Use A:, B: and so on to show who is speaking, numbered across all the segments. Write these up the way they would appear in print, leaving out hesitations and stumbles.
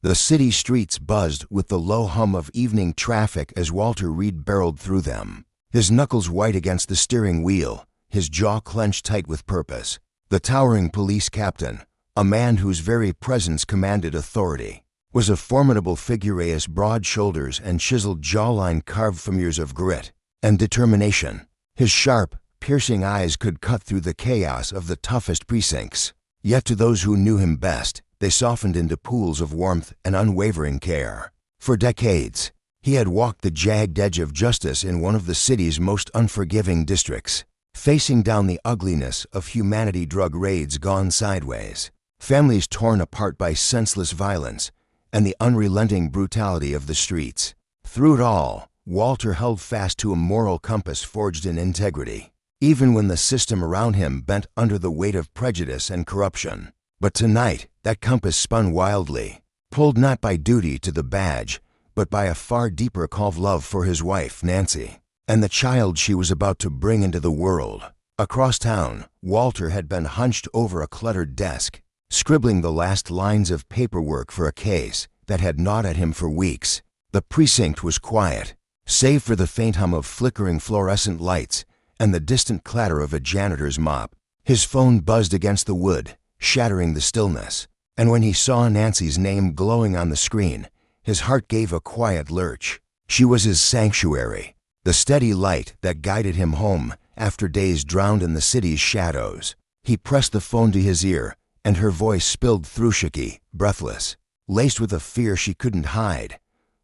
A: The city streets buzzed with the low hum of evening traffic as Walter Reed barreled through them, his knuckles white against the steering wheel, his jaw clenched tight with purpose. The towering police captain, a man whose very presence commanded authority, was a formidable figure, his broad shoulders and chiseled jawline carved from years of grit and determination. His sharp, piercing eyes could cut through the chaos of the toughest precincts. Yet to those who knew him best, they softened into pools of warmth and unwavering care. For decades, he had walked the jagged edge of justice in one of the city's most unforgiving districts, facing down the ugliness of humanity, drug raids gone sideways, families torn apart by senseless violence, and the unrelenting brutality of the streets. Through it all, Walter held fast to a moral compass forged in integrity, even when the system around him bent under the weight of prejudice and corruption. But tonight, that compass spun wildly, pulled not by duty to the badge, but by a far deeper call of love for his wife, Nancy, and the child she was about to bring into the world. Across town, Walter had been hunched over a cluttered desk, scribbling the last lines of paperwork for a case that had gnawed at him for weeks. The precinct was quiet, save for the faint hum of flickering fluorescent lights and the distant clatter of a janitor's mop. His phone buzzed against the wood, shattering the stillness, and when he saw Nancy's name glowing on the screen, his heart gave a quiet lurch. She was his sanctuary, the steady light that guided him home after days drowned in the city's shadows. He pressed the phone to his ear, and her voice spilled through, shaky, breathless, laced with a fear she couldn't hide.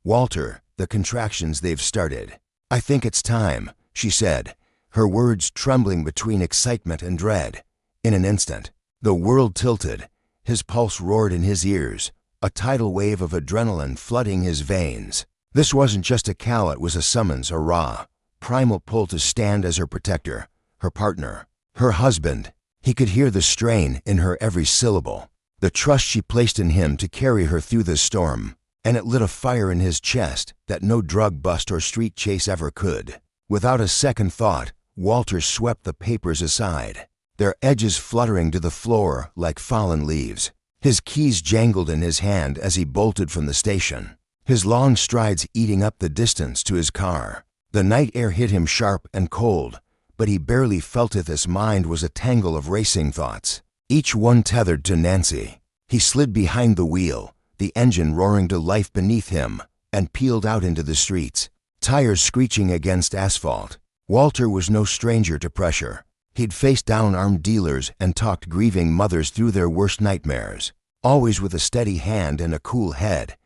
A: "Walter, the contractions, they've started. I think it's time," she said, her words trembling between excitement and dread. In an instant, the world tilted, his pulse roared in his ears, a tidal wave of adrenaline flooding his veins. This wasn't just a call, it was a summons, a raw, primal pull to stand as her protector, her partner, her husband. He could hear the strain in her every syllable, the trust she placed in him to carry her through the storm, and it lit a fire in his chest that no drug bust or street chase ever could. Without a second thought, Walter swept the papers aside, their edges fluttering to the floor like fallen leaves. His keys jangled in his hand as he bolted from the station, his long strides eating up the distance to his car. The night air hit him sharp and cold, but he barely felt it. His mind was a tangle of racing thoughts, each one tethered to Nancy. He slid behind the wheel, the engine roaring to life beneath him, and peeled out into the streets, tires screeching against asphalt. Walter was no stranger to pressure. He'd faced down armed dealers and talked grieving mothers through their worst nightmares, always with a steady hand and a cool head.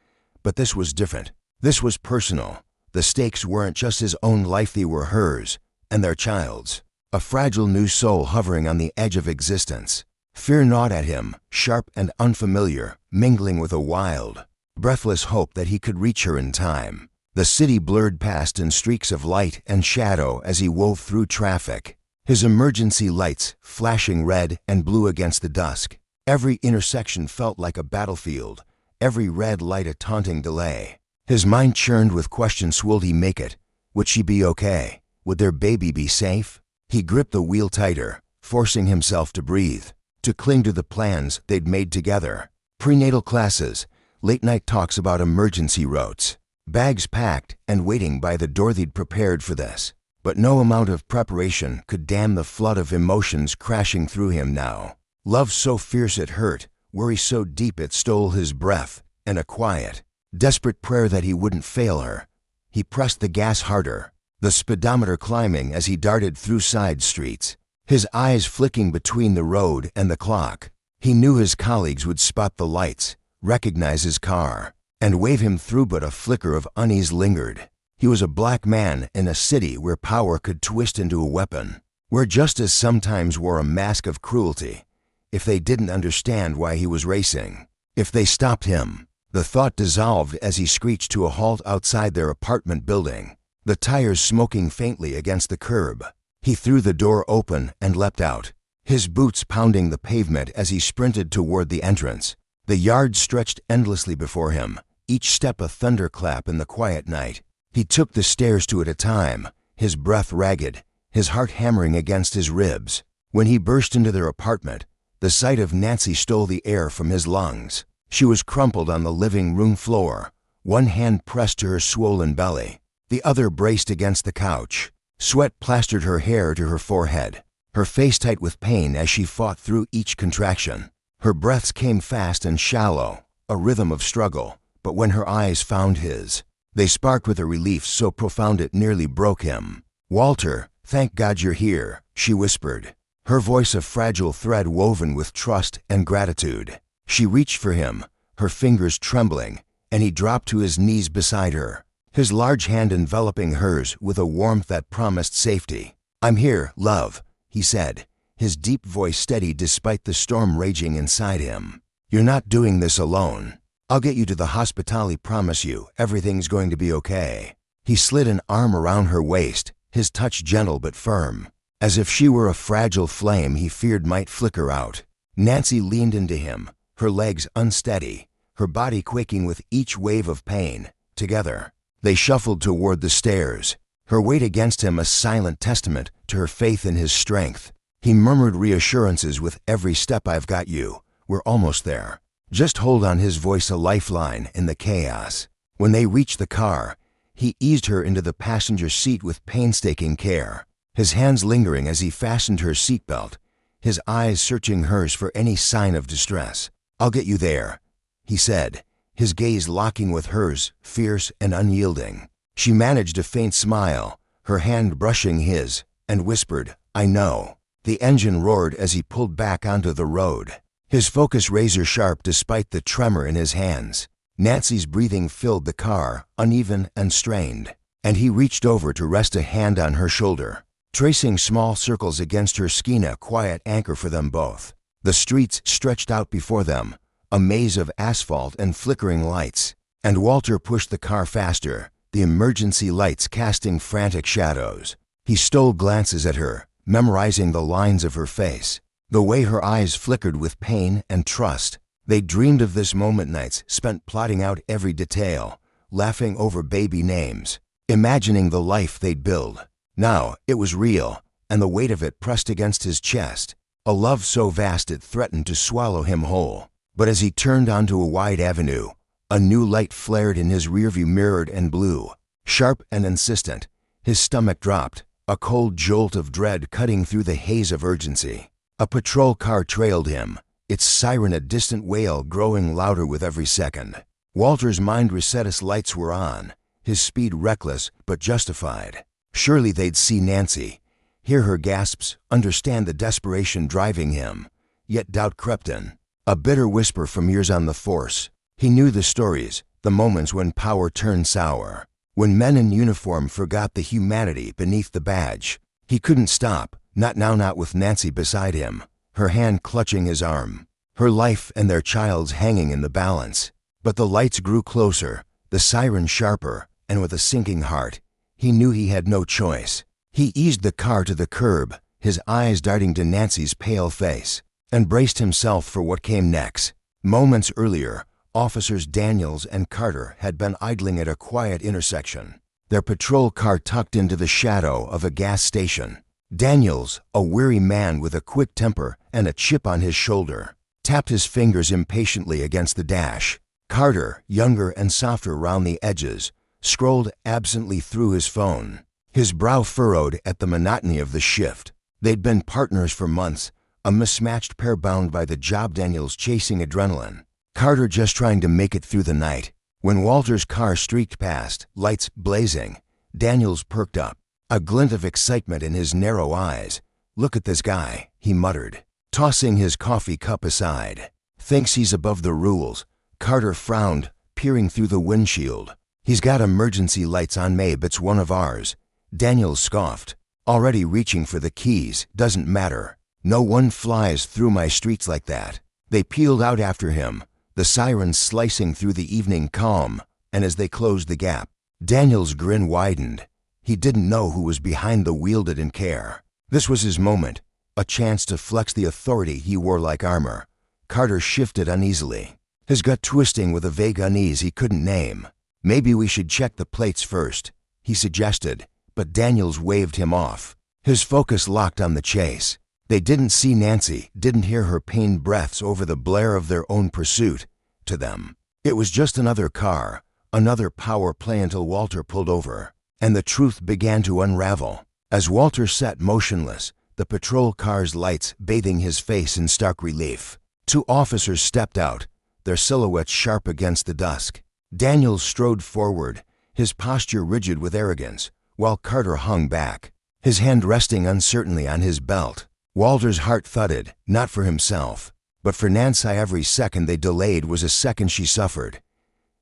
A: But this was different. This was personal. The stakes weren't just his own life, they were hers and their child's. A fragile new soul hovering on the edge of existence. Fear gnawed at him, sharp and unfamiliar, mingling with a wild, breathless hope that he could reach her in time. The city blurred past in streaks of light and shadow as he wove through traffic, his emergency lights flashing red and blue against the dusk. Every intersection felt like a battlefield, every red light a taunting delay. His mind churned with questions. Would he make it? Would she be okay? Would their baby be safe? He gripped the wheel tighter, forcing himself to breathe, to cling to the plans they'd made together. Prenatal classes, late-night talks about emergency routes, bags packed and waiting by the door. They'd prepared for this, but no amount of preparation could dam the flood of emotions crashing through him now. Love so fierce it hurt, worry so deep it stole his breath, and a quiet, desperate prayer that he wouldn't fail her. He pressed the gas harder, the speedometer climbing as he darted through side streets, his eyes flicking between the road and the clock. He knew his colleagues would spot the lights, recognize his car, and wave him through, but a flicker of unease lingered. He was a black man in a city where power could twist into a weapon, where justice sometimes wore a mask of cruelty. If they didn't understand why he was racing, if they stopped him, the thought dissolved as he screeched to a halt outside their apartment building, the tires smoking faintly against the curb. He threw the door open and leapt out, his boots pounding the pavement as he sprinted toward the entrance. The yard stretched endlessly before him, each step a thunderclap in the quiet night. He took the stairs two at a time, his breath ragged, his heart hammering against his ribs. When he burst into their apartment, the sight of Nancy stole the air from his lungs. She was crumpled on the living room floor, one hand pressed to her swollen belly, the other braced against the couch. Sweat plastered her hair to her forehead, her face tight with pain as she fought through each contraction. Her breaths came fast and shallow, a rhythm of struggle, but when her eyes found his, they sparked with a relief so profound it nearly broke him. "Walter, thank God you're here," she whispered, her voice a fragile thread woven with trust and gratitude. She reached for him, her fingers trembling, and he dropped to his knees beside her, his large hand enveloping hers with a warmth that promised safety. "I'm here, love," he said, his deep voice steady despite the storm raging inside him. "You're not doing this alone. I'll get you to the hospital, promise you, everything's going to be okay." He slid an arm around her waist, his touch gentle but firm, as if she were a fragile flame he feared might flicker out. Nancy leaned into him, her legs unsteady, her body quaking with each wave of pain. Together, they shuffled toward the stairs, her weight against him a silent testament to her faith in his strength. He murmured reassurances with every step. "I've got you. We're almost there. Just hold on," his voice a lifeline in the chaos. When they reached the car, he eased her into the passenger seat with painstaking care, his hands lingering as he fastened her seatbelt, his eyes searching hers for any sign of distress. "I'll get you there," he said, his gaze locking with hers, fierce and unyielding. She managed a faint smile, her hand brushing his, and whispered, "I know." The engine roared as he pulled back onto the road, his focus razor-sharp despite the tremor in his hands. Nancy's breathing filled the car, uneven and strained, and he reached over to rest a hand on her shoulder, tracing small circles against her skin, a quiet anchor for them both. The streets stretched out before them, a maze of asphalt and flickering lights, and Walter pushed the car faster, the emergency lights casting frantic shadows. He stole glances at her, memorizing the lines of her face, the way her eyes flickered with pain and trust. They dreamed of this moment, nights spent plotting out every detail, laughing over baby names, imagining the life they'd build. Now it was real, and the weight of it pressed against his chest, a love so vast it threatened to swallow him whole. But as he turned onto a wide avenue, a new light flared in his rearview mirror and blew, sharp and insistent. His stomach dropped, a cold jolt of dread cutting through the haze of urgency. A patrol car trailed him, its siren a distant wail growing louder with every second. Walter's mind reset as lights were on, his speed reckless but justified. Surely they'd see Nancy, hear her gasps, understand the desperation driving him. Yet doubt crept in, a bitter whisper from years on the force. He knew the stories, the moments when power turned sour, when men in uniform forgot the humanity beneath the badge. He couldn't stop, not now, not with Nancy beside him, her hand clutching his arm, her life and their child's hanging in the balance. But the lights grew closer, the siren sharper, and with a sinking heart, he knew he had no choice. He eased the car to the curb, his eyes darting to Nancy's pale face, and braced himself for what came next. Moments earlier, Officers Daniels and Carter had been idling at a quiet intersection, their patrol car tucked into the shadow of a gas station. Daniels, a weary man with a quick temper and a chip on his shoulder, tapped his fingers impatiently against the dash. Carter, younger and softer round the edges, scrolled absently through his phone, his brow furrowed at the monotony of the shift. They'd been partners for months, a mismatched pair bound by the job, Daniels chasing adrenaline, Carter just trying to make it through the night. When Walter's car streaked past, lights blazing, Daniels perked up, a glint of excitement in his narrow eyes. "Look at this guy," he muttered, tossing his coffee cup aside. "Thinks he's above the rules." Carter frowned, peering through the windshield. "He's got emergency lights on, maybe it's one of ours." Daniels scoffed, "Already reaching for the keys. Doesn't matter. No one flies through my streets like that." They peeled out after him, the sirens slicing through the evening calm, and as they closed the gap, Daniel's grin widened. He didn't know who was behind the wheel, didn't care. This was his moment, a chance to flex the authority he wore like armor. Carter shifted uneasily, his gut twisting with a vague unease he couldn't name. "Maybe we should check the plates first," he suggested, but Daniels waved him off, his focus locked on the chase. They didn't see Nancy, didn't hear her pained breaths over the blare of their own pursuit. to them. It was just another car, another power play until Walter pulled over, and the truth began to unravel. As Walter sat motionless, the patrol car's lights bathing his face in stark relief, 2 officers stepped out, their silhouettes sharp against the dusk. Daniels strode forward, his posture rigid with arrogance, while Carter hung back, his hand resting uncertainly on his belt. Walter's heart thudded, not for himself, but for Nancy. Every second they delayed was a second she suffered.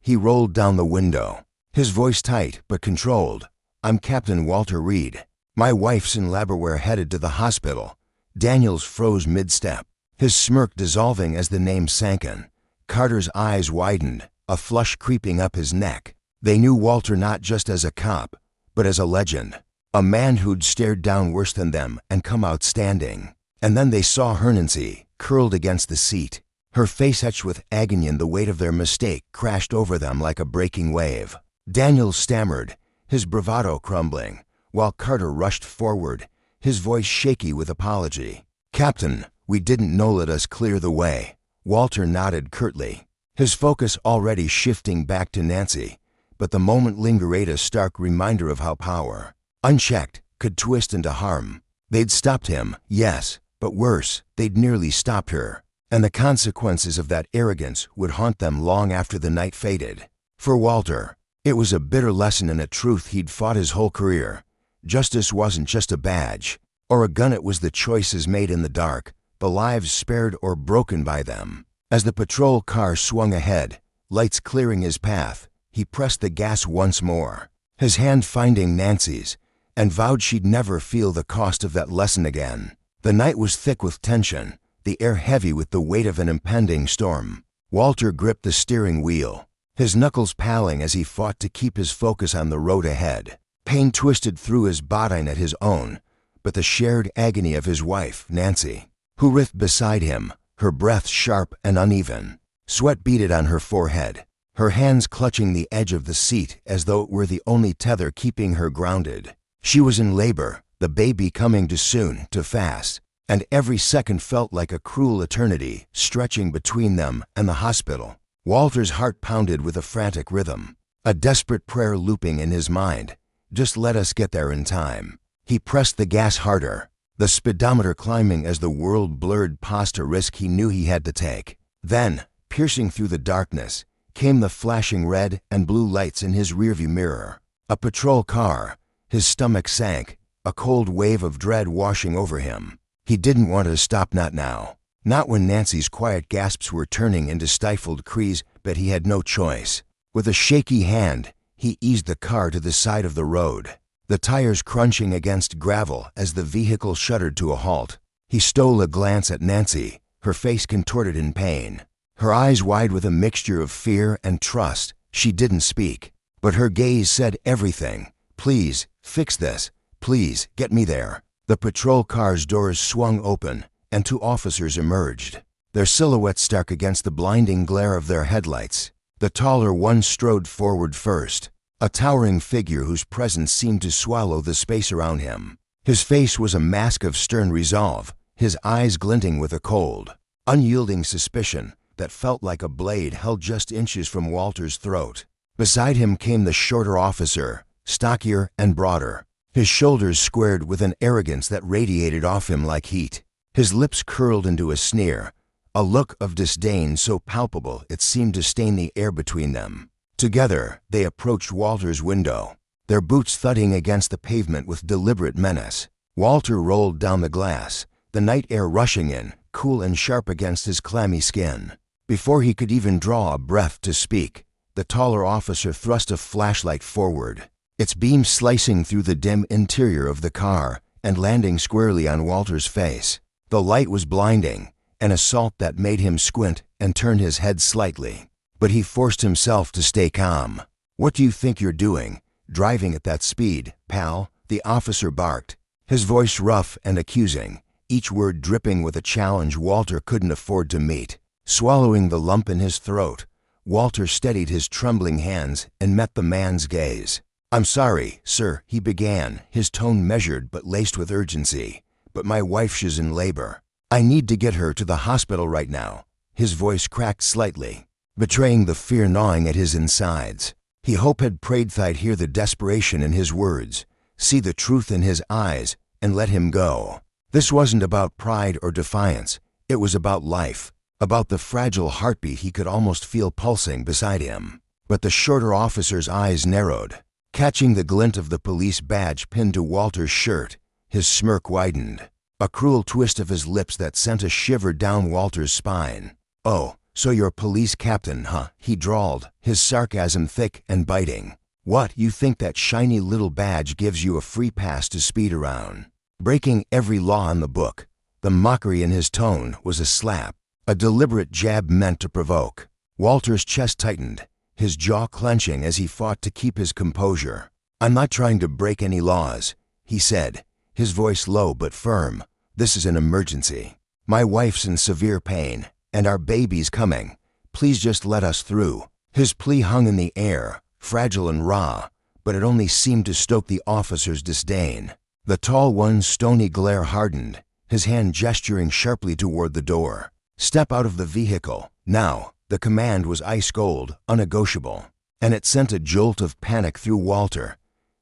A: He rolled down the window, his voice tight but controlled. "I'm Captain Walter Reed. My wife's in Labrador, headed to the hospital." Daniels froze mid-step, his smirk dissolving as the name sank in. Carter's eyes widened, a flush creeping up his neck. They knew Walter not just as a cop, but as a legend, a man who'd stared down worse than them and come out standing. And then they saw Nancy, curled against the seat, her face etched with agony, and the weight of their mistake crashed over them like a breaking wave. Daniels stammered, his bravado crumbling, while Carter rushed forward, his voice shaky with apology. "Captain, we didn't know. Let us clear the way." Walter nodded curtly, his focus already shifting back to Nancy, but the moment lingered, a stark reminder of how power, unchecked, could twist into harm. They'd stopped him, yes, but worse, they'd nearly stopped her, and the consequences of that arrogance would haunt them long after the night faded. For Walter, it was a bitter lesson in a truth he'd fought his whole career. Justice wasn't just a badge or a gun, it was the choices made in the dark, the lives spared or broken by them. As the patrol car swung ahead, lights clearing his path, he pressed the gas once more, his hand finding Nancy's, and vowed she'd never feel the cost of that lesson again. The night was thick with tension, the air heavy with the weight of an impending storm. Walter gripped the steering wheel, his knuckles paling as he fought to keep his focus on the road ahead. Pain twisted through his body at his own, but the shared agony of his wife, Nancy, who writhed beside him, her breath sharp and uneven. Sweat beaded on her forehead, her hands clutching the edge of the seat as though it were the only tether keeping her grounded. She was in labor, the baby coming too soon, too fast, and every second felt like a cruel eternity stretching between them and the hospital. Walter's heart pounded with a frantic rhythm, a desperate prayer looping in his mind. Just let us get there in time. He pressed the gas harder, the speedometer climbing as the world blurred past a risk he knew he had to take. Then, piercing through the darkness, came the flashing red and blue lights in his rearview mirror. A patrol car. His stomach sank, a cold wave of dread washing over him. He didn't want to stop, not now. Not when Nancy's quiet gasps were turning into stifled cries, but he had no choice. With a shaky hand, he eased the car to the side of the road, the tires crunching against gravel as the vehicle shuddered to a halt. He stole a glance at Nancy, her face contorted in pain, her eyes wide with a mixture of fear and trust. She didn't speak, but her gaze said everything. "Please, fix this. Please, get me there." The patrol car's doors swung open, and 2 officers emerged, their silhouettes stark against the blinding glare of their headlights. The taller one strode forward first, a towering figure whose presence seemed to swallow the space around him. His face was a mask of stern resolve, his eyes glinting with a cold, unyielding suspicion that felt like a blade held just inches from Walter's throat. Beside him came the shorter officer, stockier and broader, his shoulders squared with an arrogance that radiated off him like heat. His lips curled into a sneer, a look of disdain so palpable it seemed to stain the air between them. Together, they approached Walter's window, their boots thudding against the pavement with deliberate menace. Walter rolled down the glass, the night air rushing in, cool and sharp against his clammy skin. Before he could even draw a breath to speak, the taller officer thrust a flashlight forward, its beam slicing through the dim interior of the car and landing squarely on Walter's face. The light was blinding, an assault that made him squint and turn his head slightly. But he forced himself to stay calm. "What do you think you're doing, driving at that speed, pal?" the officer barked, his voice rough and accusing, each word dripping with a challenge Walter couldn't afford to meet. Swallowing the lump in his throat, Walter steadied his trembling hands and met the man's gaze. "I'm sorry, sir," he began, his tone measured but laced with urgency, "but my wife, she's in labor. I need to get her to the hospital right now." His voice cracked slightly. betraying the fear gnawing at his insides. He hoped had prayed they'd hear the desperation in his words, see the truth in his eyes, and let him go. This wasn't about pride or defiance. It was about life, about the fragile heartbeat he could almost feel pulsing beside him. But the shorter officer's eyes narrowed. Catching the glint of the police badge pinned to Walter's shirt, his smirk widened. A cruel twist of his lips that sent a shiver down Walter's spine. "Oh, so you're police captain, huh?" he drawled, his sarcasm thick and biting. "What, you think that shiny little badge gives you a free pass to speed around? Breaking every law in the book." The mockery in his tone was a slap, a deliberate jab meant to provoke. Walter's chest tightened, his jaw clenching as he fought to keep his composure. "I'm not trying to break any laws," he said, his voice low but firm. "This is an emergency. My wife's in severe pain, and our baby's coming. Please just let us through." His plea hung in the air, fragile and raw, but it only seemed to stoke the officer's disdain. The tall one's stony glare hardened, his hand gesturing sharply toward the door. "Step out of the vehicle, now." The command was ice cold, unnegotiable, and it sent a jolt of panic through Walter.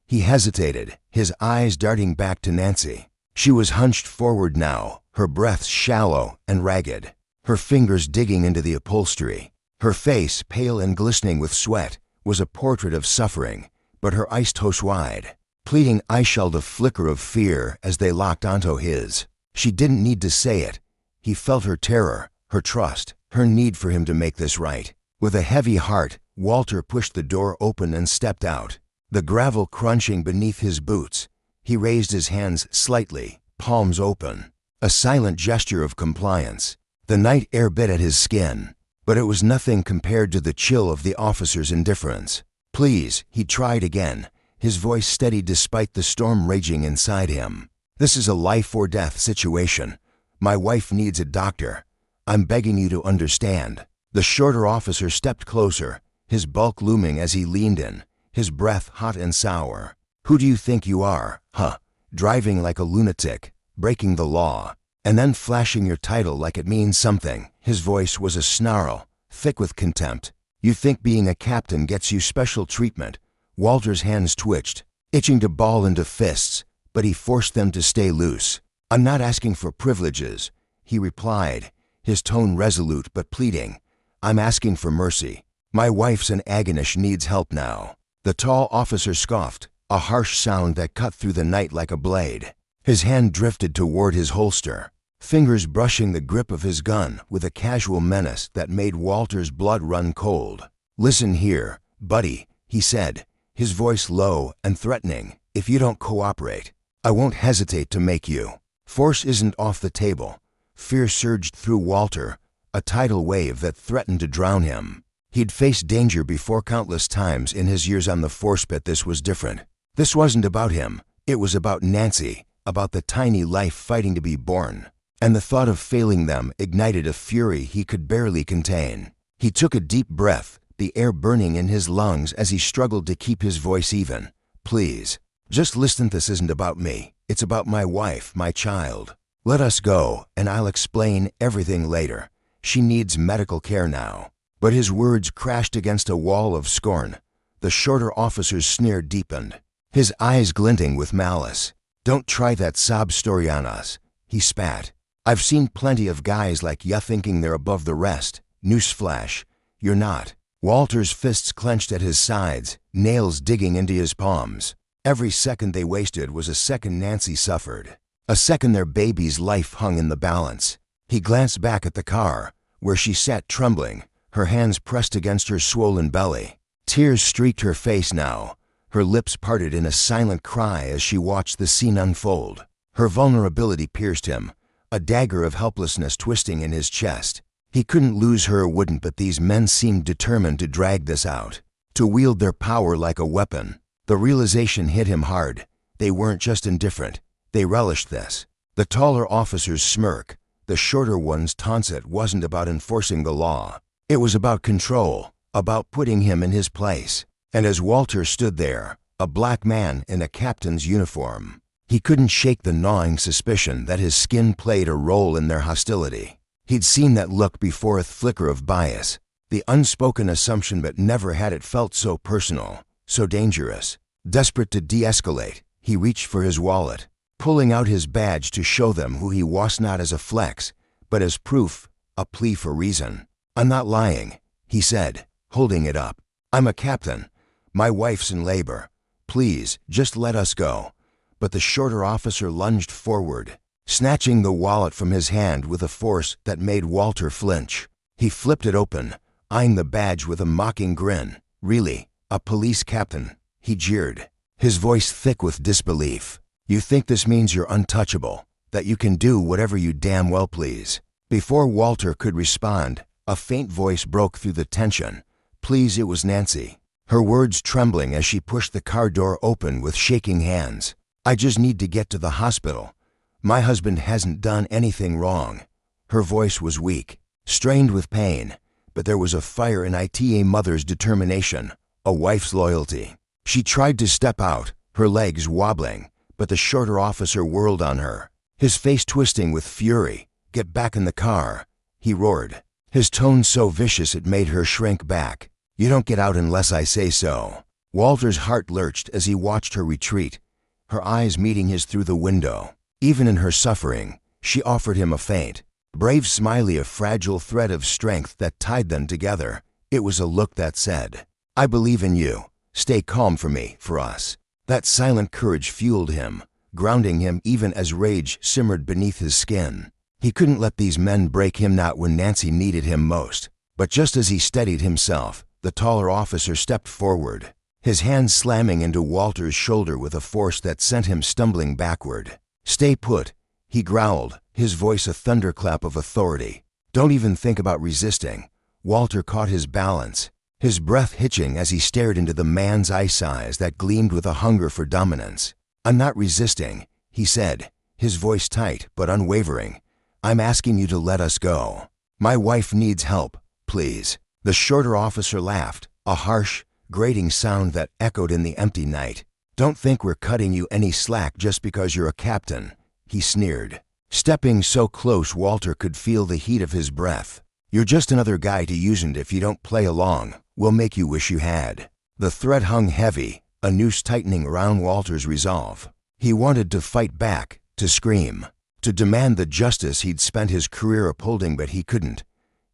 A: He hesitated, his eyes darting back to Nancy. She was hunched forward now, her breath shallow and ragged, her fingers digging into the upholstery. Her face, pale and glistening with sweat, was a portrait of suffering, but her eyes toast wide, pleading eyes shelled a flicker of fear as they locked onto his. She didn't need to say it. He felt her terror, her trust, her need for him to make this right. With a heavy heart, Walter pushed the door open and stepped out, the gravel crunching beneath his boots. He raised his hands slightly, palms open, a silent gesture of compliance. The night air bit at his skin, but it was nothing compared to the chill of the officer's indifference. "Please," he tried again, his voice steady despite the storm raging inside him. "This is a life-or-death situation. My wife needs a doctor. I'm begging you to understand." The shorter officer stepped closer, his bulk looming as he leaned in, his breath hot and sour. "Who do you think you are, huh? Driving like a lunatic, breaking the law, and then flashing your title like it means something." His voice was a snarl, thick with contempt. "You think being a captain gets you special treatment?" Walter's hands twitched, itching to ball into fists, but he forced them to stay loose. "I'm not asking for privileges," he replied, his tone resolute but pleading. "I'm asking for mercy. My wife's in agony, she needs help now." The tall officer scoffed, a harsh sound that cut through the night like a blade. His hand drifted toward his holster, fingers brushing the grip of his gun with a casual menace that made Walter's blood run cold. "Listen here, buddy," he said, his voice low and threatening. "If you don't cooperate, I won't hesitate to make you." Force isn't off the table. Fear surged through Walter, a tidal wave that threatened to drown him. He'd faced danger before countless times in his years on the force, but this was different. This wasn't about him. It was about Nancy, about the tiny life fighting to be born. And the thought of failing them ignited a fury he could barely contain. He took a deep breath, the air burning in his lungs as he struggled to keep his voice even. "Please, just listen. This isn't about me. It's about my wife, my child. Let us go, and I'll explain everything later. She needs medical care now." But his words crashed against a wall of scorn. The shorter officer's sneer deepened, his eyes glinting with malice. "Don't try that sob story on us," he spat. "I've seen plenty of guys like ya thinking they're above the rest. Newsflash, you're not." Walter's fists clenched at his sides, nails digging into his palms. Every second they wasted was a second Nancy suffered, a second their baby's life hung in the balance. He glanced back at the car, where she sat trembling, her hands pressed against her swollen belly. Tears streaked her face now, her lips parted in a silent cry as she watched the scene unfold. Her vulnerability pierced him, a dagger of helplessness twisting in his chest. He couldn't lose her, wouldn't, but these men seemed determined to drag this out, to wield their power like a weapon. The realization hit him hard. They weren't just indifferent, they relished this. The taller officer's smirk, the shorter one's taunt wasn't about enforcing the law. It was about control, about putting him in his place. And as Walter stood there, a black man in a captain's uniform, he couldn't shake the gnawing suspicion that his skin played a role in their hostility. He'd seen that look before, a flicker of bias, The unspoken assumption, but never had it felt so personal, so dangerous. Desperate to de-escalate, he reached for his wallet, pulling out his badge to show them who he was, not as a flex, but as proof, a plea for reason. "I'm not lying," he said, holding it up. "I'm a captain. My wife's in labor. Please, just let us go." But the shorter officer lunged forward, snatching the wallet from his hand with a force that made Walter flinch. He flipped it open, eyeing the badge with a mocking grin. "Really? A police captain?" he jeered, his voice thick with disbelief. "You think this means you're untouchable, that you can do whatever you damn well please?" Before Walter could respond, a faint voice broke through the tension. "Please," it was Nancy, her words trembling as she pushed the car door open with shaking hands. "I just need to get to the hospital. My husband hasn't done anything wrong." Her voice was weak, strained with pain, but there was a fire in it, a mother's determination, a wife's loyalty. She tried to step out, her legs wobbling, but the shorter officer whirled on her, his face twisting with fury. "Get back in the car," he roared, his tone so vicious it made her shrink back. "You don't get out unless I say so." Walter's heart lurched as he watched her retreat, her eyes meeting his through the window. Even in her suffering, she offered him a faint, brave smile, a fragile thread of strength that tied them together. It was a look that said, "I believe in you. Stay calm for me, for us." That silent courage fueled him, grounding him even as rage simmered beneath his skin. He couldn't let these men break him, not when Nancy needed him most. But just as he steadied himself, the taller officer stepped forward, his hand slamming into Walter's shoulder with a force that sent him stumbling backward. "Stay put," he growled, his voice a thunderclap of authority. "Don't even think about resisting." Walter caught his balance, his breath hitching as he stared into the man's eyes that gleamed with a hunger for dominance. "I'm not resisting," he said, his voice tight but unwavering. "I'm asking you to let us go. My wife needs help, please." The shorter officer laughed, a harsh, grating sound that echoed in the empty night. "Don't think we're cutting you any slack just because you're a captain," he sneered, stepping so close Walter could feel the heat of his breath. "You're just another guy to use, and if you don't play along, we'll make you wish you had." The threat hung heavy, a noose tightening around Walter's resolve. He wanted to fight back, to scream, to demand the justice he'd spent his career upholding, but he couldn't.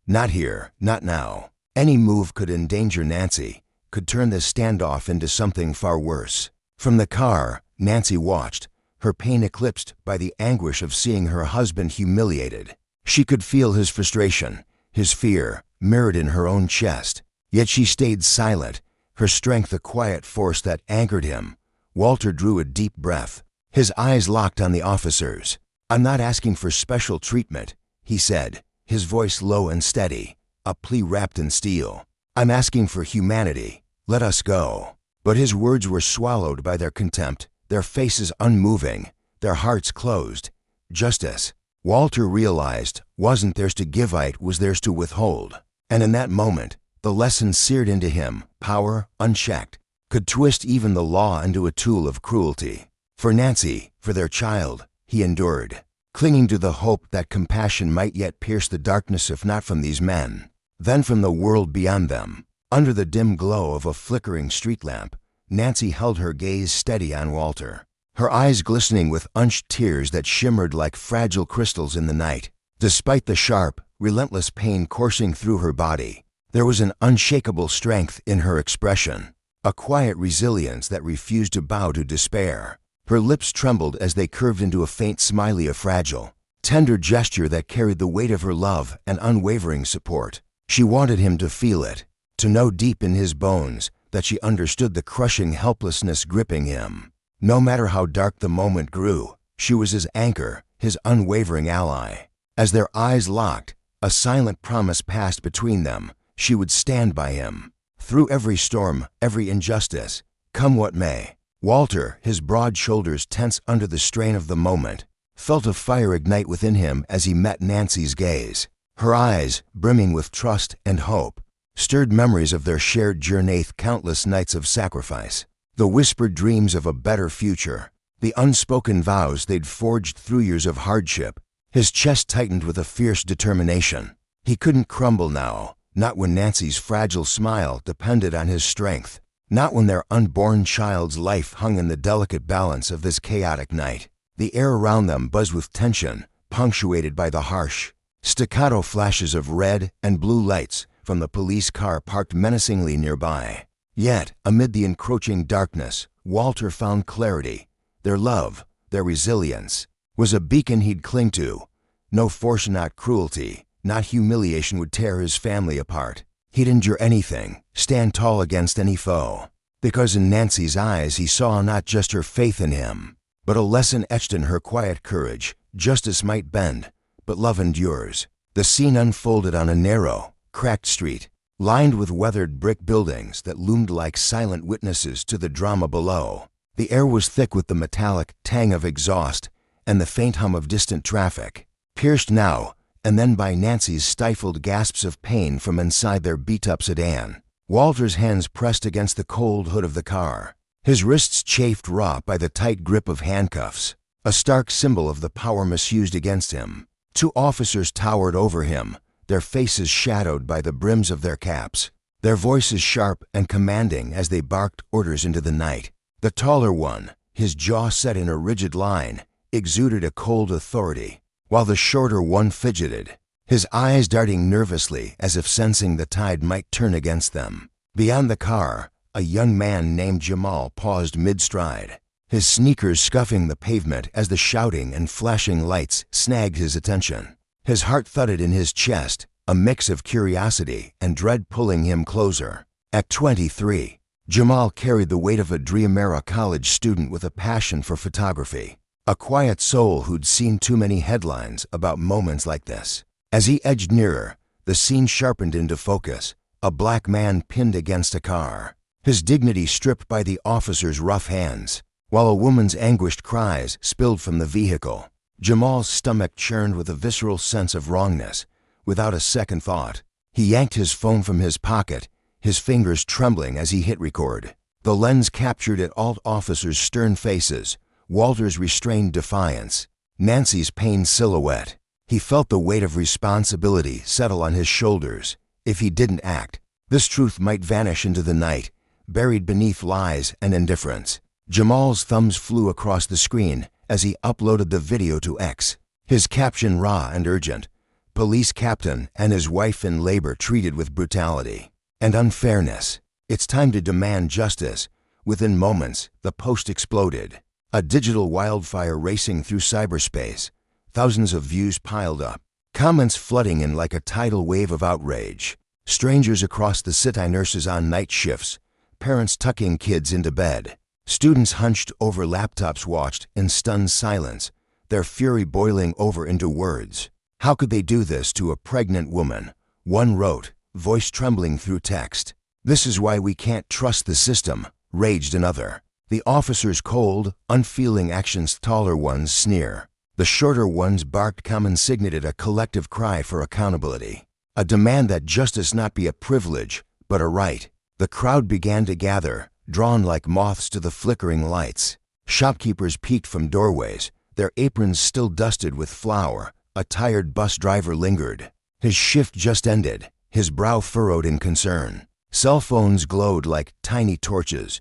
A: Not here, not now. Any move could endanger Nancy, could turn this standoff into something far worse. From the car, Nancy watched, her pain eclipsed by the anguish of seeing her husband humiliated. She could feel his frustration, his fear, mirrored in her own chest. Yet she stayed silent, her strength a quiet force that anchored him. Walter drew a deep breath, his eyes locked on the officers. "I'm not asking for special treatment," he said, his voice low and steady, a plea wrapped in steel. "I'm asking for humanity. Let us go." But his words were swallowed by their contempt, their faces unmoving, their hearts closed. Justice, Walter realized, wasn't theirs to give, it was theirs to withhold. And in that moment, the lesson seared into him. Power, unchecked, could twist even the law into a tool of cruelty. For Nancy, for their child, he endured, clinging to the hope that compassion might yet pierce the darkness, if not from these men, then from the world beyond them. Under the dim glow of a flickering street lamp, Nancy held her gaze steady on Walter, her eyes glistening with unshed tears that shimmered like fragile crystals in the night. Despite the sharp, relentless pain coursing through her body, there was an unshakable strength in her expression, a quiet resilience that refused to bow to despair. Her lips trembled as they curved into a faint smile, a fragile, tender gesture that carried the weight of her love and unwavering support. She wanted him to feel it, to know deep in his bones that she understood the crushing helplessness gripping him. No matter how dark the moment grew, she was his anchor, his unwavering ally. As their eyes locked, a silent promise passed between them. She would stand by him, through every storm, every injustice, come what may. Walter, his broad shoulders tense under the strain of the moment, felt a fire ignite within him as he met Nancy's gaze. Her eyes, brimming with trust and hope, stirred memories of their shared journey, countless nights of sacrifice, the whispered dreams of a better future, the unspoken vows they'd forged through years of hardship. His chest tightened with a fierce determination. He couldn't crumble now, Not when Nancy's fragile smile depended on his strength. Not when their unborn child's life hung in the delicate balance of this chaotic night. The air around them buzzed with tension, punctuated by the harsh, staccato flashes of red and blue lights from the police car parked menacingly nearby. Yet, amid the encroaching darkness, Walter found clarity. Their love, their resilience, was a beacon he'd cling to. No force, not cruelty, not humiliation would tear his family apart. He'd endure anything, stand tall against any foe. Because in Nancy's eyes he saw not just her faith in him, but a lesson etched in her quiet courage. Justice might bend, but love endures. The scene unfolded on a narrow, cracked street, lined with weathered brick buildings that loomed like silent witnesses to the drama below. The air was thick with the metallic tang of exhaust and the faint hum of distant traffic, pierced now and then by Nancy's stifled gasps of pain from inside their beat-up sedan. Walter's hands pressed against the cold hood of the car. His wrists chafed raw by the tight grip of handcuffs, a stark symbol of the power misused against him. Two officers towered over him, their faces shadowed by the brims of their caps, their voices sharp and commanding as they barked orders into the night. The taller one, his jaw set in a rigid line, exuded a cold authority, while the shorter one fidgeted, his eyes darting nervously as if sensing the tide might turn against them. Beyond the car, a young man named Jamal paused mid-stride, his sneakers scuffing the pavement as the shouting and flashing lights snagged his attention. His heart thudded in his chest, a mix of curiosity and dread pulling him closer. At 23, Jamal carried the weight of a dream-era college student with a passion for photography, a quiet soul who'd seen too many headlines about moments like this. As he edged nearer, the scene sharpened into focus, a black man pinned against a car, his dignity stripped by the officer's rough hands, while a woman's anguished cries spilled from the vehicle. Jamal's stomach churned with a visceral sense of wrongness. Without a second thought, he yanked his phone from his pocket, his fingers trembling as he hit record. The lens captured at alt officers' stern faces, Walter's restrained defiance, Nancy's pained silhouette. He felt the weight of responsibility settle on his shoulders. If he didn't act, this truth might vanish into the night, buried beneath lies and indifference. Jamal's thumbs flew across the screen as he uploaded the video to X, his caption raw and urgent. Police captain and his wife in labor treated with brutality and unfairness. It's time to demand justice. Within moments, the post exploded, a digital wildfire racing through cyberspace. Thousands of views piled up, comments flooding in like a tidal wave of outrage. Strangers across the city, nurses on night shifts, parents tucking kids into bed. Students hunched over laptops watched in stunned silence, their fury boiling over into words. How could they do this to a pregnant woman? One wrote, voice trembling through text. This is why we can't trust the system, raged another. The officer's cold, unfeeling actions, taller ones sneer. The shorter ones barked, signated a collective cry for accountability, a demand that justice not be a privilege, but a right. The crowd began to gather, drawn like moths to the flickering lights. Shopkeepers peeked from doorways, their aprons still dusted with flour. A tired bus driver lingered. His shift just ended, his brow furrowed in concern. Cell phones glowed like tiny torches,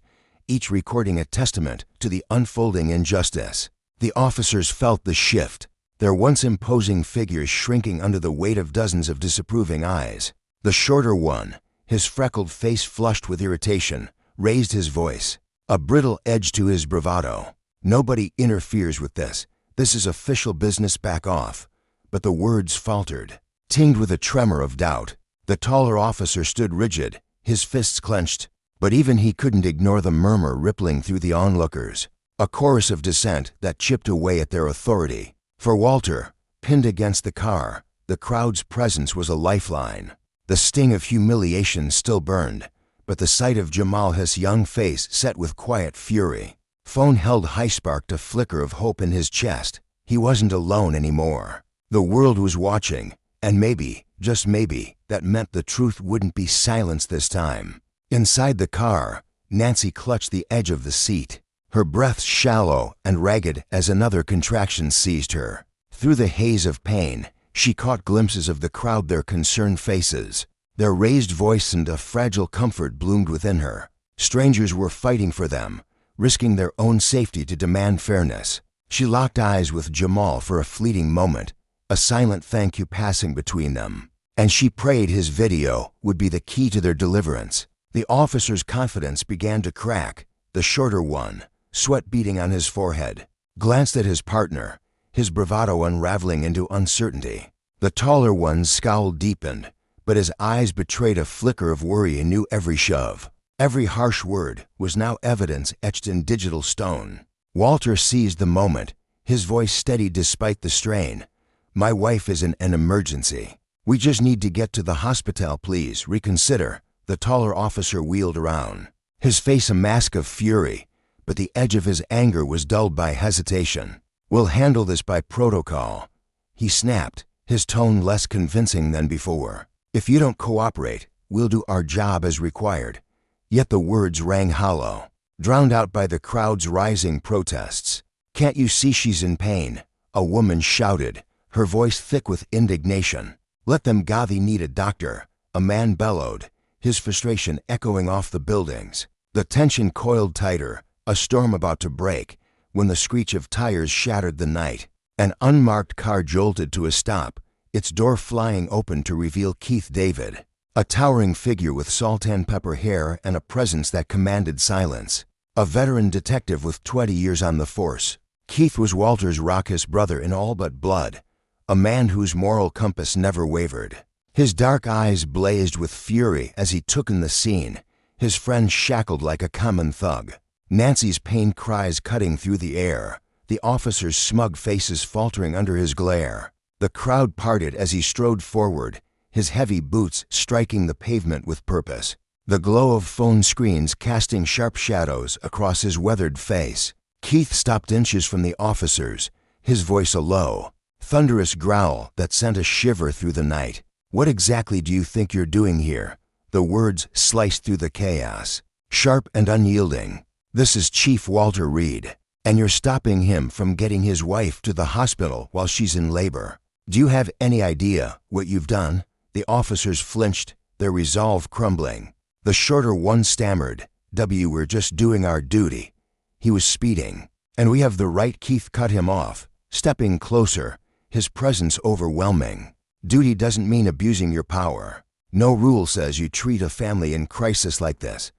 A: each recording a testament to the unfolding injustice. The officers felt the shift, their once imposing figures shrinking under the weight of dozens of disapproving eyes. The shorter one, his freckled face flushed with irritation, raised his voice, a brittle edge to his bravado. Nobody interferes with this. This is official business, back off. But the words faltered, tinged with a tremor of doubt. The taller officer stood rigid, his fists clenched, but even he couldn't ignore the murmur rippling through the onlookers, a chorus of dissent that chipped away at their authority. For Walter, pinned against the car, the crowd's presence was a lifeline. The sting of humiliation still burned, but the sight of Jamal's young face set with quiet fury. Phone held high, sparked a flicker of hope in his chest. He wasn't alone anymore. The world was watching, and maybe, just maybe, that meant the truth wouldn't be silenced this time. Inside the car, Nancy clutched the edge of the seat, her breath shallow and ragged as another contraction seized her. Through the haze of pain, she caught glimpses of the crowd, their concerned faces, Their raised voice and a fragile comfort bloomed within her. Strangers were fighting for them, risking their own safety to demand fairness. She locked eyes with Jamal for a fleeting moment, a silent thank you passing between them. And she prayed his video would be the key to their deliverance. The officer's confidence began to crack. The shorter one, sweat beading on his forehead, glanced at his partner, his bravado unraveling into uncertainty. The taller one's scowl deepened, but his eyes betrayed a flicker of worry and knew every shove. Every harsh word was now evidence etched in digital stone. Walter seized the moment, his voice steady despite the strain. "My wife is in an emergency. We just need to get to the hospital, please. Reconsider." The taller officer wheeled around, his face a mask of fury, but the edge of his anger was dulled by hesitation. "We'll handle this by protocol," he snapped, his tone less convincing than before. "If you don't cooperate, we'll do our job as required." Yet the words rang hollow, drowned out by the crowd's rising protests. "Can't you see she's in pain?" a woman shouted, her voice thick with indignation. "Let them Gavi need a doctor," a man bellowed, his frustration echoing off the buildings. The tension coiled tighter, a storm about to break, when the screech of tires shattered the night. An unmarked car jolted to a stop, its door flying open to reveal Keith David, a towering figure with salt and pepper hair and a presence that commanded silence. A veteran detective with 20 years on the force, Keith was Walter's raucous brother in all but blood, a man whose moral compass never wavered. His dark eyes blazed with fury as he took in the scene, his friend shackled like a common thug. Nancy's pained cries cutting through the air, the officer's smug faces faltering under his glare. The crowd parted as he strode forward, his heavy boots striking the pavement with purpose, the glow of phone screens casting sharp shadows across his weathered face. Keith stopped inches from the officers, his voice a low, thunderous growl that sent a shiver through the night. "What exactly do you think you're doing here?" The words sliced through the chaos, sharp and unyielding. "This is Chief Walter Reed, and you're stopping him from getting his wife to the hospital while she's in labor. Do you have any idea what you've done?" The officers flinched, their resolve crumbling. The shorter one stammered, "We're just doing our duty." He was speeding, and we have the right." Keith cut him off, stepping closer, his presence overwhelming. "Duty doesn't mean abusing your power. No rule says you treat a family in crisis like this.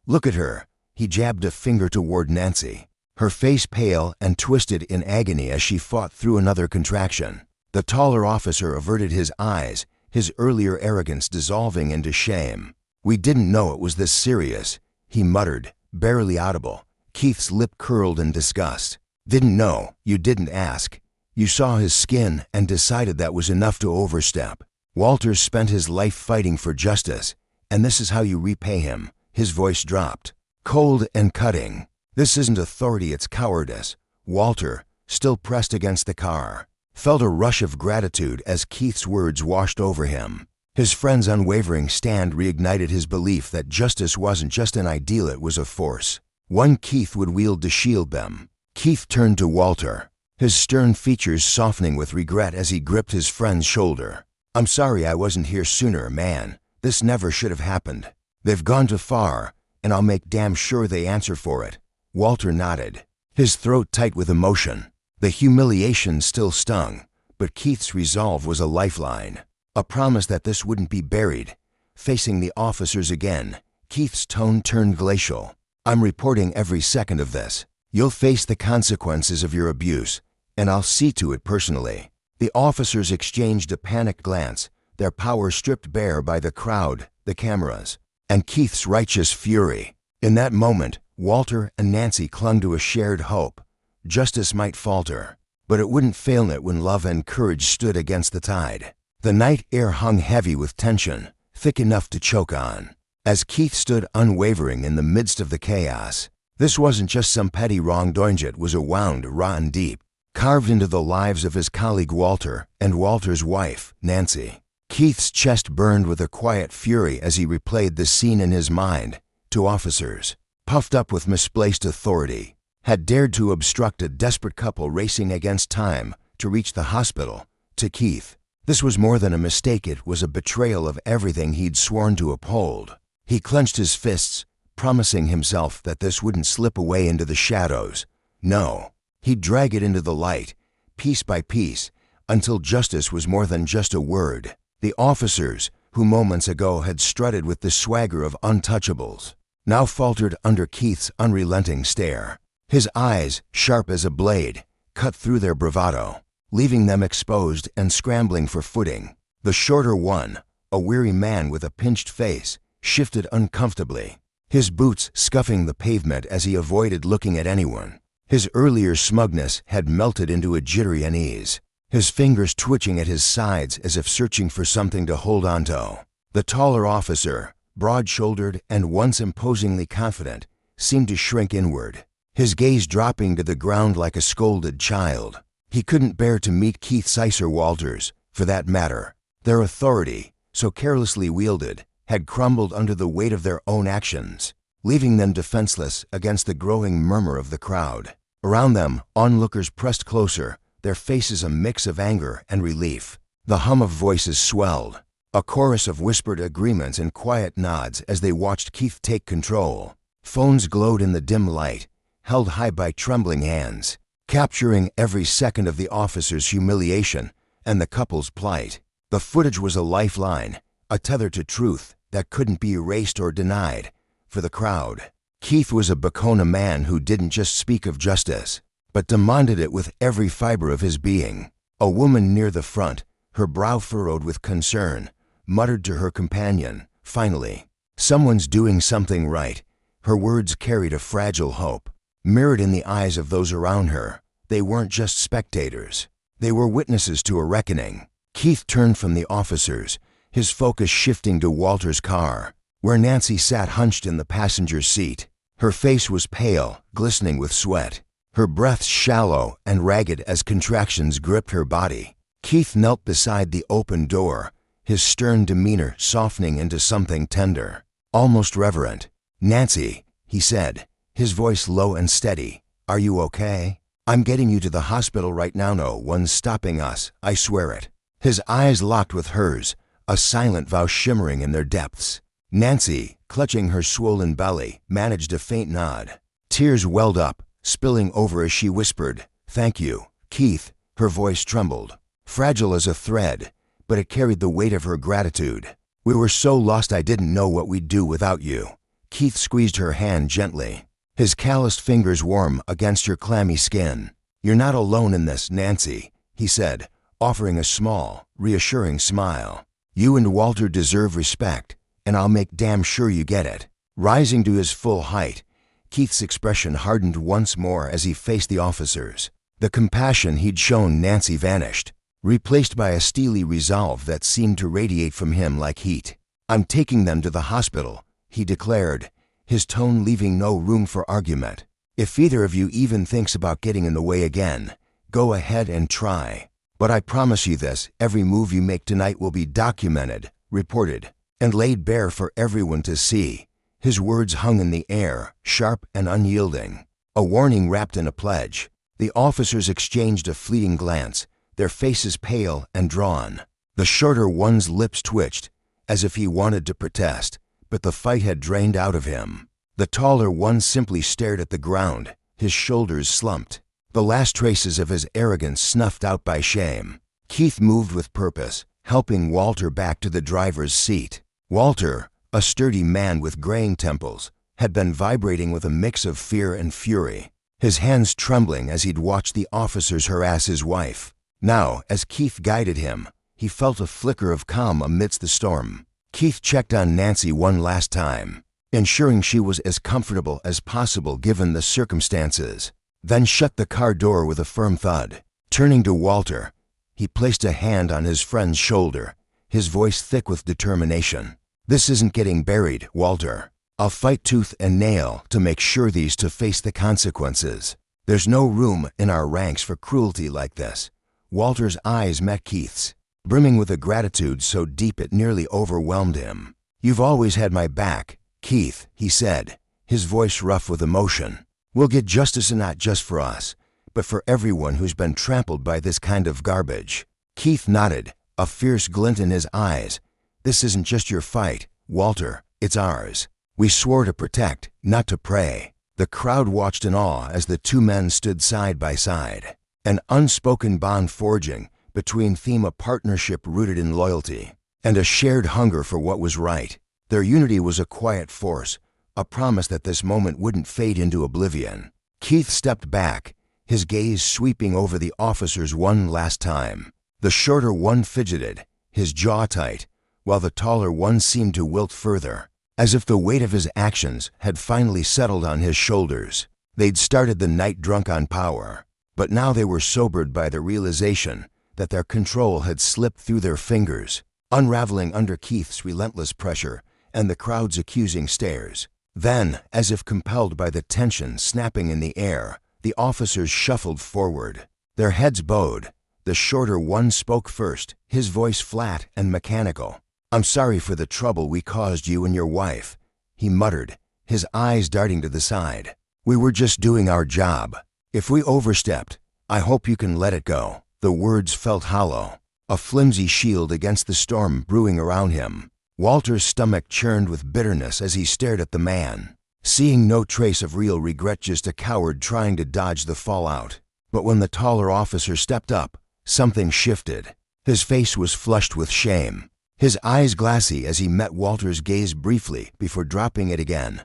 A: Look at her." He jabbed a finger toward Nancy, her face pale and twisted in agony as she fought through another contraction. The taller officer averted his eyes, his earlier arrogance dissolving into shame. "We didn't know it was this serious," he muttered, barely audible. Keith's lip curled in disgust. "Didn't know, you didn't ask. You saw his skin and decided that was enough to overstep. Walter spent his life fighting for justice, and this is how you repay him." His voice dropped, cold and cutting. "This isn't authority, it's cowardice." Walter, still pressed against the car, felt a rush of gratitude as Keith's words washed over him. His friend's unwavering stand reignited his belief that justice wasn't just an ideal, it was a force, one Keith would wield to shield them. Keith turned to Walter, his stern features softening with regret as he gripped his friend's shoulder. "I'm sorry I wasn't here sooner, man. This never should have happened. They've gone too far, and I'll make damn sure they answer for it." Walter nodded, his throat tight with emotion. The humiliation still stung, but Keith's resolve was a lifeline, a promise that this wouldn't be buried. Facing the officers again, Keith's tone turned glacial. "I'm reporting every second of this. You'll face the consequences of your abuse, and I'll see to it personally." The officers exchanged a panicked glance, their power stripped bare by the crowd, the cameras, and Keith's righteous fury. In that moment, Walter and Nancy clung to a shared hope. Justice might falter, but it wouldn't fail it when love and courage stood against the tide. The night air hung heavy with tension, thick enough to choke on. As Keith stood unwavering in the midst of the chaos, this wasn't just some petty wrongdoing, it was a wound rotten deep, carved into the lives of his colleague Walter and Walter's wife, Nancy. Keith's chest burned with a quiet fury as he replayed the scene in his mind. Two officers, puffed up with misplaced authority, had dared to obstruct a desperate couple racing against time to reach the hospital. To Keith, This was more than a mistake, it was a betrayal of everything he'd sworn to uphold. He clenched his fists, promising himself that this wouldn't slip away into the shadows. No, he'd drag it into the light, piece by piece, until justice was more than just a word. The officers, who moments ago had strutted with the swagger of untouchables, now faltered under Keith's unrelenting stare. His eyes, sharp as a blade, cut through their bravado, leaving them exposed and scrambling for footing. The shorter one, a weary man with a pinched face, shifted uncomfortably, his boots scuffing the pavement as he avoided looking at anyone. His earlier smugness had melted into a jittery unease, his fingers twitching at his sides as if searching for something to hold onto. The taller officer, broad-shouldered and once imposingly confident, seemed to shrink inward, his gaze dropping to the ground like a scolded child. He couldn't bear to meet Keith Sicer Walters, for that matter. Their authority, so carelessly wielded, had crumbled under the weight of their own actions, leaving them defenseless against the growing murmur of the crowd. Around them, onlookers pressed closer, their faces a mix of anger and relief. The hum of voices swelled, a chorus of whispered agreements and quiet nods as they watched Keith take control. Phones glowed in the dim light, held high by trembling hands, capturing every second of the officer's humiliation and the couple's plight. The footage was a lifeline, a tether to truth that couldn't be erased or denied. For the crowd, Keith was a Bacona man who didn't just speak of justice, but demanded it with every fiber of his being. A woman near the front, her brow furrowed with concern, muttered to her companion, finally, "Someone's doing something right." Her words carried a fragile hope. Mirrored in the eyes of those around her, they weren't just spectators. They were witnesses to a reckoning. Keith turned from the officers, his focus shifting to Walter's car, where Nancy sat hunched in the passenger's seat. Her face was pale, glistening with sweat, her breath shallow and ragged as contractions gripped her body. Keith knelt beside the open door, his stern demeanor softening into something tender, almost reverent. "Nancy," he said, his voice low and steady, "are you okay? I'm getting you to the hospital right now. No one's stopping us, I swear it." His eyes locked with hers, a silent vow shimmering in their depths. Nancy, clutching her swollen belly, managed a faint nod. Tears welled up, spilling over as she whispered, "Thank you, Keith." Her voice trembled, fragile as a thread, but it carried the weight of her gratitude. "We were so lost I didn't know what we'd do without you." Keith squeezed her hand gently, his calloused fingers warm against her clammy skin. "You're not alone in this, Nancy," he said, offering a small, reassuring smile. "You and Walter deserve respect, and I'll make damn sure you get it." Rising to his full height, Keith's expression hardened once more as he faced the officers. The compassion he'd shown Nancy vanished, replaced by a steely resolve that seemed to radiate from him like heat. "I'm taking them to the hospital," he declared, his tone leaving no room for argument. "If either of you even thinks about getting in the way again, go ahead and try. But I promise you this, every move you make tonight will be documented, reported, and laid bare for everyone to see." His words hung in the air, sharp and unyielding, a warning wrapped in a pledge. The officers exchanged a fleeting glance, their faces pale and drawn. The shorter one's lips twitched, as if he wanted to protest, but the fight had drained out of him. The taller one simply stared at the ground, his shoulders slumped, the last traces of his arrogance snuffed out by shame. Keith moved with purpose, helping Walter back to the driver's seat. Walter, a sturdy man with graying temples, had been vibrating with a mix of fear and fury, his hands trembling as he'd watched the officers harass his wife. Now, as Keith guided him, he felt a flicker of calm amidst the storm. Keith checked on Nancy one last time, ensuring she was as comfortable as possible given the circumstances, then shut the car door with a firm thud. Turning to Walter, he placed a hand on his friend's shoulder, his voice thick with determination. "This isn't getting buried, Walter. I'll fight tooth and nail to make sure these to face the consequences. There's no room in our ranks for cruelty like this." Walter's eyes met Keith's, brimming with a gratitude so deep it nearly overwhelmed him. "You've always had my back, Keith," he said, his voice rough with emotion. "We'll get justice, and not just for us, but for everyone who's been trampled by this kind of garbage." Keith nodded, a fierce glint in his eyes. "This isn't just your fight, Walter, it's ours. We swore to protect, not to prey." The crowd watched in awe as the two men stood side by side, an unspoken bond forging between them, a partnership rooted in loyalty and a shared hunger for what was right. Their unity was a quiet force, a promise that this moment wouldn't fade into oblivion. Keith stepped back, his gaze sweeping over the officers one last time. The shorter one fidgeted, his jaw tight, while the taller one seemed to wilt further, as if the weight of his actions had finally settled on his shoulders. They'd started the night drunk on power, but now they were sobered by the realization that their control had slipped through their fingers, unraveling under Keith's relentless pressure and the crowd's accusing stares. Then, as if compelled by the tension snapping in the air, the officers shuffled forward, their heads bowed. The shorter one spoke first, his voice flat and mechanical. "I'm sorry for the trouble we caused you and your wife," he muttered, his eyes darting to the side. "We were just doing our job. If we overstepped, I hope you can let it go." The words felt hollow, a flimsy shield against the storm brewing around him. Walter's stomach churned with bitterness as he stared at the man, seeing no trace of real regret, just a coward trying to dodge the fallout. But when the taller officer stepped up, something shifted. His face was flushed with shame, his eyes glassy as he met Walter's gaze briefly before dropping it again.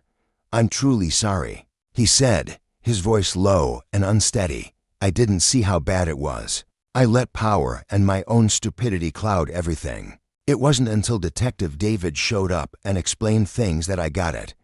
A: "I'm truly sorry," he said, his voice low and unsteady. "I didn't see how bad it was. I let power and my own stupidity cloud everything. It wasn't until Detective David showed up and explained things that I got it.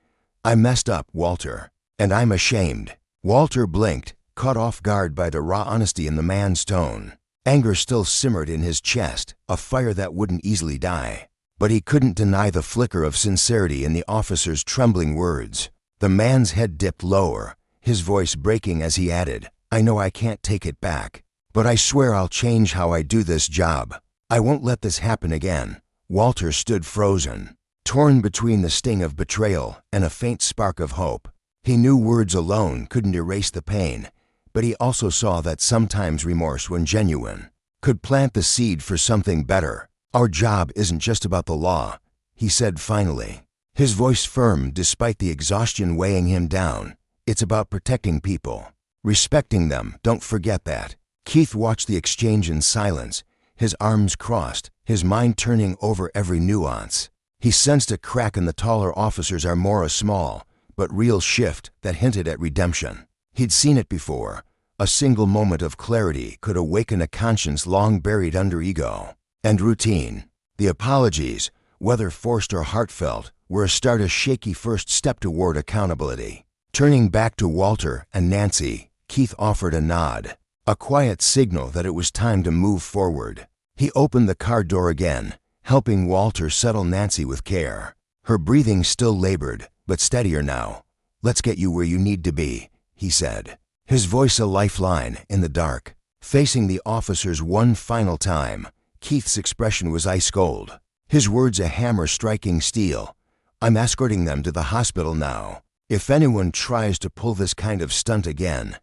A: I messed up, Walter, and I'm ashamed." Walter blinked, caught off guard by the raw honesty in the man's tone. Anger still simmered in his chest, a fire that wouldn't easily die. But he couldn't deny the flicker of sincerity in the officer's trembling words. The man's head dipped lower, his voice breaking as he added, "I know I can't take it back, but I swear I'll change how I do this job. I won't let this happen again." Walter stood frozen, torn between the sting of betrayal and a faint spark of hope. He knew words alone couldn't erase the pain, but he also saw that sometimes remorse, when genuine, could plant the seed for something better. "Our job isn't just about the law," he said finally, his voice firm despite the exhaustion weighing him down. "It's about protecting people, respecting them, don't forget that." Keith watched the exchange in silence, his arms crossed, his mind turning over every nuance. He sensed a crack in the taller officer's armor, a small but real shift that hinted at redemption. He'd seen it before. A single moment of clarity could awaken a conscience long buried under ego and routine. The apologies, whether forced or heartfelt, were a start, a shaky first step toward accountability. Turning back to Walter and Nancy, Keith offered a nod, a quiet signal that it was time to move forward. He opened the car door again, helping Walter settle Nancy with care. Her breathing still labored, but steadier now. "Let's get you where you need to be," he said, his voice a lifeline in the dark. Facing the officers one final time, Keith's expression was ice cold, his words a hammer striking steel. "I'm escorting them to the hospital now. If anyone tries to pull this kind of stunt again,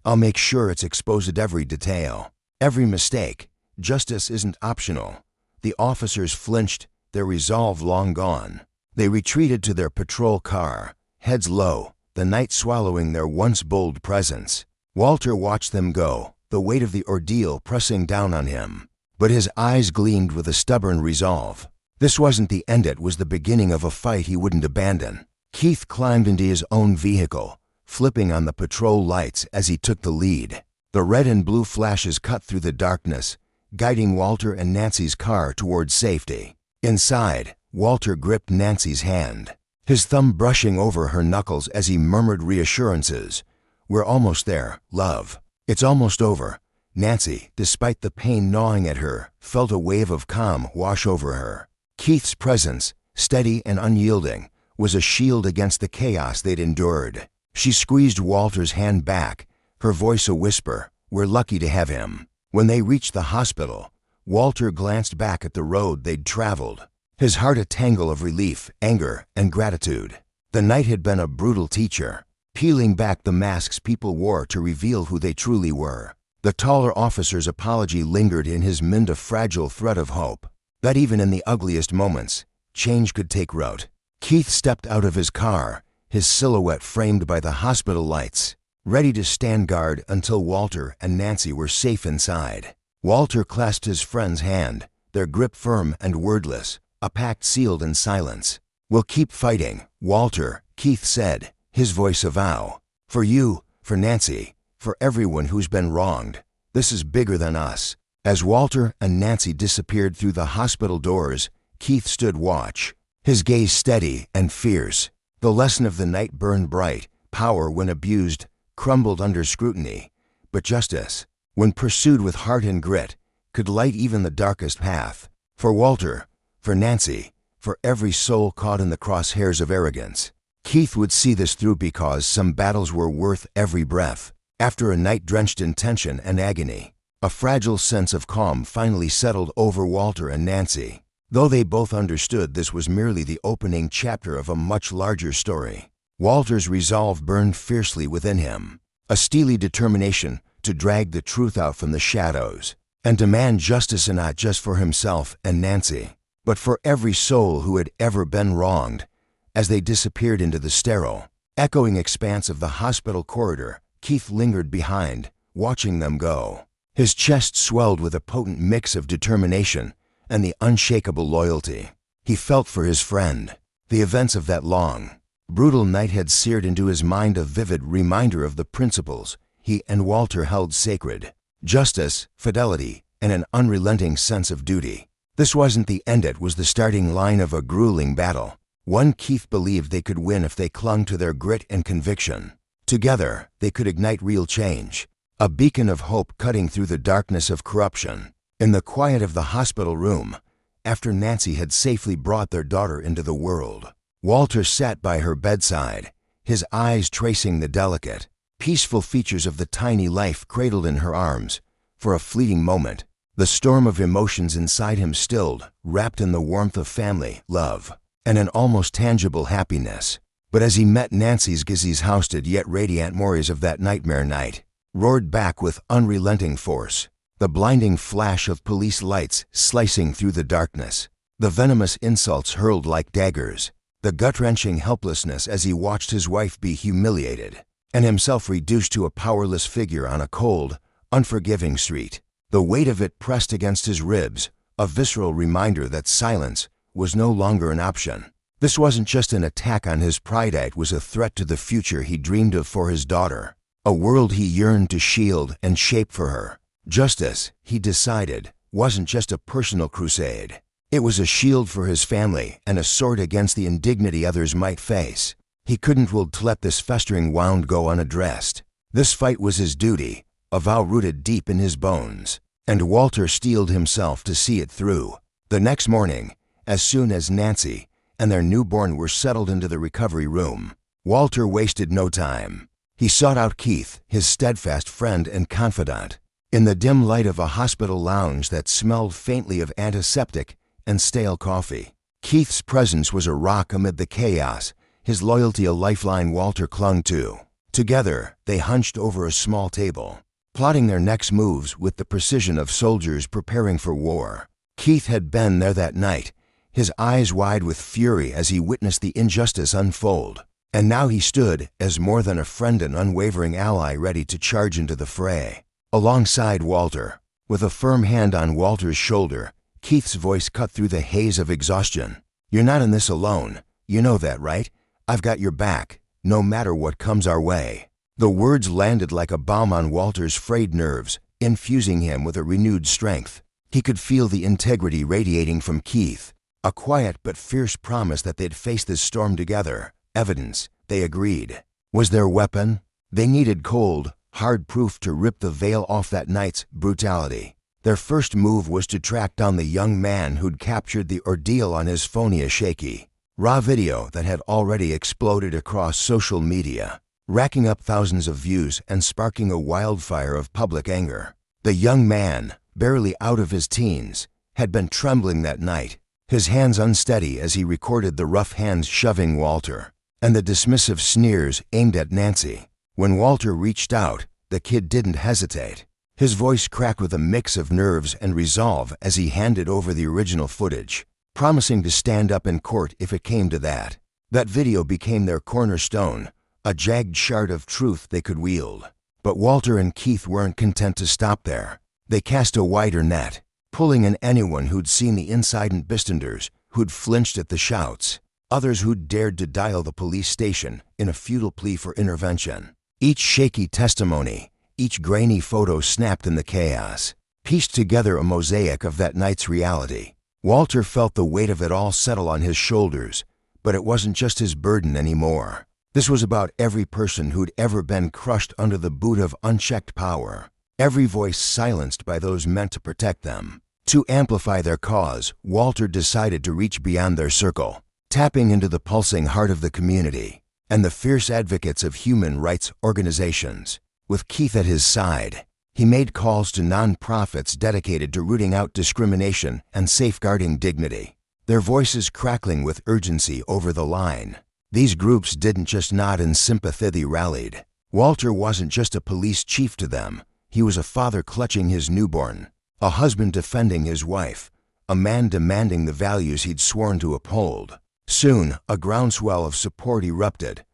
A: I'll make sure it's exposed at every detail, every mistake. Justice isn't optional." The officers flinched, their resolve long gone. They retreated to their patrol car, heads low, the night swallowing their once bold presence. Walter watched them go, the weight of the ordeal pressing down on him, but his eyes gleamed with a stubborn resolve. This wasn't the end, it was the beginning of a fight he wouldn't abandon. Keith climbed into his own vehicle, flipping on the patrol lights as he took the lead. The red and blue flashes cut through the darkness, guiding Walter and Nancy's car towards safety. Inside, Walter gripped Nancy's hand, his thumb brushing over her knuckles as he murmured reassurances. "We're almost there, love. It's almost over." Nancy, despite the pain gnawing at her, felt a wave of calm wash over her. Keith's presence, steady and unyielding, was a shield against the chaos they'd endured. She squeezed Walter's hand back, her voice a whisper, "We're lucky to have him." When they reached the hospital, Walter glanced back at the road they'd traveled, his heart a tangle of relief, anger, and gratitude. The night had been a brutal teacher, peeling back the masks people wore to reveal who they truly were. The taller officer's apology lingered in his mind, a fragile thread of hope, that even in the ugliest moments, change could take root. Keith stepped out of his car, his silhouette framed by the hospital lights, ready to stand guard until Walter and Nancy were safe inside. Walter clasped his friend's hand, their grip firm and wordless, a pact sealed in silence. "We'll keep fighting, Walter," Keith said, his voice a vow. "For you, for Nancy, for everyone who's been wronged. This is bigger than us." As Walter and Nancy disappeared through the hospital doors, Keith stood watch, his gaze steady and fierce. The lesson of the night burned bright. Power, when abused, crumbled under scrutiny. But justice, when pursued with heart and grit, could light even the darkest path. For Walter, for Nancy, for every soul caught in the crosshairs of arrogance. Keith would see this through, because some battles were worth every breath. After a night drenched in tension and agony, a fragile sense of calm finally settled over Walter and Nancy, though they both understood this was merely the opening chapter of a much larger story. Walter's resolve burned fiercely within him, a steely determination to drag the truth out from the shadows and demand justice, and not just for himself and Nancy, but for every soul who had ever been wronged. As they disappeared into the sterile, echoing expanse of the hospital corridor, Keith lingered behind, watching them go. His chest swelled with a potent mix of determination and the unshakable loyalty he felt for his friend. The events of that long, brutal night had seared into his mind a vivid reminder of the principles he and Walter held sacred: justice, fidelity, and an unrelenting sense of duty. This wasn't the end, it was the starting line of a grueling battle, one Keith believed they could win if they clung to their grit and conviction. Together, they could ignite real change, a beacon of hope cutting through the darkness of corruption. In the quiet of the hospital room, after Nancy had safely brought their daughter into the world, Walter sat by her bedside, his eyes tracing the delicate, peaceful features of the tiny life cradled in her arms. For a fleeting moment, the storm of emotions inside him stilled, wrapped in the warmth of family, love, and an almost tangible happiness. But as he met Nancy's Gizzy's housed yet radiant memories of that nightmare night roared back with unrelenting force. The blinding flash of police lights slicing through the darkness, the venomous insults hurled like daggers, the gut-wrenching helplessness as he watched his wife be humiliated and himself reduced to a powerless figure on a cold, unforgiving street. The weight of it pressed against his ribs, a visceral reminder that silence was no longer an option. This wasn't just an attack on his pride, it was a threat to the future he dreamed of for his daughter, a world he yearned to shield and shape for her. Justice, he decided, wasn't just a personal crusade. It was a shield for his family and a sword against the indignity others might face. He couldn't let this festering wound go unaddressed. This fight was his duty, a vow rooted deep in his bones, and Walter steeled himself to see it through. The next morning, as soon as Nancy and their newborn were settled into the recovery room, Walter wasted no time. He sought out Keith, his steadfast friend and confidant. In the dim light of a hospital lounge that smelled faintly of antiseptic and stale coffee, Keith's presence was a rock amid the chaos, his loyalty a lifeline Walter clung to. Together, they hunched over a small table, plotting their next moves with the precision of soldiers preparing for war. Keith had been there that night, his eyes wide with fury as he witnessed the injustice unfold. And now he stood as more than a friend and unwavering ally, ready to charge into the fray. Alongside Walter, with a firm hand on Walter's shoulder, Keith's voice cut through the haze of exhaustion. "You're not in this alone. You know that, right? I've got your back, no matter what comes our way." The words landed like a balm on Walter's frayed nerves, infusing him with a renewed strength. He could feel the integrity radiating from Keith, a quiet but fierce promise that they'd face this storm together. Evidence, they agreed, was their weapon. They needed cold, hard proof to rip the veil off that night's brutality. Their first move was to track down the young man who'd captured the ordeal on his phony, shaky, raw video that had already exploded across social media, racking up thousands of views and sparking a wildfire of public anger. The young man, barely out of his teens, had been trembling that night, his hands unsteady as he recorded the rough hands shoving Walter, and the dismissive sneers aimed at Nancy. When Walter reached out, the kid didn't hesitate. His voice cracked with a mix of nerves and resolve as he handed over the original footage, promising to stand up in court if it came to that. That video became their cornerstone, a jagged shard of truth they could wield. But Walter and Keith weren't content to stop there. They cast a wider net, pulling in anyone who'd seen the incident, bystanders who'd flinched at the shouts, others who'd dared to dial the police station in a futile plea for intervention. Each shaky testimony, each grainy photo snapped in the chaos, pieced together a mosaic of that night's reality. Walter felt the weight of it all settle on his shoulders, but it wasn't just his burden anymore. This was about every person who'd ever been crushed under the boot of unchecked power, every voice silenced by those meant to protect them. To amplify their cause, Walter decided to reach beyond their circle, tapping into the pulsing heart of the community and the fierce advocates of human rights organizations. With Keith at his side, he made calls to nonprofits dedicated to rooting out discrimination and safeguarding dignity, their voices crackling with urgency over the line. These groups didn't just nod in sympathy, they rallied. Walter wasn't just a police chief to them. He was a father clutching his newborn, a husband defending his wife, a man demanding the values he'd sworn to uphold. Soon, a groundswell of support erupted.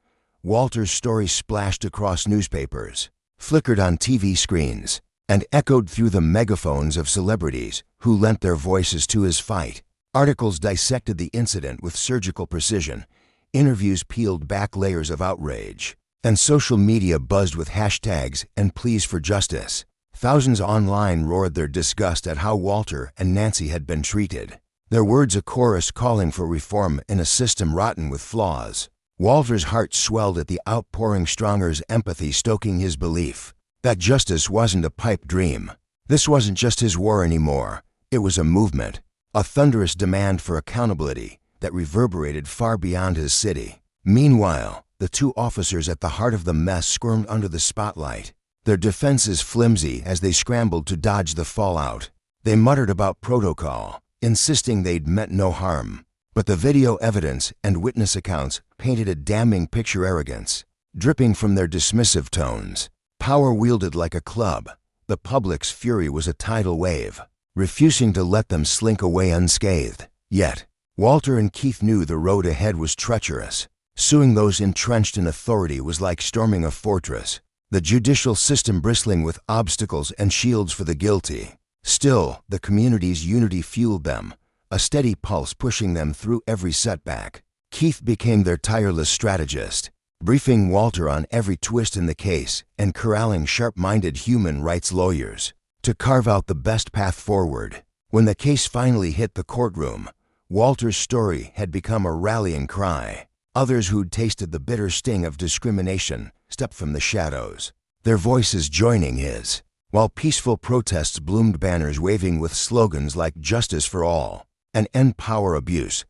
A: Walter's story splashed across newspapers, flickered on TV screens, and echoed through the megaphones of celebrities who lent their voices to his fight. Articles dissected the incident with surgical precision. Interviews peeled back layers of outrage, and social media buzzed with hashtags and pleas for justice. Thousands online roared their disgust at how Walter and Nancy had been treated, their words a chorus calling for reform in a system rotten with flaws. Walter's heart swelled at the outpouring, Stronger's empathy stoking his belief that justice wasn't a pipe dream. This wasn't just his war anymore. It was a movement, a thunderous demand for accountability that reverberated far beyond his city. Meanwhile, the two officers at the heart of the mess squirmed under the spotlight, their defenses flimsy as they scrambled to dodge the fallout. They muttered about protocol, insisting they'd meant no harm. But the video evidence and witness accounts painted a damning picture. Arrogance, dripping from their dismissive tones, power wielded like a club. The public's fury was a tidal wave, refusing to let them slink away unscathed. Yet, Walter and Keith knew the road ahead was treacherous. Suing those entrenched in authority was like storming a fortress, the judicial system bristling with obstacles and shields for the guilty. Still, the community's unity fueled them, a steady pulse pushing them through every setback. Keith became their tireless strategist, briefing Walter on every twist in the case and corralling sharp-minded human rights lawyers to carve out the best path forward. When the case finally hit the courtroom, Walter's story had become a rallying cry. Others who'd tasted the bitter sting of discrimination stepped from the shadows, their voices joining his, while peaceful protests bloomed, banners waving with slogans like "Justice for All" and "End Power Abuse."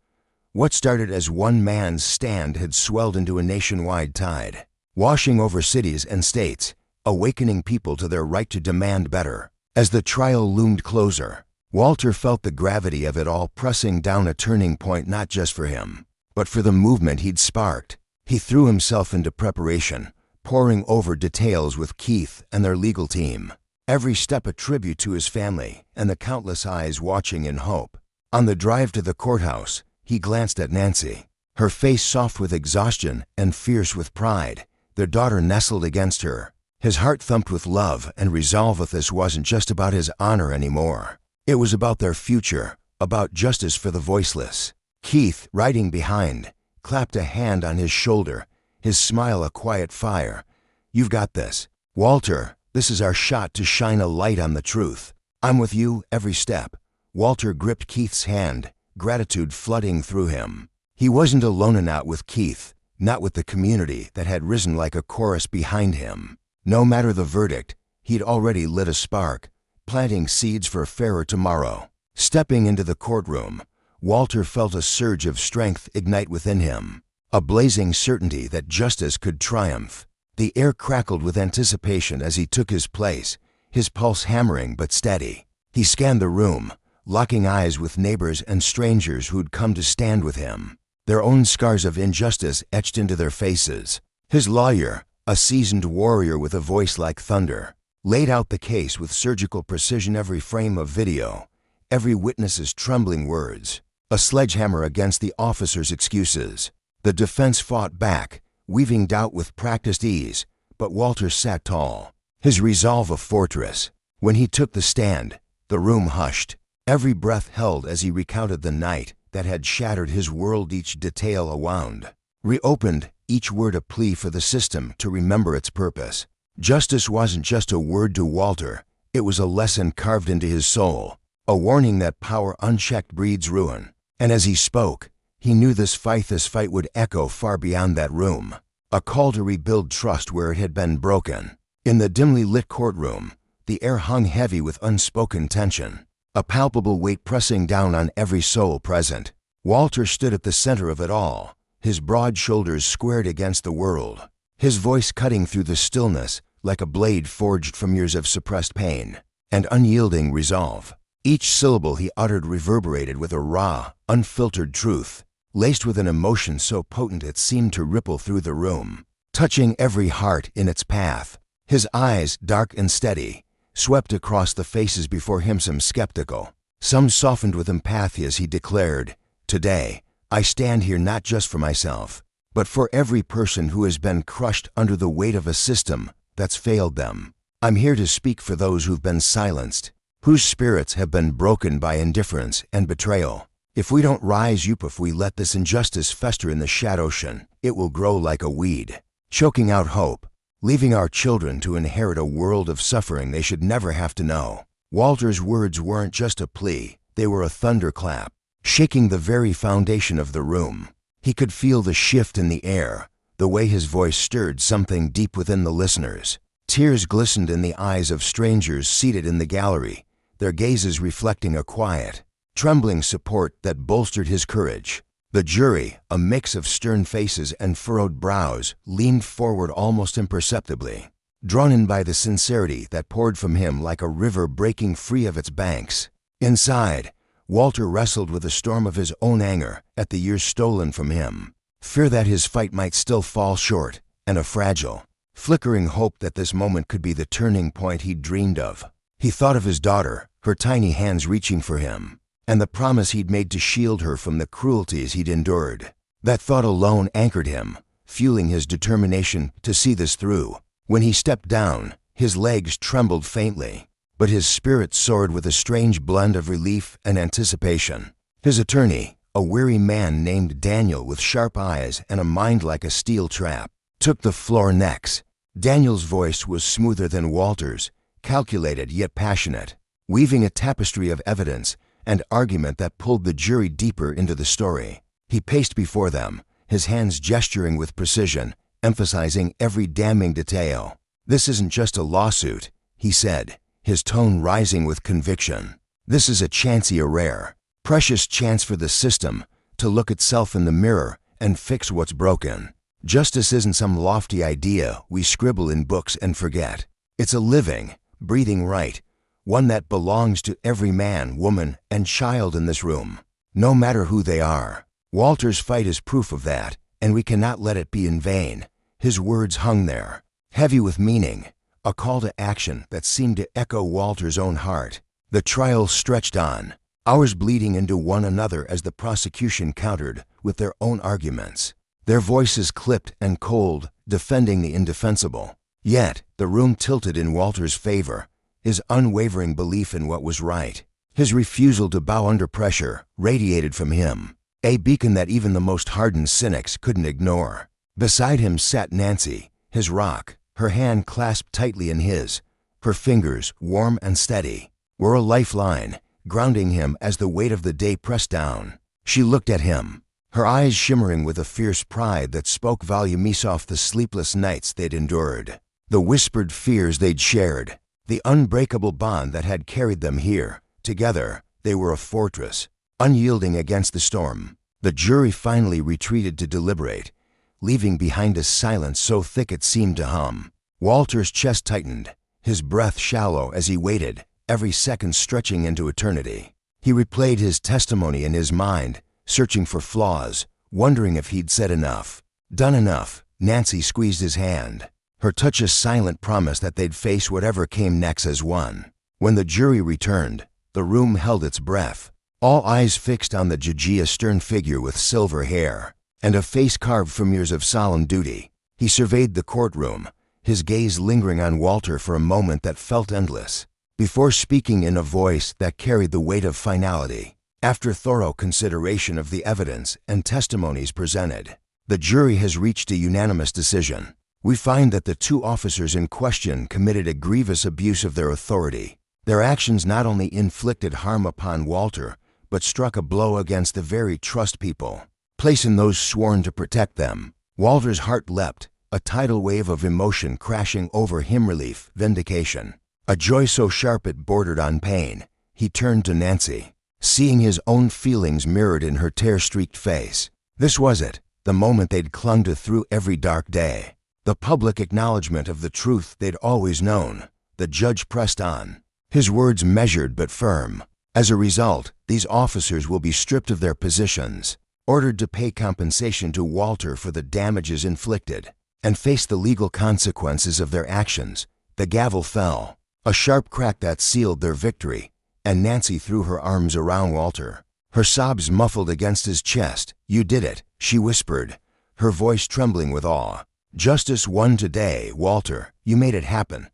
A: What started as one man's stand had swelled into a nationwide tide, washing over cities and states, awakening people to their right to demand better. As the trial loomed closer, Walter felt the gravity of it all pressing down, a turning point not just for him, but for the movement he'd sparked. He threw himself into preparation, poring over details with Keith and their legal team, every step a tribute to his family and the countless eyes watching in hope. On the drive to the courthouse, he glanced at Nancy, her face soft with exhaustion and fierce with pride, their daughter nestled against her. His heart thumped with love and resolve. This wasn't just about his honor anymore. It was about their future, about justice for the voiceless. Keith, riding behind, clapped a hand on his shoulder, his smile a quiet fire. "You've got this, Walter. This is our shot to shine a light on the truth. I'm with you every step." Walter gripped Keith's hand, gratitude flooding through him. He wasn't alone in out with Keith, not with the community that had risen like a chorus behind him. No matter the verdict, he'd already lit a spark, planting seeds for a fairer tomorrow. Stepping into the courtroom, Walter felt a surge of strength ignite within him, a blazing certainty that justice could triumph. The air crackled with anticipation as he took his place, his pulse hammering but steady. He scanned the room, locking eyes with neighbors and strangers who'd come to stand with him, their own scars of injustice etched into their faces. His lawyer, a seasoned warrior with a voice like thunder, laid out the case with surgical precision, every frame of video, every witness's trembling words, a sledgehammer against the officer's excuses. The defense fought back, weaving doubt with practiced ease, but Walter sat tall, his resolve a fortress. When he took the stand, the room hushed, every breath held as he recounted the night that had shattered his world, each detail a wound, reopened, each word a plea for the system to remember its purpose. Justice wasn't just a word to Walter, it was a lesson carved into his soul, a warning that power unchecked breeds ruin. And as he spoke, he knew this fight would echo far beyond that room, a call to rebuild trust where it had been broken. In the dimly lit courtroom, the air hung heavy with unspoken tension, a palpable weight pressing down on every soul present. Walter stood at the center of it all, his broad shoulders squared against the world, his voice cutting through the stillness like a blade forged from years of suppressed pain and unyielding resolve. Each syllable he uttered reverberated with a raw, unfiltered truth, laced with an emotion so potent it seemed to ripple through the room, touching every heart in its path. His eyes, dark and steady, swept across the faces before him, some skeptical, some softened with empathy as he declared, "Today, I stand here not just for myself, but for every person who has been crushed under the weight of a system that's failed them. I'm here to speak for those who've been silenced, whose spirits have been broken by indifference and betrayal. If we don't rise up, if we let this injustice fester in the shadow-ocean, it will grow like a weed, choking out hope, leaving our children to inherit a world of suffering they should never have to know." Walter's words weren't just a plea, they were a thunderclap, shaking the very foundation of the room. He could feel the shift in the air, the way his voice stirred something deep within the listeners. Tears glistened in the eyes of strangers seated in the gallery, their gazes reflecting a quiet, trembling support that bolstered his courage. The jury, a mix of stern faces and furrowed brows, leaned forward almost imperceptibly, drawn in by the sincerity that poured from him like a river breaking free of its banks. Inside, Walter wrestled with a storm of his own anger at the years stolen from him, fear that his fight might still fall short, and a fragile, flickering hope that this moment could be the turning point he'd dreamed of. He thought of his daughter, her tiny hands reaching for him, and the promise he'd made to shield her from the cruelties he'd endured. That thought alone anchored him, fueling his determination to see this through. When he stepped down, his legs trembled faintly, but his spirit soared with a strange blend of relief and anticipation. His attorney, a weary man named Daniel with sharp eyes and a mind like a steel trap, took the floor next. Daniel's voice was smoother than Walter's, calculated yet passionate, weaving a tapestry of evidence and argument that pulled the jury deeper into the story. He paced before them, his hands gesturing with precision, emphasizing every damning detail. "This isn't just a lawsuit," he said, his tone rising with conviction. "This is a chancy, a rare, precious chance for the system to look itself in the mirror and fix what's broken. Justice isn't some lofty idea we scribble in books and forget. It's a living, breathing right, one that belongs to every man, woman, and child in this room, no matter who they are." Walter's fight is proof of that, and we cannot let it be in vain. His words hung there, heavy with meaning, a call to action that seemed to echo Walter's own heart. The trial stretched on, hours bleeding into one another as the prosecution countered with their own arguments, their voices clipped and cold, defending the indefensible. Yet the room tilted in Walter's favor, his unwavering belief in what was right, his refusal to bow under pressure, radiated from him, a beacon that even the most hardened cynics couldn't ignore. Beside him sat Nancy, his rock, her hand clasped tightly in his, her fingers, warm and steady, were a lifeline, grounding him as the weight of the day pressed down. She looked at him, her eyes shimmering with a fierce pride that spoke volumes off the sleepless nights they'd endured, the whispered fears they'd shared, the unbreakable bond that had carried them here. Together, they were a fortress, unyielding against the storm. The jury finally retreated to deliberate, leaving behind a silence so thick it seemed to hum. Walter's chest tightened, his breath shallow as he waited, every second stretching into eternity. He replayed his testimony in his mind, searching for flaws, wondering if he'd said enough, done enough. Nancy squeezed his hand. her touch a silent promise that they'd face whatever came next as one. When the jury returned, the room held its breath, all eyes fixed on the judge's stern figure with silver hair and a face carved from years of solemn duty. He surveyed the courtroom, his gaze lingering on Walter for a moment that felt endless, before speaking in a voice that carried the weight of finality. After thorough consideration of the evidence and testimonies presented, the jury has reached a unanimous decision. We find that the two officers in question committed a grievous abuse of their authority. Their actions not only inflicted harm upon Walter, but struck a blow against the very trust people place in those sworn to protect them. Walter's heart leapt, a tidal wave of emotion crashing over him. Relief, vindication, a joy so sharp it bordered on pain. He turned to Nancy, seeing his own feelings mirrored in her tear-streaked face. This was it, the moment they'd clung to through every dark day. The public acknowledgement of the truth they'd always known. The judge pressed on, his words measured but firm. As a result, these officers will be stripped of their positions, ordered to pay compensation to Walter for the damages inflicted, and face the legal consequences of their actions. The gavel fell, a sharp crack that sealed their victory, and Nancy threw her arms around Walter, her sobs muffled against his chest. "You did it," she whispered, her voice trembling with awe. "Justice won today, Walter. You made it happen."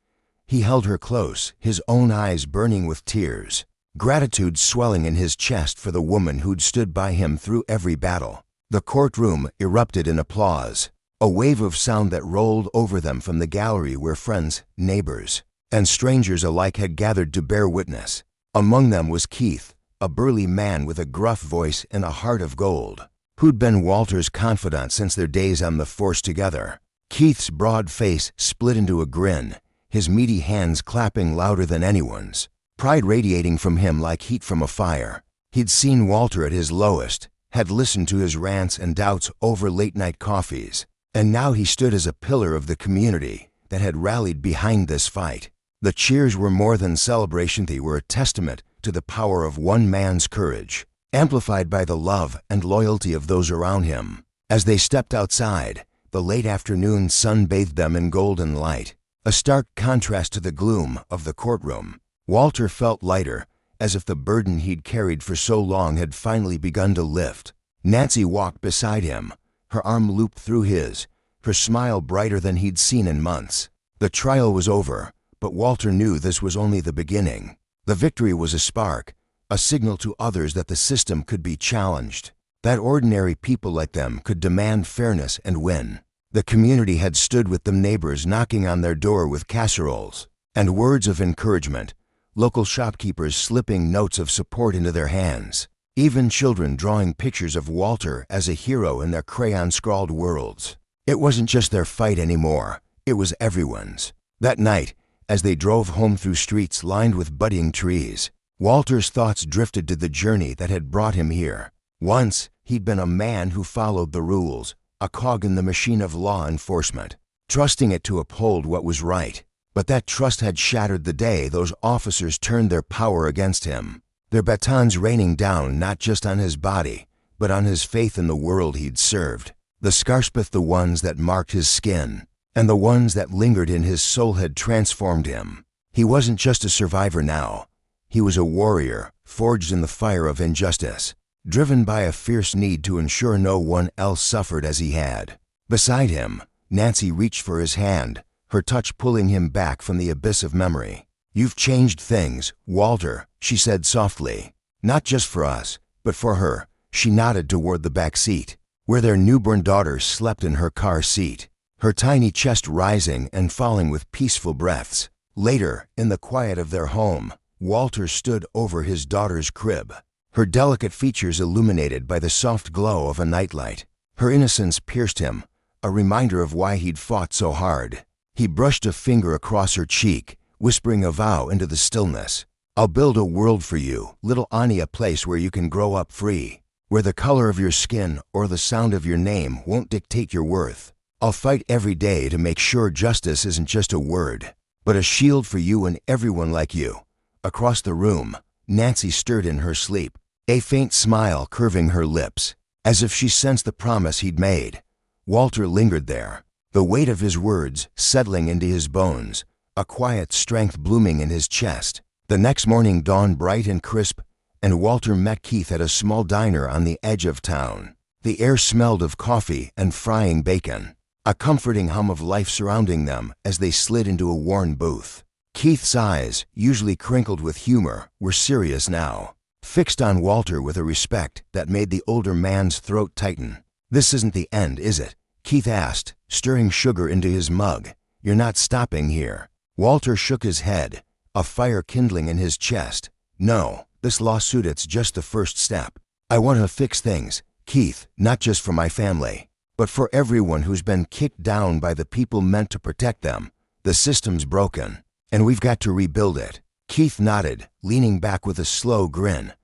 A: He held her close, his own eyes burning with tears, gratitude swelling in his chest for the woman who'd stood by him through every battle. The courtroom erupted in applause, a wave of sound that rolled over them from the gallery where friends, neighbors, and strangers alike had gathered to bear witness. Among them was Keith, a burly man with a gruff voice and a heart of gold, who'd been Walter's confidant since their days on the force together. Keith's broad face split into a grin, his meaty hands clapping louder than anyone's, pride radiating from him like heat from a fire. He'd seen Walter at his lowest, had listened to his rants and doubts over late-night coffees, and now he stood as a pillar of the community that had rallied behind this fight. The cheers were more than celebration, they were a testament to the power of one man's courage, amplified by the love and loyalty of those around him. As they stepped outside, the late afternoon sun bathed them in golden light, a stark contrast to the gloom of the courtroom. Walter felt lighter, as if the burden he'd carried for so long had finally begun to lift. Nancy walked beside him, her arm looped through his, her smile brighter than he'd seen in months. The trial was over, but Walter knew this was only the beginning. The victory was a spark, a signal to others that the system could be challenged, that ordinary people like them could demand fairness and win. The community had stood with them, neighbors knocking on their door with casseroles and words of encouragement, local shopkeepers slipping notes of support into their hands, even children drawing pictures of Walter as a hero in their crayon-scrawled worlds. It wasn't just their fight anymore, it was everyone's. That night, as they drove home through streets lined with budding trees, Walter's thoughts drifted to the journey that had brought him here. Once, he'd been a man who followed the rules, a cog in the machine of law enforcement, trusting it to uphold what was right. But that trust had shattered the day those officers turned their power against him, their batons raining down not just on his body, but on his faith in the world he'd served. The scars, both the ones that marked his skin and the ones that lingered in his soul, had transformed him. He wasn't just a survivor now. He was a warrior, forged in the fire of injustice, driven by a fierce need to ensure no one else suffered as he had. Beside him, Nancy reached for his hand, her touch pulling him back from the abyss of memory. "You've changed things, Walter," she said softly. "Not just for us, but for her." She nodded toward the back seat, where their newborn daughter slept in her car seat, her tiny chest rising and falling with peaceful breaths. Later, in the quiet of their home, Walter stood over his daughter's crib, her delicate features illuminated by the soft glow of a nightlight. Her innocence pierced him, a reminder of why he'd fought so hard. He brushed a finger across her cheek, whispering a vow into the stillness. "I'll build a world for you, little Ani, a place where you can grow up free, where the color of your skin or the sound of your name won't dictate your worth. I'll fight every day to make sure justice isn't just a word, but a shield for you and everyone like you." Across the room, Nancy stirred in her sleep, a faint smile curving her lips, as if she sensed the promise he'd made. Walter lingered there, the weight of his words settling into his bones, a quiet strength blooming in his chest. The next morning dawned bright and crisp, and Walter met Keith at a small diner on the edge of town. The air smelled of coffee and frying bacon, a comforting hum of life surrounding them as they slid into a worn booth. Keith's eyes, usually crinkled with humor, were serious now, fixed on Walter with a respect that made the older man's throat tighten. "This isn't the end, is it?" Keith asked, stirring sugar into his mug. "You're not stopping here." Walter shook his head, a fire kindling in his chest. "No, this lawsuit, it's just the first step. I want to fix things, Keith, not just for my family, but for everyone who's been kicked down by the people meant to protect them. The system's broken, and we've got to rebuild it." Keith nodded, leaning back with a slow grin.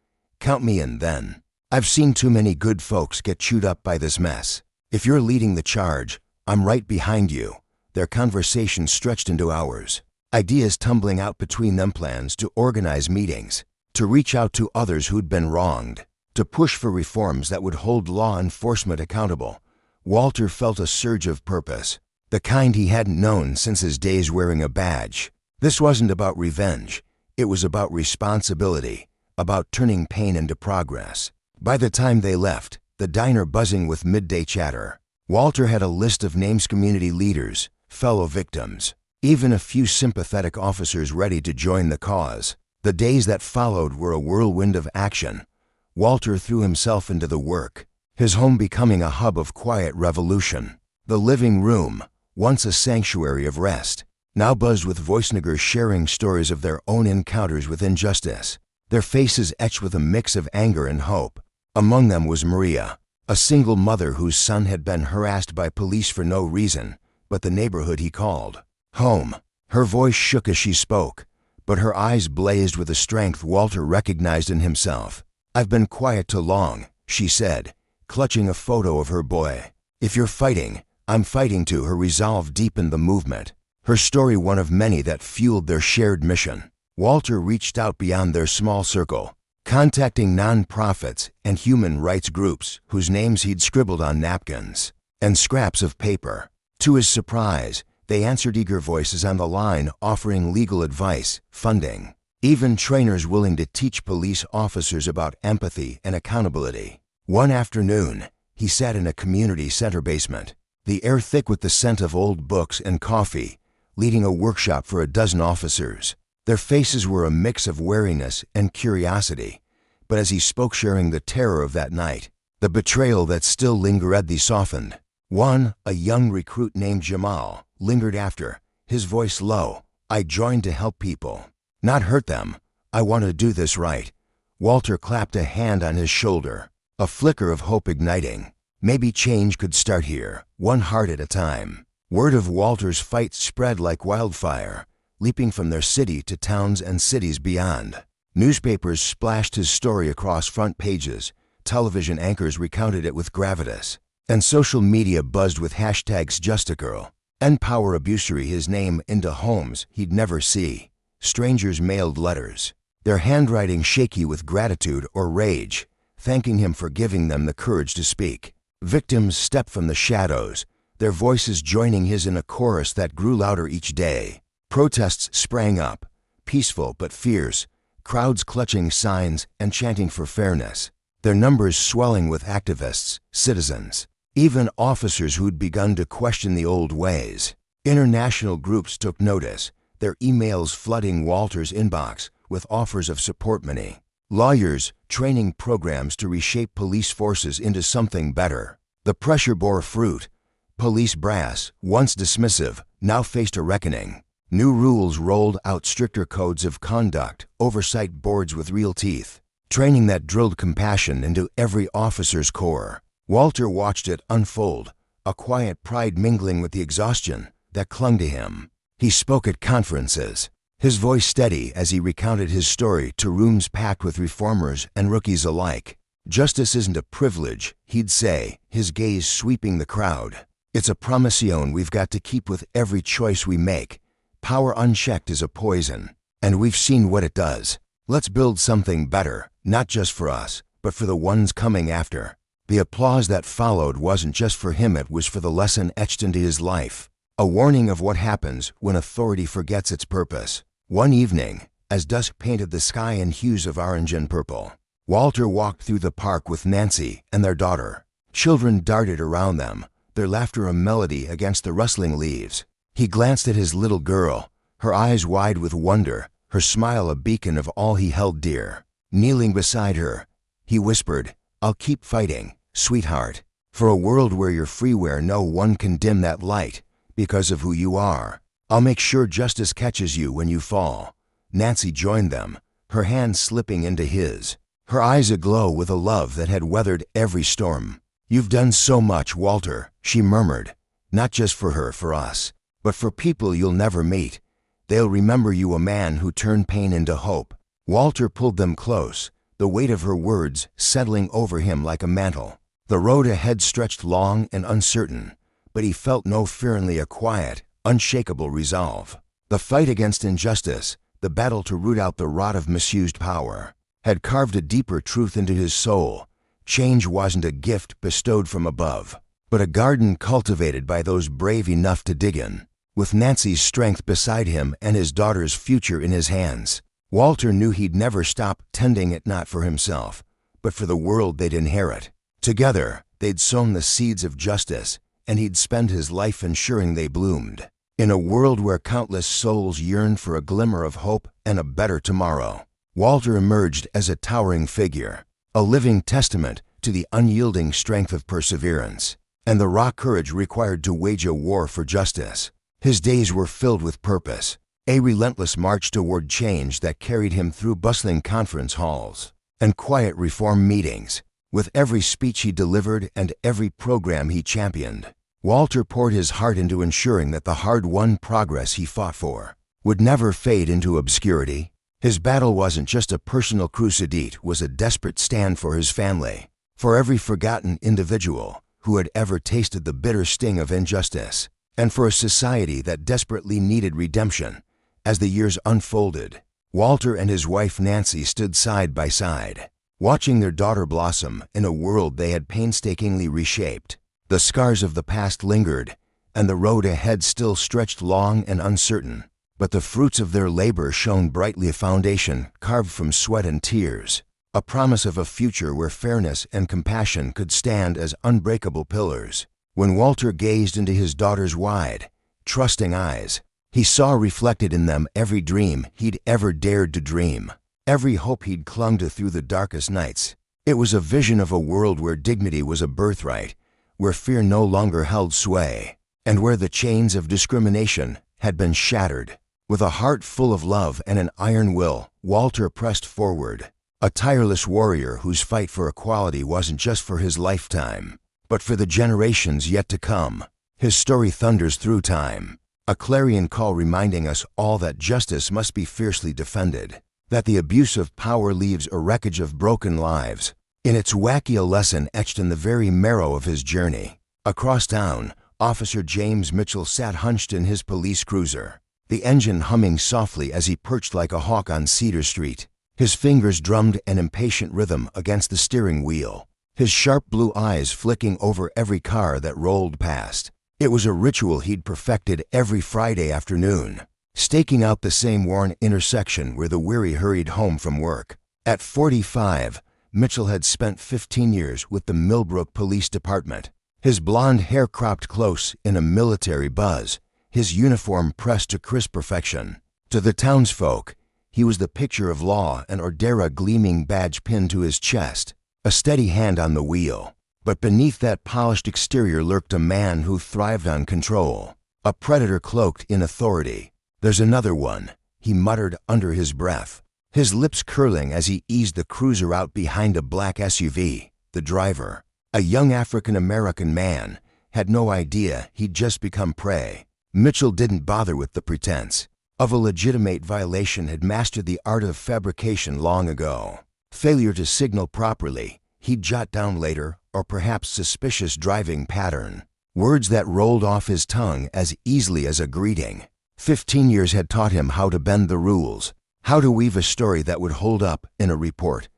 A: "Count me in then. I've seen too many good folks get chewed up by this mess. If you're leading the charge, I'm right behind you." Their conversation stretched into hours, ideas tumbling out between them, plans to organize meetings, to reach out to others who'd been wronged, to push for reforms that would hold law enforcement accountable. Walter felt a surge of purpose, the kind he hadn't known since his days wearing a badge. This wasn't about revenge. It was about responsibility, about turning pain into progress. By the time they left, the diner buzzing with midday chatter, Walter had a list of names: community leaders, fellow victims, even a few sympathetic officers ready to join the cause. The days that followed were a whirlwind of action. Walter threw himself into the work, his home becoming a hub of quiet revolution. The living room, once a sanctuary of rest, now buzzed with voice-niggers sharing stories of their own encounters with injustice, their faces etched with a mix of anger and hope. Among them was Maria, a single mother whose son had been harassed by police for no reason but the neighborhood he called home. Her voice shook as she spoke, but her eyes blazed with a strength Walter recognized in himself. "I've been quiet too long," she said, clutching a photo of her boy. "If you're fighting, I'm fighting too." Her resolve deepened the movement, her story one of many that fueled their shared mission. Walter reached out beyond their small circle, contacting nonprofits and human rights groups whose names he'd scribbled on napkins and scraps of paper. To his surprise, they answered, eager voices on the line offering legal advice, funding, even trainers willing to teach police officers about empathy and accountability. One afternoon, he sat in a community center basement, the air thick with the scent of old books and coffee, leading a workshop for a dozen officers. Their faces were a mix of wariness and curiosity, but as he spoke, sharing the terror of that night, the betrayal that still lingered, they softened. One, a young recruit named Jamal, lingered after, his voice low. "I joined to help people, not hurt them. I want to do this right." Walter clapped a hand on his shoulder, a flicker of hope igniting. Maybe change could start here, one heart at a time. Word of Walter's fight spread like wildfire, leaping from their city to towns and cities beyond. Newspapers splashed his story across front pages, television anchors recounted it with gravitas, and social media buzzed with hashtags #JustAGirl. Empower Abusery, his name into homes he'd never see. Strangers mailed letters, their handwriting shaky with gratitude or rage, thanking him for giving them the courage to speak. Victims stepped from the shadows, their voices joining his in a chorus that grew louder each day. Protests sprang up, peaceful but fierce, crowds clutching signs and chanting for fairness, their numbers swelling with activists, citizens, even officers who'd begun to question the old ways. International groups took notice, their emails flooding Walter's inbox with offers of support money. Lawyers training programs to reshape police forces into something better. The pressure bore fruit. Police brass, once dismissive, now faced a reckoning. New rules rolled out, stricter codes of conduct, oversight boards with real teeth, training that drilled compassion into every officer's core. Walter watched it unfold, a quiet pride mingling with the exhaustion that clung to him. He spoke at conferences, his voice steady as he recounted his story to rooms packed with reformers and rookies alike. "Justice isn't a privilege," he'd say, his gaze sweeping the crowd. "It's a promission we've got to keep with every choice we make. Power unchecked is a poison, and we've seen what it does. Let's build something better, not just for us, but for the ones coming after." The applause that followed wasn't just for him, it was for the lesson etched into his life. A warning of what happens when authority forgets its purpose. One evening, as dusk painted the sky in hues of orange and purple, Walter walked through the park with Nancy and their daughter. Children darted around them, their laughter a melody against the rustling leaves. He glanced at his little girl, her eyes wide with wonder, her smile a beacon of all he held dear. Kneeling beside her, he whispered, "I'll keep fighting, sweetheart, for a world where you're free, where no one can dim that light because of who you are. I'll make sure justice catches you when you fall." Nancy joined them, her hand slipping into his, her eyes aglow with a love that had weathered every storm. "You've done so much, Walter," she murmured, "not just for her, for us, but for people you'll never meet. They'll remember you, a man who turned pain into hope." Walter pulled them close, the weight of her words settling over him like a mantle. The road ahead stretched long and uncertain, but he felt no fear, only a quiet, unshakable resolve. The fight against injustice, the battle to root out the rot of misused power, had carved a deeper truth into his soul. Change wasn't a gift bestowed from above, but a garden cultivated by those brave enough to dig in. With Nancy's strength beside him and his daughter's future in his hands, Walter knew he'd never stop tending it, not for himself, but for the world they'd inherit. Together, they'd sown the seeds of justice, and he'd spend his life ensuring they bloomed. In a world where countless souls yearned for a glimmer of hope and a better tomorrow, Walter emerged as a towering figure, a living testament to the unyielding strength of perseverance and the raw courage required to wage a war for justice. His days were filled with purpose, a relentless march toward change that carried him through bustling conference halls and quiet reform meetings. With every speech he delivered and every program he championed, Walter poured his heart into ensuring that the hard-won progress he fought for would never fade into obscurity. His battle wasn't just a personal crusade, it was a desperate stand for his family, for every forgotten individual who had ever tasted the bitter sting of injustice, and for a society that desperately needed redemption. As the years unfolded, Walter and his wife Nancy stood side by side, watching their daughter blossom in a world they had painstakingly reshaped. The scars of the past lingered, and the road ahead still stretched long and uncertain, but the fruits of their labor shone brightly, a foundation carved from sweat and tears, a promise of a future where fairness and compassion could stand as unbreakable pillars. When Walter gazed into his daughter's wide, trusting eyes, he saw reflected in them every dream he'd ever dared to dream, every hope he'd clung to through the darkest nights. It was a vision of a world where dignity was a birthright, where fear no longer held sway, and where the chains of discrimination had been shattered. With a heart full of love and an iron will, Walter pressed forward, a tireless warrior whose fight for equality wasn't just for his lifetime, but for the generations yet to come. His story thunders through time, a clarion call reminding us all that justice must be fiercely defended, that the abuse of power leaves a wreckage of broken lives. In its wacky, a lesson etched in the very marrow of his journey. Across town, Officer James Mitchell sat hunched in his police cruiser, the engine humming softly as he perched like a hawk on Cedar Street. His fingers drummed an impatient rhythm against the steering wheel, his sharp blue eyes flicking over every car that rolled past. It was a ritual he'd perfected every Friday afternoon, staking out the same worn intersection where the weary hurried home from work. At 45, Mitchell had spent 15 years with the Millbrook Police Department, his blonde hair cropped close in a military buzz, his uniform pressed to crisp perfection. To the townsfolk, he was the picture of law, an Ordera gleaming badge pinned to his chest, a steady hand on the wheel. But beneath that polished exterior lurked a man who thrived on control, a predator cloaked in authority. "There's another one," he muttered under his breath, his lips curling as he eased the cruiser out behind a black SUV. The driver, a young African-American man, had no idea he'd just become prey. Mitchell didn't bother with the pretense of a legitimate violation, had mastered the art of fabrication long ago. Failure to signal properly, he'd jot down later, or perhaps suspicious driving pattern, words that rolled off his tongue as easily as a greeting. 15 years had taught him how to bend the rules, how to weave a story that would hold up in a report.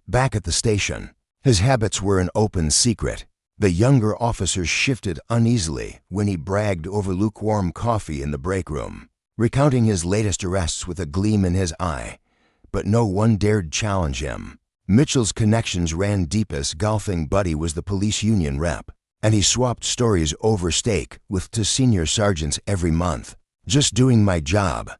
A: Back at the station, His habits were an open secret. The younger officer shifted uneasily when he bragged over lukewarm coffee in the break room, recounting his latest arrests with a gleam in his eye. But no one dared challenge him. Mitchell's connections ran deepest. Golfing buddy was the police union rep, and he swapped stories over steak with two senior sergeants every month. "Just doing my job,"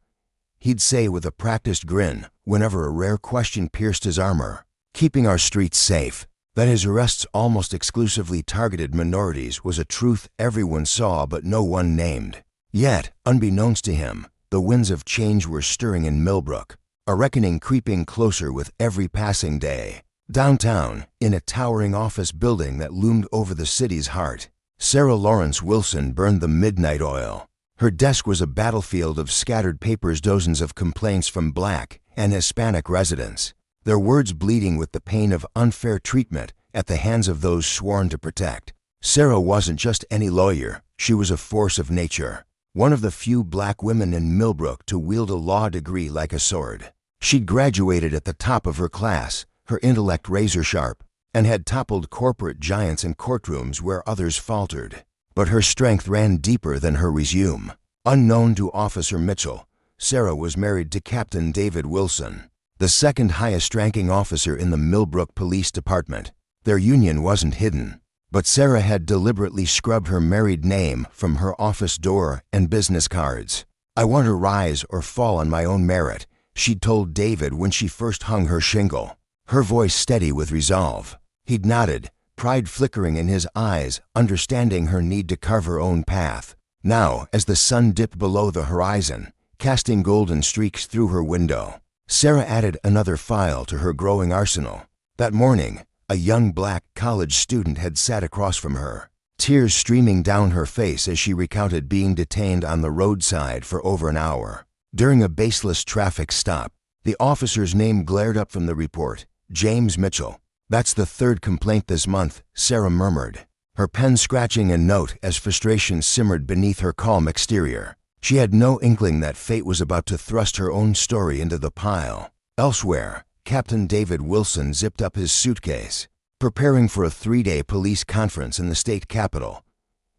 A: he'd say with a practiced grin whenever a rare question pierced his armor. Keeping our streets safe. That his arrests almost exclusively targeted minorities was a truth everyone saw but no one named. Yet, unbeknownst to him, the winds of change were stirring in Millbrook, a reckoning creeping closer with every passing day. Downtown, in a towering office building that loomed over the city's heart, Sarah Lawrence Wilson burned the midnight oil. Her desk was a battlefield of scattered papers, dozens of complaints from Black and Hispanic residents, their words bleeding with the pain of unfair treatment at the hands of those sworn to protect. Sarah wasn't just any lawyer, she was a force of nature, one of the few Black women in Millbrook to wield a law degree like a sword. She'd graduated at the top of her class, her intellect razor sharp, and had toppled corporate giants in courtrooms where others faltered. But her strength ran deeper than her resume. Unknown to Officer Mitchell, Sarah was married to Captain David Wilson, the second highest-ranking officer in the Millbrook Police Department. Their union wasn't hidden, but Sarah had deliberately scrubbed her married name from her office door and business cards. "I want to rise or fall on my own merit," she'd told David when she first hung her shingle, her voice steady with resolve. He'd nodded, pride flickering in his eyes, understanding her need to carve her own path. Now, as the sun dipped below the horizon, casting golden streaks through her window, Sarah added another file to her growing arsenal. That morning, a young Black college student had sat across from her, tears streaming down her face as she recounted being detained on the roadside for over an hour. During a baseless traffic stop, the officer's name glared up from the report, James Mitchell. "That's the third complaint this month," Sarah murmured, her pen scratching a note as frustration simmered beneath her calm exterior. She had no inkling that fate was about to thrust her own story into the pile. Elsewhere, Captain David Wilson zipped up his suitcase, preparing for a 3-day police conference in the state capitol.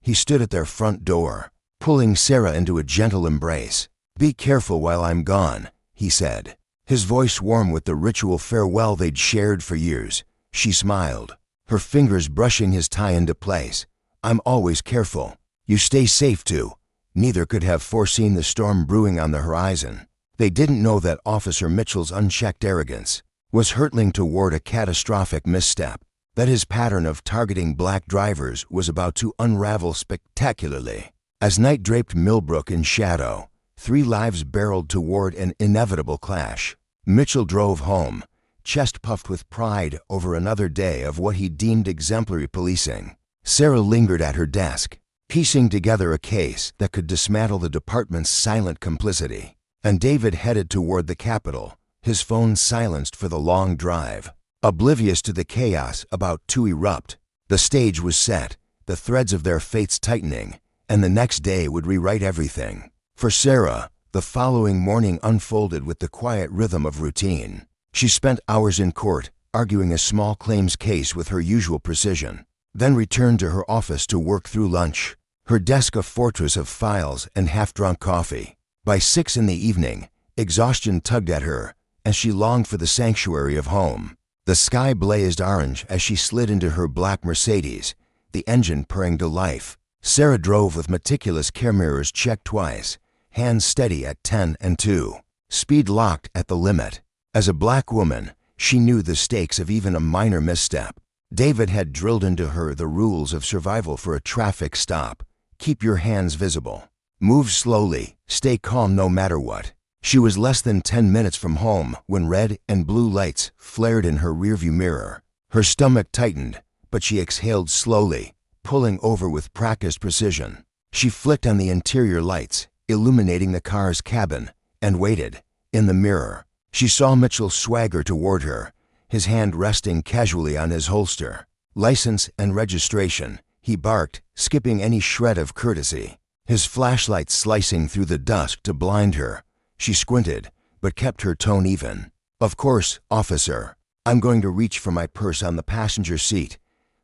A: He stood at their front door, pulling Sarah into a gentle embrace. "Be careful while I'm gone," he said, his voice warm with the ritual farewell they'd shared for years. She smiled, her fingers brushing his tie into place. "I'm always careful. You stay safe too." Neither could have foreseen the storm brewing on the horizon. They didn't know that Officer Mitchell's unchecked arrogance was hurtling toward a catastrophic misstep, that his pattern of targeting Black drivers was about to unravel spectacularly. As night draped Millbrook in shadow, 3 lives barreled toward an inevitable clash. Mitchell drove home, chest puffed with pride over another day of what he deemed exemplary policing. Sarah lingered at her desk, piecing together a case that could dismantle the department's silent complicity. And David headed toward the Capitol, his phone silenced for the long drive, oblivious to the chaos about to erupt. The stage was set, the threads of their fates tightening, and the next day would rewrite everything. For Sarah, the following morning unfolded with the quiet rhythm of routine. She spent hours in court, arguing a small claims case with her usual precision, then returned to her office to work through lunch, her desk a fortress of files and half-drunk coffee. By 6 in the evening, exhaustion tugged at her, and she longed for the sanctuary of home. The sky blazed orange as she slid into her black Mercedes, the engine purring to life. Sarah drove with meticulous care, mirrors checked twice, hands steady at 10 and 2, speed locked at the limit. As a Black woman, she knew the stakes of even a minor misstep. David had drilled into her the rules of survival for a traffic stop. Keep your hands visible. Move slowly, stay calm no matter what. She was less than 10 minutes from home when red and blue lights flared in her rearview mirror. Her stomach tightened, but she exhaled slowly, pulling over with practiced precision. She flicked on the interior lights, illuminating the car's cabin, and waited. In the mirror, she saw Mitchell swagger toward her, his hand resting casually on his holster. "License and registration," he barked, skipping any shred of courtesy, his flashlight slicing through the dusk to blind her. She squinted, but kept her tone even. "Of course, officer. I'm going to reach for my purse on the passenger seat.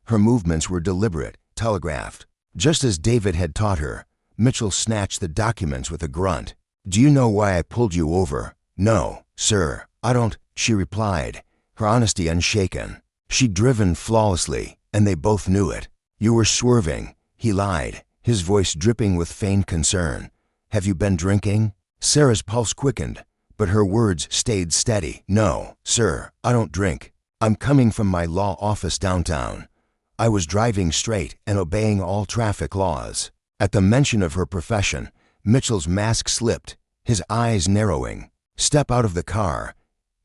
A: Her movements were deliberate, telegraphed. Just as David had taught her, Mitchell snatched the documents with a grunt. Do you know why I pulled you over? No, sir, I don't, she replied, her honesty unshaken. She'd driven flawlessly, and they both knew it. You were swerving, he lied, his voice dripping with feigned concern. Have you been drinking? Sarah's pulse quickened, but her words stayed steady. No, sir, I don't drink. I'm coming from my law office downtown. I was driving straight and obeying all traffic laws. At the mention of her profession, Mitchell's mask slipped, his eyes narrowing. Step out of the car,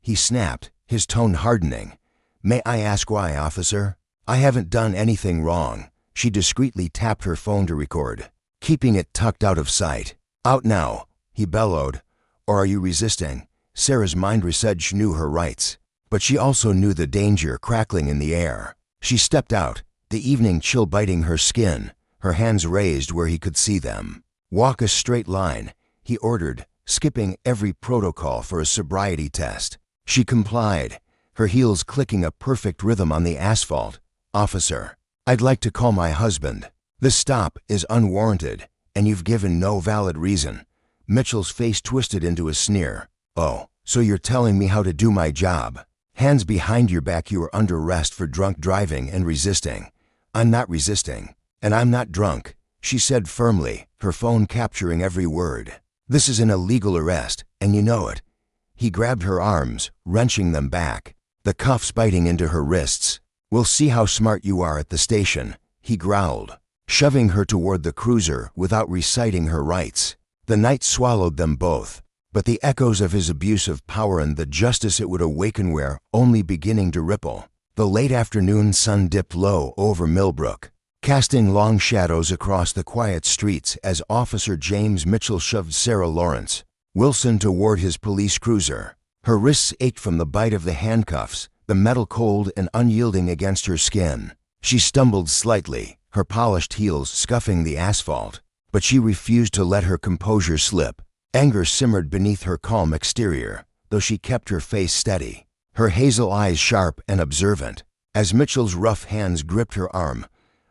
A: he snapped, his tone hardening. May I ask why, officer? I haven't done anything wrong. She discreetly tapped her phone to record, keeping it tucked out of sight. Out now, he bellowed. Or are you resisting? Sarah's mind said she knew her rights, but she also knew the danger crackling in the air. She stepped out, the evening chill biting her skin, her hands raised where he could see them. Walk a straight line, he ordered, skipping every protocol for a sobriety test. She complied, her heels clicking a perfect rhythm on the asphalt. Officer, I'd like to call my husband. This stop is unwarranted, and you've given no valid reason. Mitchell's face twisted into a sneer. Oh, so you're telling me how to do my job? Hands behind your back, you are under arrest for drunk driving and resisting. I'm not resisting, and I'm not drunk, she said firmly, her phone capturing every word. This is an illegal arrest, and you know it. He grabbed her arms, wrenching them back, the cuffs biting into her wrists. We'll see how smart you are at the station, he growled, shoving her toward the cruiser without reciting her rights. The night swallowed them both, but the echoes of his abuse of power and the justice it would awaken were only beginning to ripple. The late afternoon sun dipped low over Millbrook, casting long shadows across the quiet streets as Officer James Mitchell shoved Sarah Lawrence Wilson toward his police cruiser. Her wrists ached from the bite of the handcuffs, the metal cold and unyielding against her skin. She stumbled slightly, her polished heels scuffing the asphalt, but she refused to let her composure slip. Anger simmered beneath her calm exterior, though she kept her face steady, her hazel eyes sharp and observant. As Mitchell's rough hands gripped her arm,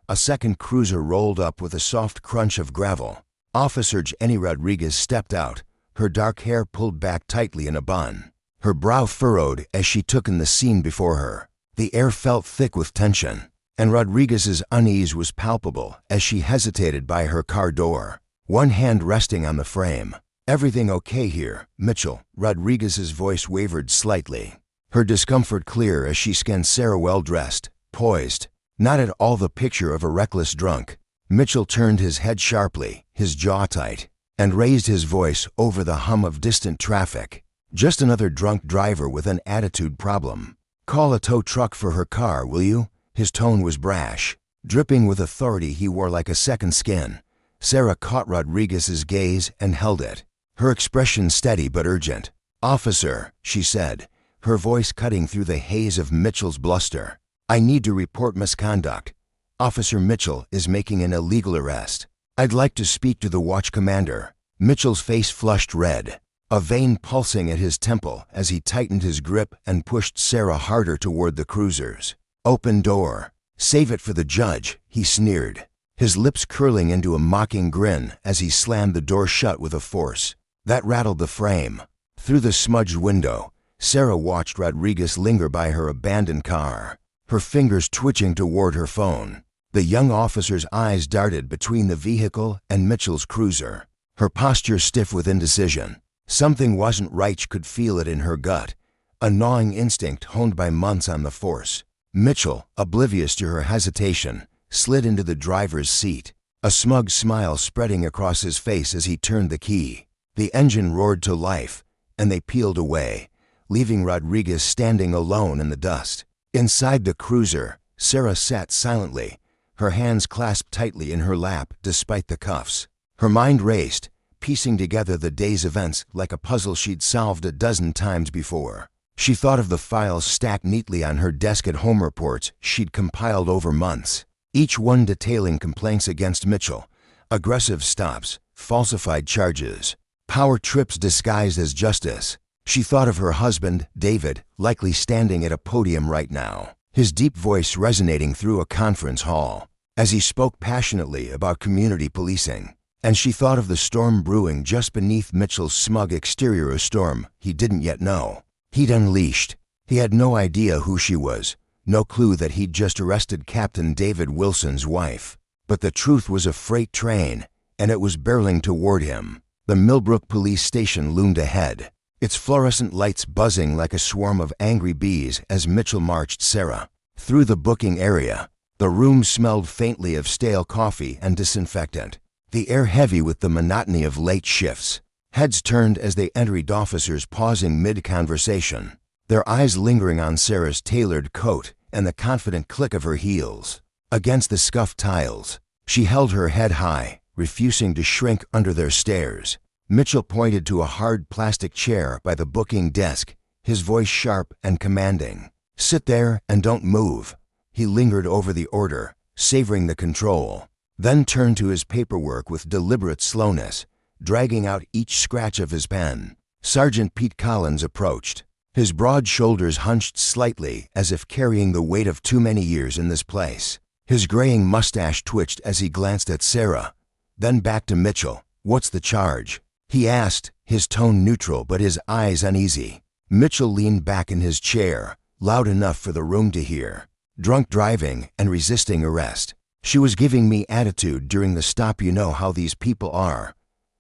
A: a second cruiser rolled up with a soft crunch of gravel. Officer Jenny Rodriguez stepped out, her dark hair pulled back tightly in a bun, her brow furrowed as she took in the scene before her. The air felt thick with tension, and Rodriguez's unease was palpable as she hesitated by her car door, one hand resting on the frame. Everything okay here, Mitchell? Rodriguez's voice wavered slightly, her discomfort clear as she scanned Sarah, well-dressed, poised, not at all the picture of a reckless drunk. Mitchell turned his head sharply, his jaw tight, and raised his voice over the hum of distant traffic. Just another drunk driver with an attitude problem. Call a tow truck for her car, will you? His tone was brash, dripping with authority he wore like a second skin. Sarah caught Rodriguez's gaze and held it, her expression steady but urgent. Officer, she said, her voice cutting through the haze of Mitchell's bluster. I need to report misconduct. Officer Mitchell is making an illegal arrest. I'd like to speak to the watch commander. Mitchell's face flushed red, a vein pulsing at his temple as he tightened his grip and pushed Sarah harder toward the cruisers. Open door. Save it for the judge, he sneered, his lips curling into a mocking grin as he slammed the door shut with a force that rattled the frame. Through the smudged window, Sarah watched Rodriguez linger by her abandoned car, her fingers twitching toward her phone. The young officer's eyes darted between the vehicle and Mitchell's cruiser, her posture stiff with indecision. Something wasn't right, she could feel it in her gut, a gnawing instinct honed by months on the force. Mitchell, oblivious to her hesitation, slid into the driver's seat, a smug smile spreading across his face as he turned the key. The engine roared to life, and they peeled away, leaving Rodriguez standing alone in the dust. Inside the cruiser, Sarah sat silently, her hands clasped tightly in her lap despite the cuffs. Her mind raced, piecing together the day's events like a puzzle she'd solved a dozen times before. She thought of the files stacked neatly on her desk at home, reports she'd compiled over months, each one detailing complaints against Mitchell, aggressive stops, falsified charges, power trips disguised as justice. She thought of her husband, David, likely standing at a podium right now, his deep voice resonating through a conference hall, as he spoke passionately about community policing. And she thought of the storm brewing just beneath Mitchell's smug exterior, a storm he didn't yet know he'd unleashed. He had no idea who she was, no clue that he'd just arrested Captain David Wilson's wife. But the truth was a freight train, and it was barreling toward him. The Millbrook police station loomed ahead, its fluorescent lights buzzing like a swarm of angry bees as Mitchell marched Sarah through the booking area. The room smelled faintly of stale coffee and disinfectant, the air heavy with the monotony of late shifts. Heads turned as they entered, officers pausing mid-conversation, their eyes lingering on Sarah's tailored coat and the confident click of her heels against the scuffed tiles. She held her head high, refusing to shrink under their stares. Mitchell pointed to a hard plastic chair by the booking desk, his voice sharp and commanding. "Sit there and don't move." He lingered over the order, savoring the control, then turned to his paperwork with deliberate slowness, dragging out each scratch of his pen. Sergeant Pete Collins approached, his broad shoulders hunched slightly as if carrying the weight of too many years in this place. His graying mustache twitched as he glanced at Sarah, then back to Mitchell. "What's the charge?" he asked, his tone neutral but his eyes uneasy. Mitchell leaned back in his chair, loud enough for the room to hear. "Drunk driving and resisting arrest. She was giving me attitude during the stop. You know how these people are."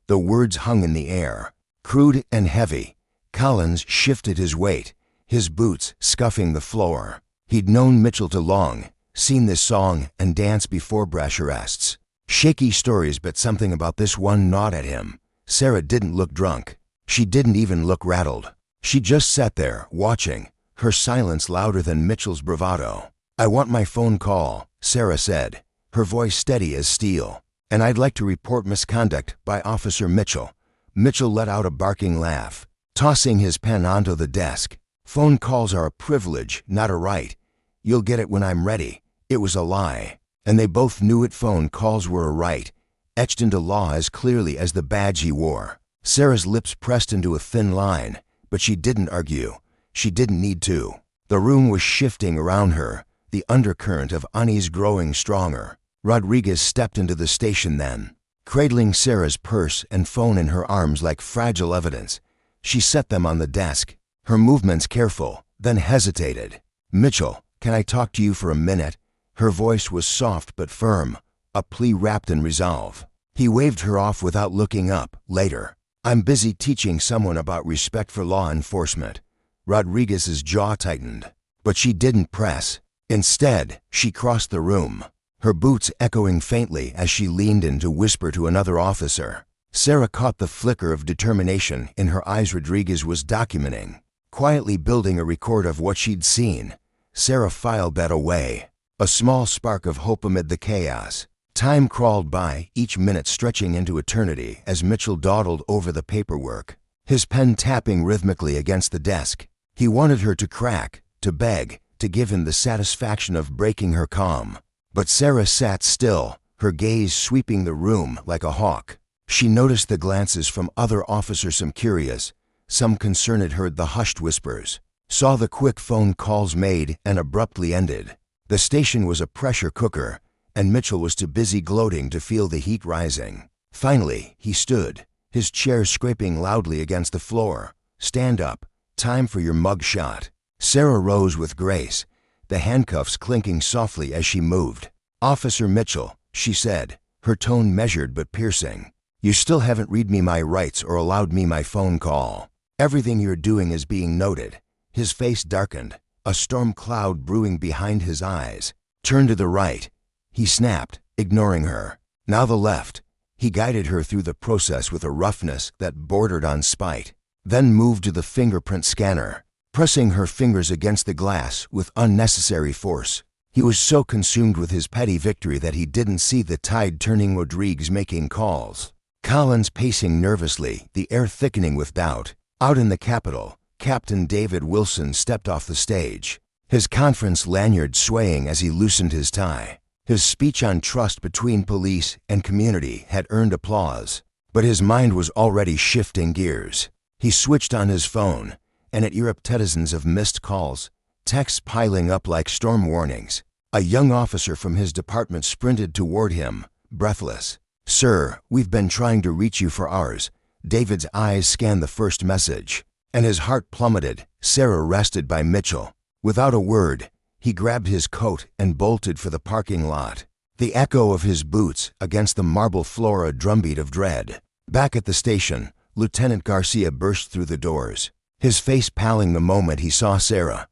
A: The words hung in the air, crude and heavy. Collins shifted his weight, his boots scuffing the floor. He'd known Mitchell too long, seen this song and dance before brash arrests. Shaky stories, but something about this one gnawed at him. Sarah didn't look drunk. She didn't even look rattled. She just sat there, watching, her silence louder than Mitchell's bravado. "I want my phone call," Sarah said, her voice steady as steel. "And I'd like to report misconduct by Officer Mitchell." Mitchell let out a barking laugh, tossing his pen onto the desk. "Phone calls are a privilege, not a right. You'll get it when I'm ready." It was a lie, and they both knew it. Phone calls were a right, etched into law as clearly as the badge he wore. Sarah's lips pressed into a thin line, but she didn't argue. She didn't need to. The room was shifting around her, the undercurrent of unease growing stronger. Rodriguez stepped into the station then, cradling Sarah's purse and phone in her arms like fragile evidence. She set them on the desk, her movements careful, then hesitated. "Mitchell, can I talk to you for a minute?" Her voice was soft but firm, a plea wrapped in resolve. He waved her off without looking up. "Later. I'm busy teaching someone about respect for law enforcement." Rodriguez's jaw tightened, but she didn't press. Instead, she crossed the room, her boots echoing faintly as she leaned in to whisper to another officer. Sarah caught the flicker of determination in her eyes. Rodriguez was documenting, quietly building a record of what she'd seen. Sarah filed that away, a small spark of hope amid the chaos. Time crawled by, each minute stretching into eternity as Mitchell dawdled over the paperwork, his pen tapping rhythmically against the desk. He wanted her to crack, to beg, to give him the satisfaction of breaking her calm. But Sarah sat still, her gaze sweeping the room like a hawk. She noticed the glances from other officers, some curious, some concerned, heard the hushed whispers, saw the quick phone calls made and abruptly ended. The station was a pressure cooker, and Mitchell was too busy gloating to feel the heat rising. Finally, he stood, his chair scraping loudly against the floor. "Stand up. Time for your mug shot." Sarah rose with grace, the handcuffs clinking softly as she moved. "Officer Mitchell," she said, her tone measured but piercing, "you still haven't read me my rights or allowed me my phone call. Everything you're doing is being noted." His face darkened, a storm cloud brewing behind his eyes. "Turn to the right," he snapped, ignoring her. "Now the left." He guided her through the process with a roughness that bordered on spite, then moved to the fingerprint scanner, pressing her fingers against the glass with unnecessary force. He was so consumed with his petty victory that he didn't see the tide turning. Rodriguez making calls, Collins pacing nervously, the air thickening with doubt. Out in the Capitol, Captain David Wilson stepped off the stage, his conference lanyard swaying as he loosened his tie. His speech on trust between police and community had earned applause, but his mind was already shifting gears. He switched on his phone, and it erupted of missed calls, texts piling up like storm warnings. A young officer from his department sprinted toward him, breathless. "Sir, we've been trying to reach you for hours." David's eyes scanned the first message, and his heart plummeted. Sarah arrested by Mitchell. Without a word, he grabbed his coat and bolted for the parking lot. The echo of his boots against the marble floor a drumbeat of dread. Back at the station, Lieutenant Garcia burst through the doors, his face paling the moment he saw Sarah.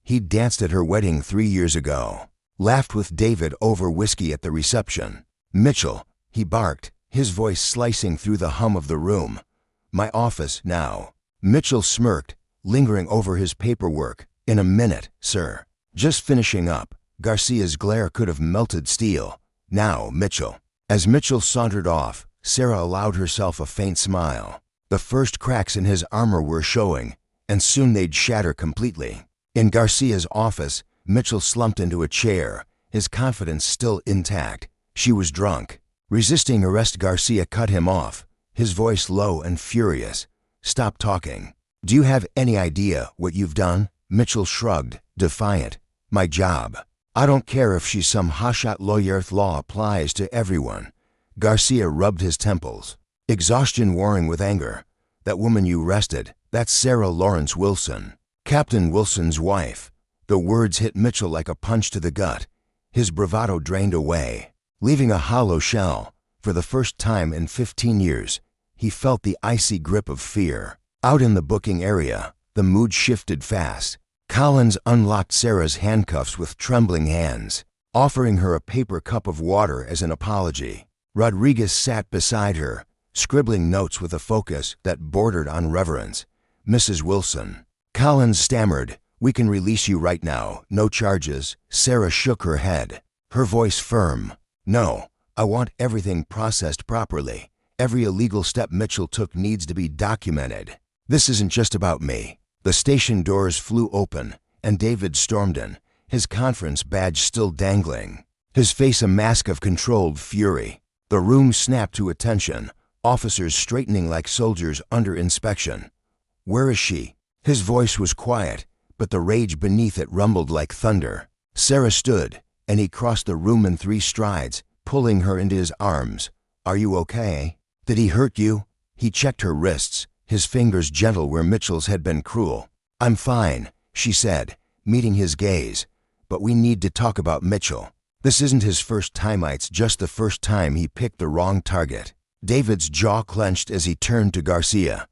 A: He'd danced at her wedding 3 years ago, laughed with David over whiskey at the reception. "Mitchell," he barked, his voice slicing through the hum of the room. "My office now." Mitchell smirked, lingering over his paperwork. "In a minute, sir. Just finishing up." Garcia's glare could have melted steel. "Now, Mitchell." As Mitchell sauntered off, Sarah allowed herself a faint smile. The first cracks in his armor were showing, and soon they'd shatter completely. In Garcia's office, Mitchell slumped into a chair, his confidence still intact. She was drunk. Resisting arrest, Garcia cut him off, his voice low and furious. "Stop talking. Do you have any idea what you've done?" Mitchell shrugged, defiant. "My job. I don't care if she's some hotshot lawyer. Law applies to everyone." Garcia rubbed his temples, exhaustion warring with anger. "That woman you arrested, that's Sarah Lawrence Wilson, Captain Wilson's wife." The words hit Mitchell like a punch to the gut. His bravado drained away, leaving a hollow shell. For the first time in 15 years, he felt the icy grip of fear. Out in the booking area, the mood shifted fast. Collins unlocked Sarah's handcuffs with trembling hands, offering her a paper cup of water as an apology. Rodriguez sat beside her, scribbling notes with a focus that bordered on reverence. "Mrs. Wilson." Collins stammered, "We can release you right now, no charges." Sarah shook her head, her voice firm. "No, I want everything processed properly. Every illegal step Mitchell took needs to be documented. This isn't just about me." The station doors flew open, and David stormed in, his conference badge still dangling, his face a mask of controlled fury. The room snapped to attention, officers straightening like soldiers under inspection. "Where is she?" His voice was quiet, but the rage beneath it rumbled like thunder. Sarah stood, and he crossed the room in 3 strides, pulling her into his arms. "Are you okay? Did he hurt you?" He checked her wrists, his fingers gentle where Mitchell's had been cruel. "I'm fine," she said, meeting his gaze. "But we need to talk about Mitchell. This isn't his first time, it's just the first time he picked the wrong target." David's jaw clenched as he turned to Garcia.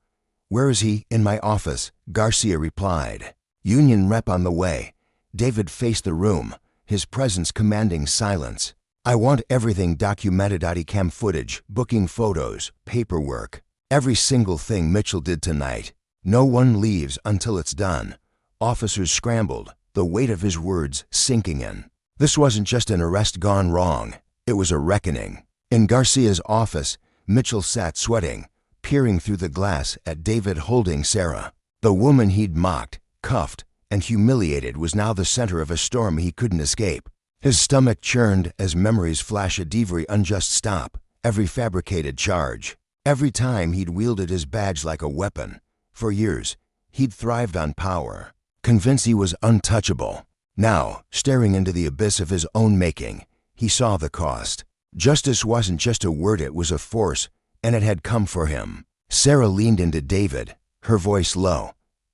A: "Where is he?" "In my office," Garcia replied. "Union rep on the way." David faced the room, his presence commanding silence. "I want everything documented: cam footage, booking photos, paperwork. Every single thing Mitchell did tonight. No one leaves until it's done." Officers scrambled, the weight of his words sinking in. This wasn't just an arrest gone wrong, it was a reckoning. In Garcia's office, Mitchell sat sweating, peering through the glass at David holding Sarah. The woman he'd mocked, cuffed, and humiliated was now the center of a storm he couldn't escape. His stomach churned as memories flashed every unjust stop, every fabricated charge. Every time he'd wielded his badge like a weapon. For years, he'd thrived on power, convinced he was untouchable. Now, staring into the abyss of his own making, he saw the cost. Justice wasn't just a word, it was a force, and it had come for him. Sarah leaned into David, her voice low.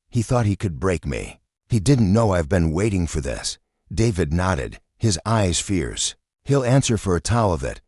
A: "He thought he could break me. He didn't know I've been waiting for this." David nodded, his eyes fierce. "He'll answer for a towel of it."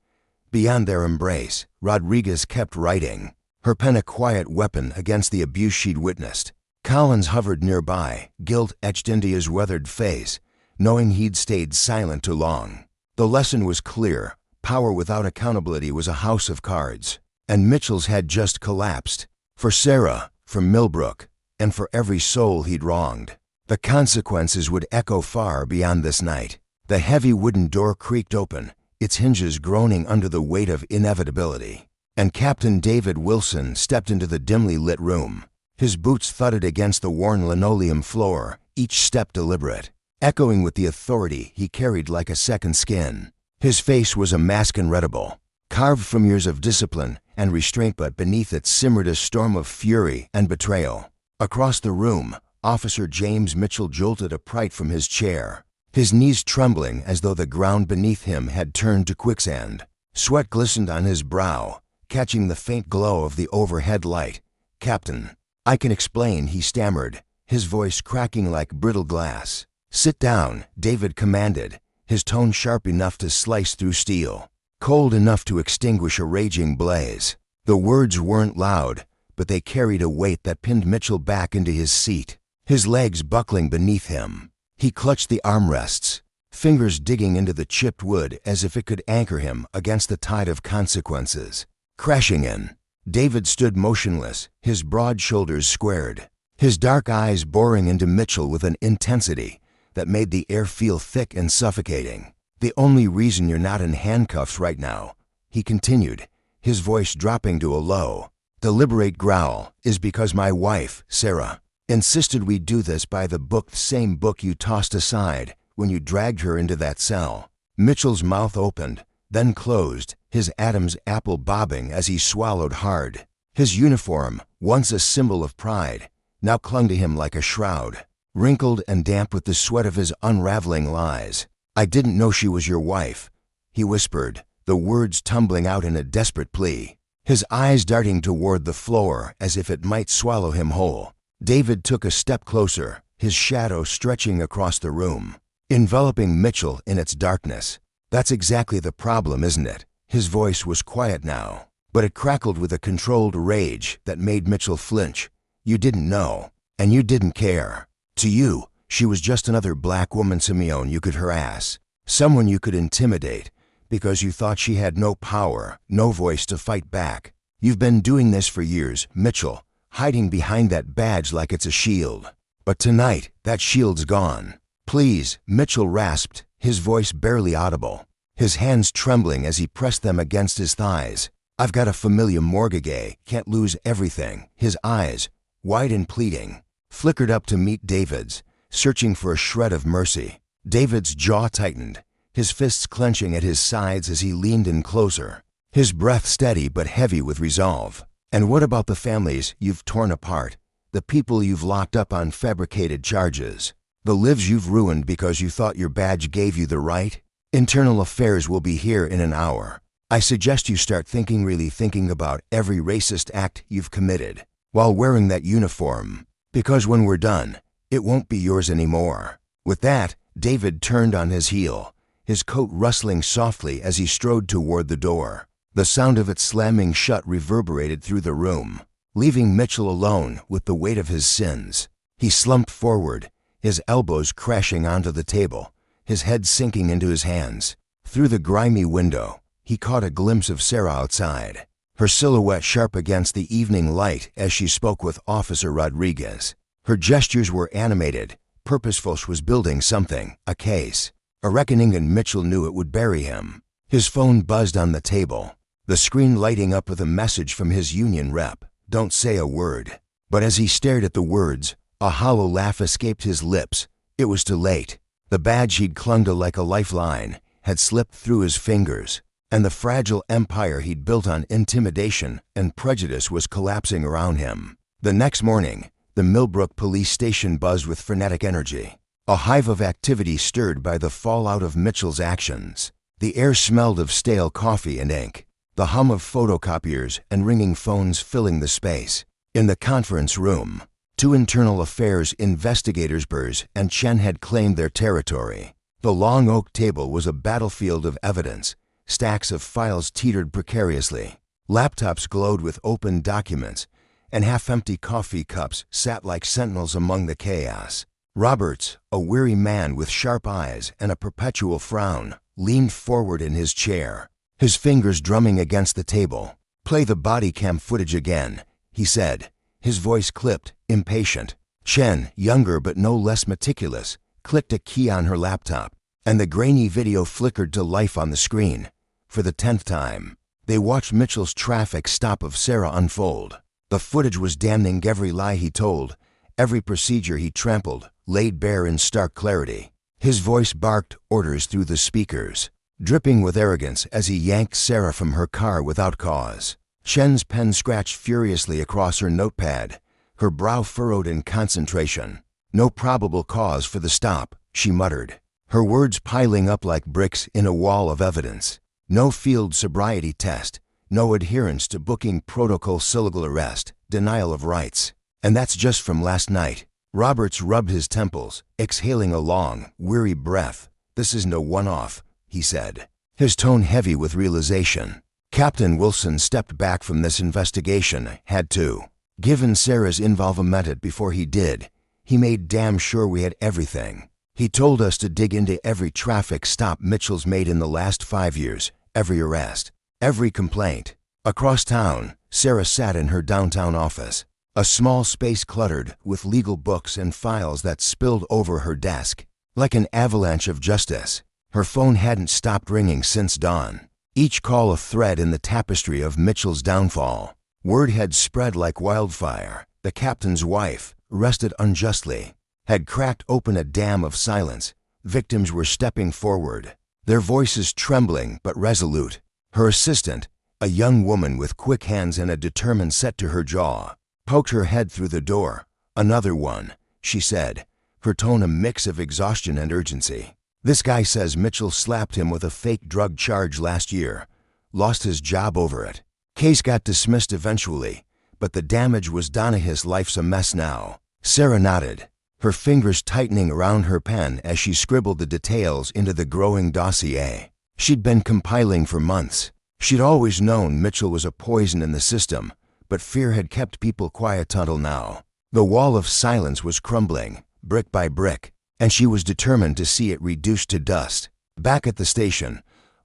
A: Beyond their embrace, Rodriguez kept writing, her pen a quiet weapon against the abuse she'd witnessed. Collins hovered nearby, guilt etched into his weathered face, knowing he'd stayed silent too long. The lesson was clear: power without accountability was a house of cards, and Mitchell's had just collapsed. For Sarah, for Millbrook, and for every soul he'd wronged. The consequences would echo far beyond this night. The heavy wooden door creaked open, its hinges groaning under the weight of inevitability, and Captain David Wilson stepped into the dimly lit room. His boots thudded against the worn linoleum floor, each step deliberate, echoing with the authority he carried like a second skin. His face was a mask unreadable, carved from years of discipline and restraint, but beneath it simmered a storm of fury and betrayal. Across the room, Officer James Mitchell jolted upright from his chair, his knees trembling as though the ground beneath him had turned to quicksand. Sweat glistened on his brow, catching the faint glow of the overhead light. "Captain, I can explain," he stammered, his voice cracking like brittle glass. "Sit down," David commanded, his tone sharp enough to slice through steel, cold enough to extinguish a raging blaze. The words weren't loud, but they carried a weight that pinned Mitchell back into his seat, his legs buckling beneath him. He clutched the armrests, fingers digging into the chipped wood as if it could anchor him against the tide of consequences. Crashing in, David stood motionless, his broad shoulders squared, his dark eyes boring into Mitchell with an intensity that made the air feel thick and suffocating. "The only reason you're not in handcuffs right now," he continued, his voice dropping to a low, deliberate growl, "is because my wife, Sarah, insisted we do this by the book, the same book you tossed aside when you dragged her into that cell." Mitchell's mouth opened, then closed, his Adam's apple bobbing as he swallowed hard. His uniform, once a symbol of pride, now clung to him like a shroud, wrinkled and damp with the sweat of his unraveling lies. "I didn't know she was your wife," he whispered, the words tumbling out in a desperate plea, his eyes darting toward the floor as if it might swallow him whole. David took a step closer, his shadow stretching across the room, enveloping Mitchell in its darkness. "That's exactly the problem, isn't it?" His voice was quiet now, but it crackled with a controlled rage that made Mitchell flinch. "You didn't know, and you didn't care. To you, she was just another black woman, Simeon, you could harass, someone you could intimidate, because you thought she had no power, no voice to fight back. You've been doing this for years, Mitchell, hiding behind that badge like it's a shield. But tonight, that shield's gone." "Please," Mitchell rasped, his voice barely audible, his hands trembling as he pressed them against his thighs. "I've got a familia mortgage, can't lose everything." His eyes, wide and pleading, flickered up to meet David's, searching for a shred of mercy. David's jaw tightened, his fists clenching at his sides as he leaned in closer, his breath steady but heavy with resolve. "And what about the families you've torn apart, the people you've locked up on fabricated charges, the lives you've ruined because you thought your badge gave you the right? Internal Affairs will be here in an hour. I suggest you start really thinking about every racist act you've committed while wearing that uniform, because when we're done, it won't be yours anymore." With that, David turned on his heel, his coat rustling softly as he strode toward the door. The sound of it slamming shut reverberated through the room, leaving Mitchell alone with the weight of his sins. He slumped forward, his elbows crashing onto the table, his head sinking into his hands. Through the grimy window, he caught a glimpse of Sarah outside, her silhouette sharp against the evening light as she spoke with Officer Rodriguez. Her gestures were animated, purposeful. She was building something, a case, a reckoning, and Mitchell knew it would bury him. His phone buzzed on the table, the screen lighting up with a message from his union rep. "Don't say a word." But as he stared at the words, a hollow laugh escaped his lips. It was too late. The badge he'd clung to like a lifeline had slipped through his fingers, and the fragile empire he'd built on intimidation and prejudice was collapsing around him. The next morning, the Millbrook police station buzzed with frenetic energy, a hive of activity stirred by the fallout of Mitchell's actions. The air smelled of stale coffee and ink, the hum of photocopiers and ringing phones filling the space. In the conference room, 2 Internal Affairs investigators, Burrs and Chen, had claimed their territory. The long oak table was a battlefield of evidence. Stacks of files teetered precariously. Laptops glowed with open documents, and half-empty coffee cups sat like sentinels among the chaos. Roberts, a weary man with sharp eyes and a perpetual frown, leaned forward in his chair, his fingers drumming against the table. "Play the body cam footage again," he said, his voice clipped, impatient. Chen, younger but no less meticulous, clicked a key on her laptop, and the grainy video flickered to life on the screen. For the 10th time, they watched Mitchell's traffic stop of Sarah unfold. The footage was damning. Every lie he told, every procedure he trampled, laid bare in stark clarity. His voice barked orders through the speakers, dripping with arrogance as he yanked Sarah from her car without cause. Chen's pen scratched furiously across her notepad, her brow furrowed in concentration. "No probable cause for the stop," she muttered, her words piling up like bricks in a wall of evidence. "No field sobriety test, no adherence to booking protocol, illegal arrest, denial of rights. And that's just from last night." Roberts rubbed his temples, exhaling a long, weary breath. "This is no one-off," he said, his tone heavy with realization. "Captain Wilson stepped back from this investigation, had to. Given Sarah's involvement before he did, he made damn sure we had everything. He told us to dig into every traffic stop Mitchell's made in the last 5 years, every arrest, every complaint." Across town, Sarah sat in her downtown office, a small space cluttered with legal books and files that spilled over her desk like an avalanche of justice. Her phone hadn't stopped ringing since dawn, each call a thread in the tapestry of Mitchell's downfall. Word had spread like wildfire. The captain's wife, arrested unjustly, had cracked open a dam of silence. Victims were stepping forward, their voices trembling but resolute. Her assistant, a young woman with quick hands and a determined set to her jaw, poked her head through the door. "Another one," she said, her tone a mix of exhaustion and urgency. "This guy says Mitchell slapped him with a fake drug charge last year. Lost his job over it. Case got dismissed eventually, but the damage was done. His life's a mess now." Sarah nodded, her fingers tightening around her pen as she scribbled the details into the growing dossier she'd been compiling for months. She'd always known Mitchell was a poison in the system, but fear had kept people quiet until now. The wall of silence was crumbling, brick by brick, and she was determined to see it reduced to dust. Back at the station,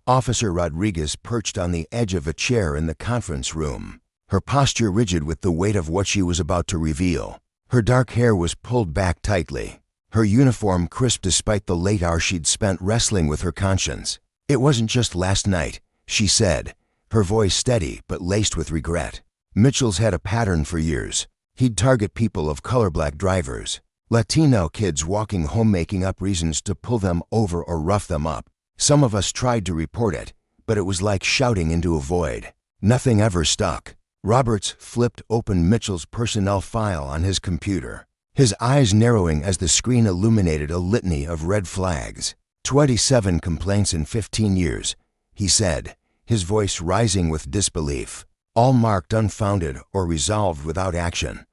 A: Officer Rodriguez perched on the edge of a chair in the conference room, her posture rigid with the weight of what she was about to reveal. Her dark hair was pulled back tightly, her uniform crisp despite the late hour she'd spent wrestling with her conscience. "It wasn't just last night," she said, her voice steady but laced with regret. "Mitchell's had a pattern for years. He'd target people of color, black drivers, Latino kids walking home, making up reasons to pull them over or rough them up. Some of us tried to report it, but it was like shouting into a void. Nothing ever stuck." Roberts flipped open Mitchell's personnel file on his computer, his eyes narrowing as the screen illuminated a litany of red flags. 27 complaints in 15 years, he said, his voice rising with disbelief. All marked unfounded or resolved without action.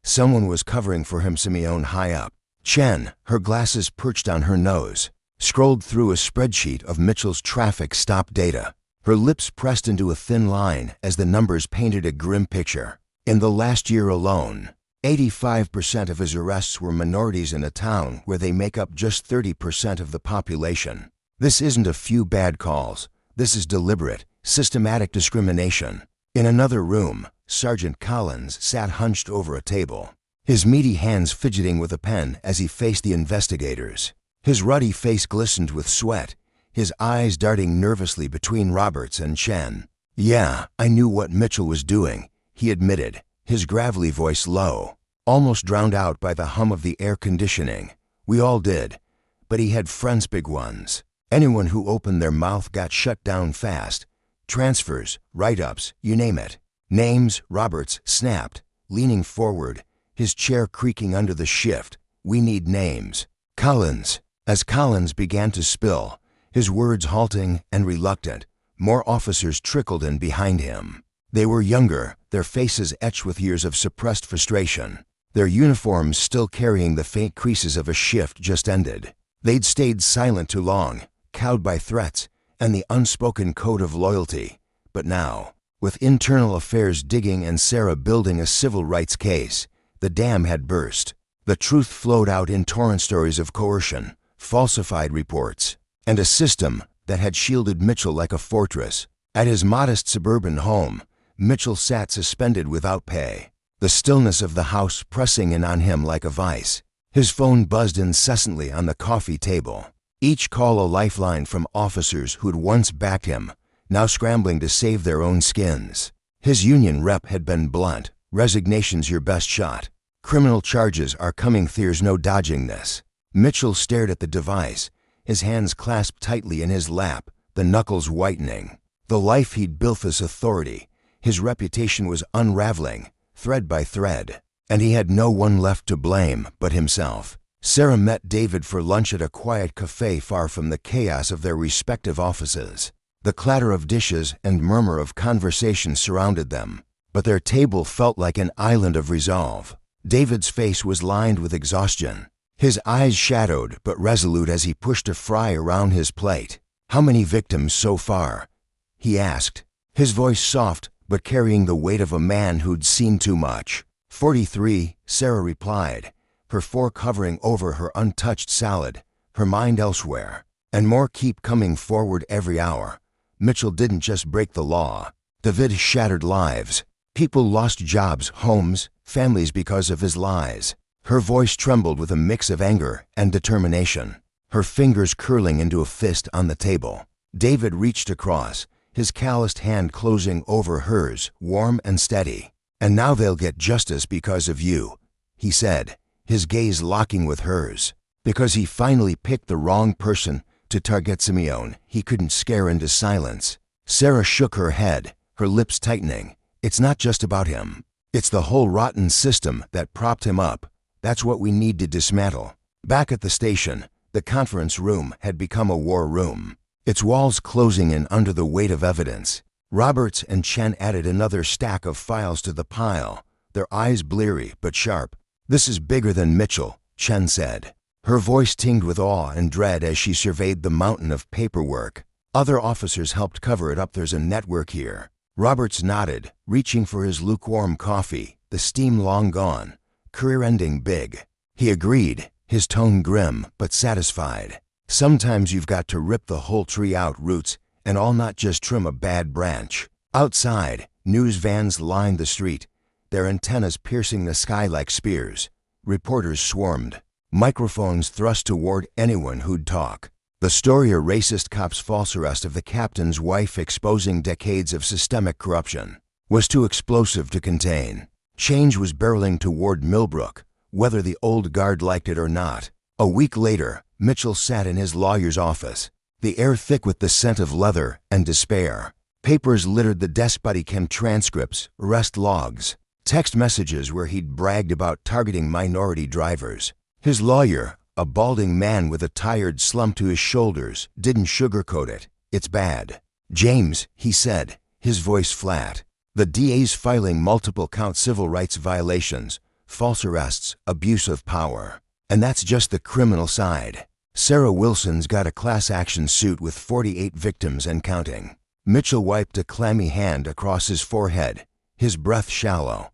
A: Someone was covering for him. Simeon high up. Chen, her glasses perched on her nose, scrolled through a spreadsheet of Mitchell's traffic stop data, her lips pressed into a thin line as the numbers painted a grim picture. In the last year alone, 85% of his arrests were minorities in a town where they make up just 30% of the population. This isn't a few bad calls. This is deliberate, systematic discrimination. In another room, Sergeant Collins sat hunched over a table, his meaty hands fidgeting with a pen as he faced the investigators. His ruddy face glistened with sweat, his eyes darting nervously between Roberts and Chen. "Yeah, I knew what Mitchell was doing," he admitted, his gravelly voice low, almost drowned out by the hum of the air conditioning. "We all did, but he had friends, big ones. Anyone who opened their mouth got shut down fast. Transfers, write-ups, you name it." "Names," Roberts snapped, leaning forward, his chair creaking under the shift. "We need names." "Collins." As Collins began to spill, his words halting and reluctant, more officers trickled in behind him. They were younger, their faces etched with years of suppressed frustration, their uniforms still carrying the faint creases of a shift just ended. They'd stayed silent too long, cowed by threats and the unspoken code of loyalty. But now, with internal affairs digging and Sarah building a civil rights case, the dam had burst. The truth flowed out in torrent stories of coercion, falsified reports, and a system that had shielded Mitchell like a fortress. At his modest suburban home, Mitchell sat suspended without pay, the stillness of the house pressing in on him like a vice. His phone buzzed incessantly on the coffee table, each call a lifeline from officers who'd once backed him, now scrambling to save their own skins. His union rep had been blunt. "Resignation's your best shot. Criminal charges are coming. There's no dodging this." Mitchell stared at the device, his hands clasped tightly in his lap, the knuckles whitening. The life he'd built, this authority, His reputation was unraveling, thread by thread, and he had no one left to blame but himself. Sarah met David for lunch at a quiet cafe far from the chaos of their respective offices. The clatter of dishes and murmur of conversation surrounded them, but their table felt like an island of resolve. David's face was lined with exhaustion, his eyes shadowed but resolute as he pushed a fry around his plate. "How many victims so far?" he asked, his voice soft but carrying the weight of a man who'd seen too much. 43, Sarah replied, her fork hovering over her untouched salad, her mind elsewhere. "And more keep coming forward every hour. Mitchell didn't just break the law. David shattered lives. People lost jobs, homes, families because of his lies." Her voice trembled with a mix of anger and determination, her fingers curling into a fist on the table. David reached across, his calloused hand closing over hers, warm and steady. "And now they'll get justice because of you," he said, his gaze locking with hers. Because he finally picked the wrong person to target. Simeon, he couldn't scare into silence. Sarah shook her head, her lips tightening. "It's not just about him. It's the whole rotten system that propped him up. That's what we need to dismantle." Back at the station, the conference room had become a war room, its walls closing in under the weight of evidence. Roberts and Chen added another stack of files to the pile, their eyes bleary but sharp. "This is bigger than Mitchell," Chen said. Her voice tinged with awe and dread as she surveyed the mountain of paperwork. "Other officers helped cover it up. There's a network here." Roberts nodded, reaching for his lukewarm coffee, the steam long gone. "Career ending big." He agreed, his tone grim but satisfied. "Sometimes you've got to rip the whole tree out, roots and all, not just trim a bad branch." Outside, news vans lined the street, their antennas piercing the sky like spears. Reporters swarmed, microphones thrust toward anyone who'd talk. The story: a racist cop's false arrest of the captain's wife exposing decades of systemic corruption, was too explosive to contain. Change was barreling toward Millbrook, whether the old guard liked it or not. A week later, Mitchell sat in his lawyer's office, the air thick with the scent of leather and despair. Papers littered the desk: body cam transcripts, arrest logs, text messages where he'd bragged about targeting minority drivers. His lawyer, a balding man with a tired slump to his shoulders, didn't sugarcoat it. "It's bad, James," he said, his voice flat. "The DA's filing multiple count civil rights violations, false arrests, abuse of power. And that's just the criminal side. Sarah Wilson's got a class action suit with 48 victims and counting." Mitchell wiped a clammy hand across his forehead, his breath shallow.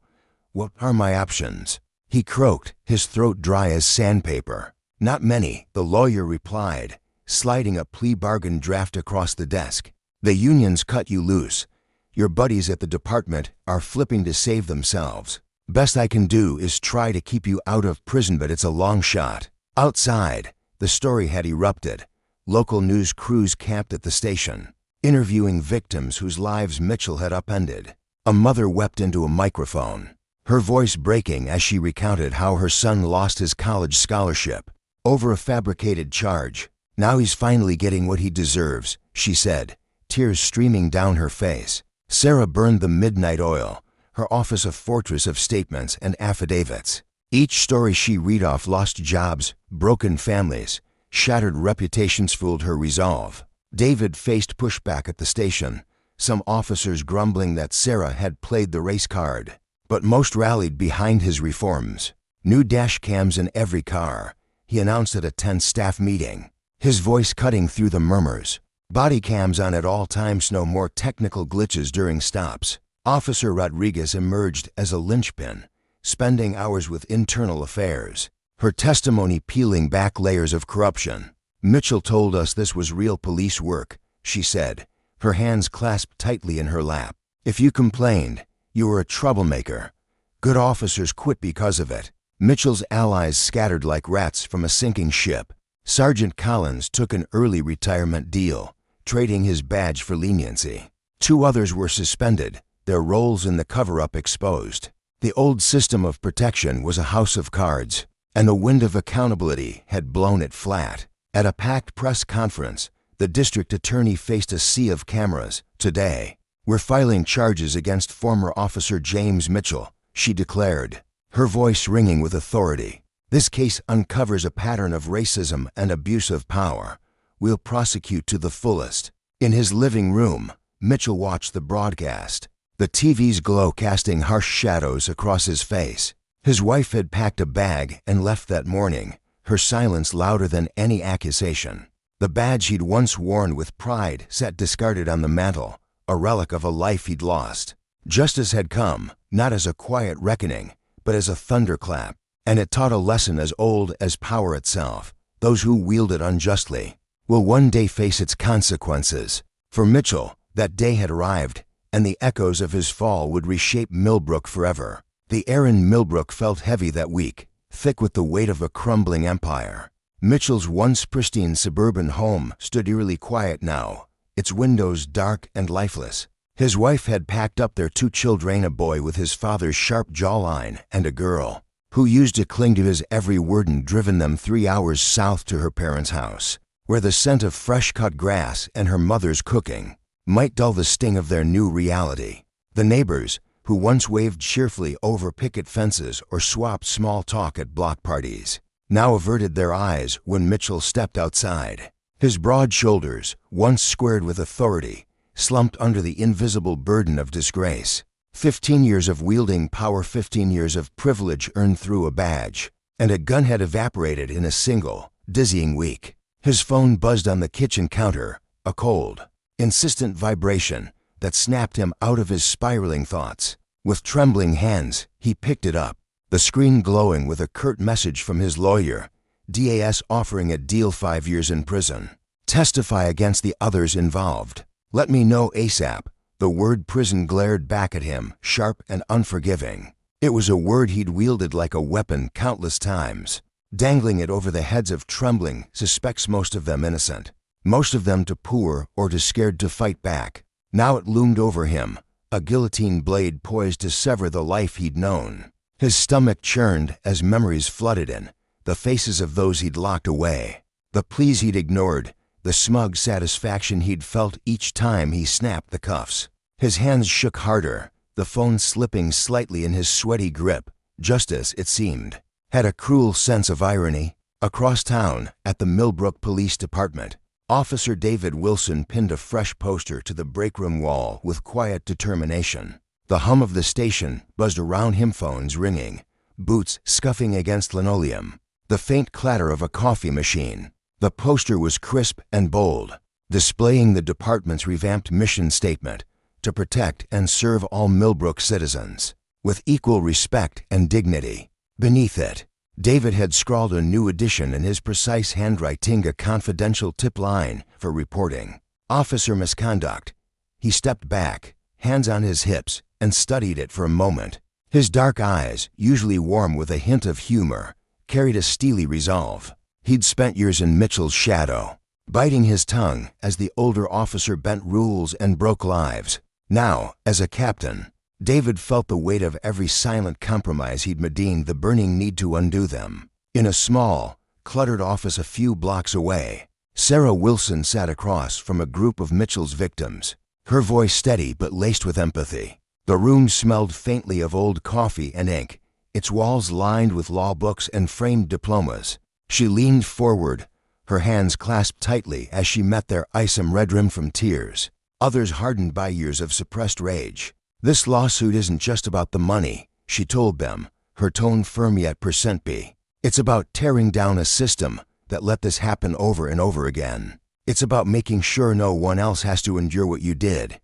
A: "What are my options?" he croaked, his throat dry as sandpaper. "Not many," the lawyer replied, sliding a plea bargain draft across the desk. "The union's cut you loose. Your buddies at the department are flipping to save themselves. Best I can do is try to keep you out of prison, but it's a long shot." Outside, the story had erupted. Local news crews camped at the station, interviewing victims whose lives Mitchell had upended. A mother wept into a microphone, her voice breaking as she recounted how her son lost his college scholarship over a fabricated charge. "Now he's finally getting what he deserves," she said, tears streaming down her face. Sarah burned the midnight oil, her office a fortress of statements and affidavits. Each story she read off: lost jobs, broken families, shattered reputations, fooled her resolve. David faced pushback at the station, some officers grumbling that Sarah had played the race card, but most rallied behind his reforms. "New dash cams in every car," he announced at a tense staff meeting, his voice cutting through the murmurs. "Body cams on at all times, no more technical glitches during stops." Officer Rodriguez emerged as a linchpin, spending hours with internal affairs, her testimony peeling back layers of corruption. "Mitchell told us this was real police work," she said, her hands clasped tightly in her lap. "If you complained, you were a troublemaker. Good officers quit because of it." Mitchell's allies scattered like rats from a sinking ship. Sergeant Collins took an early retirement deal, trading his badge for leniency. 2 others were suspended, their roles in the cover-up exposed. The old system of protection was a house of cards, and the wind of accountability had blown it flat. At a packed press conference, the district attorney faced a sea of cameras. "Today, "We're filing charges against former Officer James Mitchell," she declared, her voice ringing with authority. "This case uncovers a pattern of racism and abuse of power. We'll prosecute to the fullest." In his living room, Mitchell watched the broadcast, the TV's glow casting harsh shadows across his face. His wife had packed a bag and left that morning, her silence louder than any accusation. The badge he'd once worn with pride sat discarded on the mantel, a relic of a life he'd lost. Justice had come, not as a quiet reckoning, but as a thunderclap, and it taught a lesson as old as power itself. Those who wield it unjustly will one day face its consequences. For Mitchell, that day had arrived, and the echoes of his fall would reshape Millbrook forever. The air in Millbrook felt heavy that week, thick with the weight of a crumbling empire. Mitchell's once pristine suburban home stood eerily quiet now, its windows dark and lifeless. His wife had packed up their 2 children, a boy with his father's sharp jawline and a girl who used to cling to his every word, and driven them 3 hours south to her parents' house, where the scent of fresh-cut grass and her mother's cooking might dull the sting of their new reality. The neighbors, who once waved cheerfully over picket fences or swapped small talk at block parties, now averted their eyes when Mitchell stepped outside. His broad shoulders, once squared with authority, slumped under the invisible burden of disgrace. 15 years of wielding power, 15 years of privilege earned through a badge, and a gun had evaporated in a single, dizzying week. His phone buzzed on the kitchen counter, a cold, insistent vibration that snapped him out of his spiraling thoughts. With trembling hands, he picked it up, the screen glowing with a curt message from his lawyer, DAS offering a deal: 5 years in prison. Testify against the others involved. Let me know ASAP. The word prison glared back at him, sharp and unforgiving. It was a word he'd wielded like a weapon countless times, dangling it over the heads of trembling suspects, most of them innocent, most of them too poor or too scared to fight back. Now it loomed over him, a guillotine blade poised to sever the life he'd known. His stomach churned as memories flooded in, the faces of those he'd locked away, the pleas he'd ignored, the smug satisfaction he'd felt each time he snapped the cuffs. His hands shook harder, the phone slipping slightly in his sweaty grip. Justice, it seemed, had a cruel sense of irony. Across town, at the Millbrook Police Department, Officer David Wilson pinned a fresh poster to the breakroom wall with quiet determination. The hum of the station buzzed around him, phones ringing, boots scuffing against linoleum, the faint clatter of a coffee machine. The poster was crisp and bold, displaying the department's revamped mission statement: to protect and serve all Millbrook citizens with equal respect and dignity. Beneath it, David had scrawled a new addition in his precise handwriting, a confidential tip line for reporting officer misconduct. He stepped back, hands on his hips, and studied it for a moment. His dark eyes, usually warm with a hint of humor, carried a steely resolve. He'd spent years in Mitchell's shadow, biting his tongue as the older officer bent rules and broke lives. Now, as a captain, David felt the weight of every silent compromise he'd made, the burning need to undo them. In a small, cluttered office a few blocks away, Sarah Wilson sat across from a group of Mitchell's victims, her voice steady but laced with empathy. The room smelled faintly of old coffee and ink, its walls lined with law books and framed diplomas. She leaned forward, her hands clasped tightly as she met their eyes, some red-rimmed from tears, others hardened by years of suppressed rage. "This lawsuit isn't just about the money," she told them, her tone firm yet percent-y. "It's about tearing down a system that let this happen over and over again. It's about making sure no one else has to endure what you did."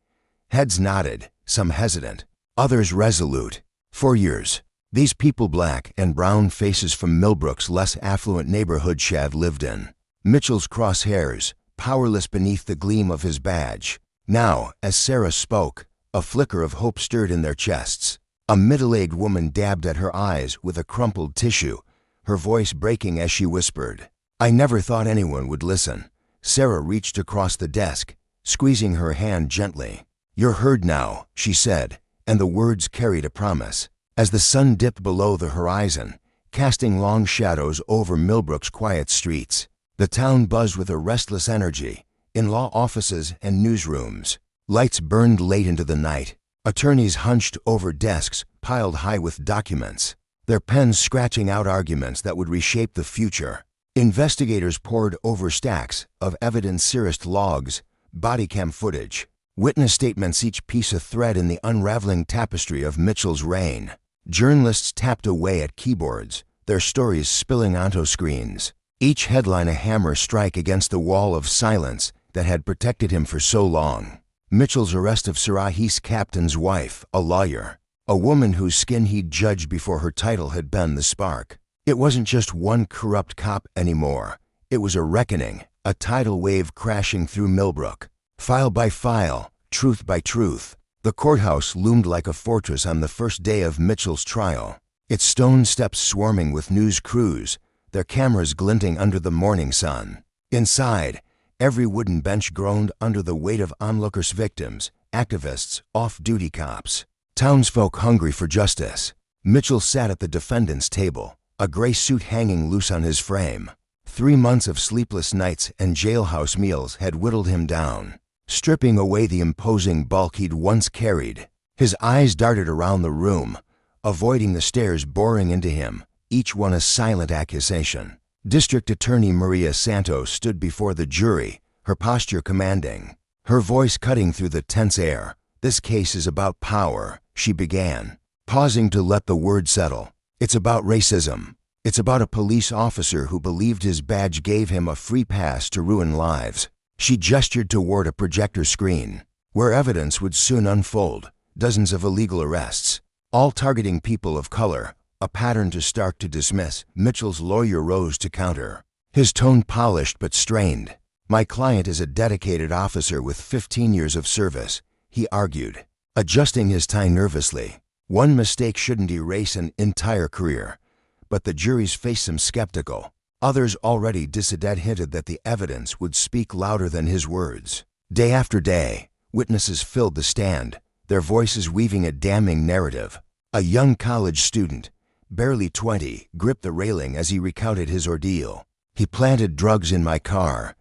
A: Heads nodded, some hesitant, others resolute. For years, these people, black and brown faces from Millbrook's less affluent neighborhood Shad lived in, Mitchell's crosshairs, powerless beneath the gleam of his badge. Now, as Sarah spoke, a flicker of hope stirred in their chests. A middle-aged woman dabbed at her eyes with a crumpled tissue, her voice breaking as she whispered, "I never thought anyone would listen." Sarah reached across the desk, squeezing her hand gently. "You're heard now," she said, and the words carried a promise. As the sun dipped below the horizon, casting long shadows over Millbrook's quiet streets, the town buzzed with a restless energy. In law offices and newsrooms, Lights burned late into the night. Attorneys hunched over desks piled high with documents, their pens scratching out arguments that would reshape the future. Investigators pored over stacks of evidence-searched logs, body cam footage, witness statements, each piece a thread in the unraveling tapestry of Mitchell's reign. Journalists tapped away at keyboards, their stories spilling onto screens, each headline a hammer strike against the wall of silence that had protected him for so long. Mitchell's arrest of Saraje's captain's wife, a lawyer, a woman whose skin he'd judged before her title had been the spark. It wasn't just one corrupt cop anymore. It was a reckoning, a tidal wave crashing through Millbrook. File by file, truth by truth, the courthouse loomed like a fortress on the first day of Mitchell's trial, its stone steps swarming with news crews, their cameras glinting under the morning sun. Inside, every wooden bench groaned under the weight of onlookers, victims, activists, off-duty cops, townsfolk hungry for justice. Mitchell sat at the defendant's table, a gray suit hanging loose on his frame. 3 months of sleepless nights and jailhouse meals had whittled him down, stripping away the imposing bulk he'd once carried. His eyes darted around the room, avoiding the stares boring into him, each one a silent accusation. District Attorney Maria Santos stood before the jury, her posture commanding, her voice cutting through the tense air. "This case is about power," she began, pausing to let the word settle. "It's about racism. It's about a police officer who believed his badge gave him a free pass to ruin lives." She gestured toward a projector screen, where evidence would soon unfold, dozens of illegal arrests, all targeting people of color, a pattern too stark to dismiss. Mitchell's lawyer rose to counter, his tone polished but strained. "My client is a dedicated officer with 15 years of service," he argued, adjusting his tie nervously. One mistake shouldn't erase an entire career. But the jury's faced him skeptical. Others already dissident hinted that the evidence would speak louder than his words. Day after day, witnesses filled the stand, their voices weaving a damning narrative. A young college student, barely 20, gripped the railing as he recounted his ordeal. "He planted drugs in my car,"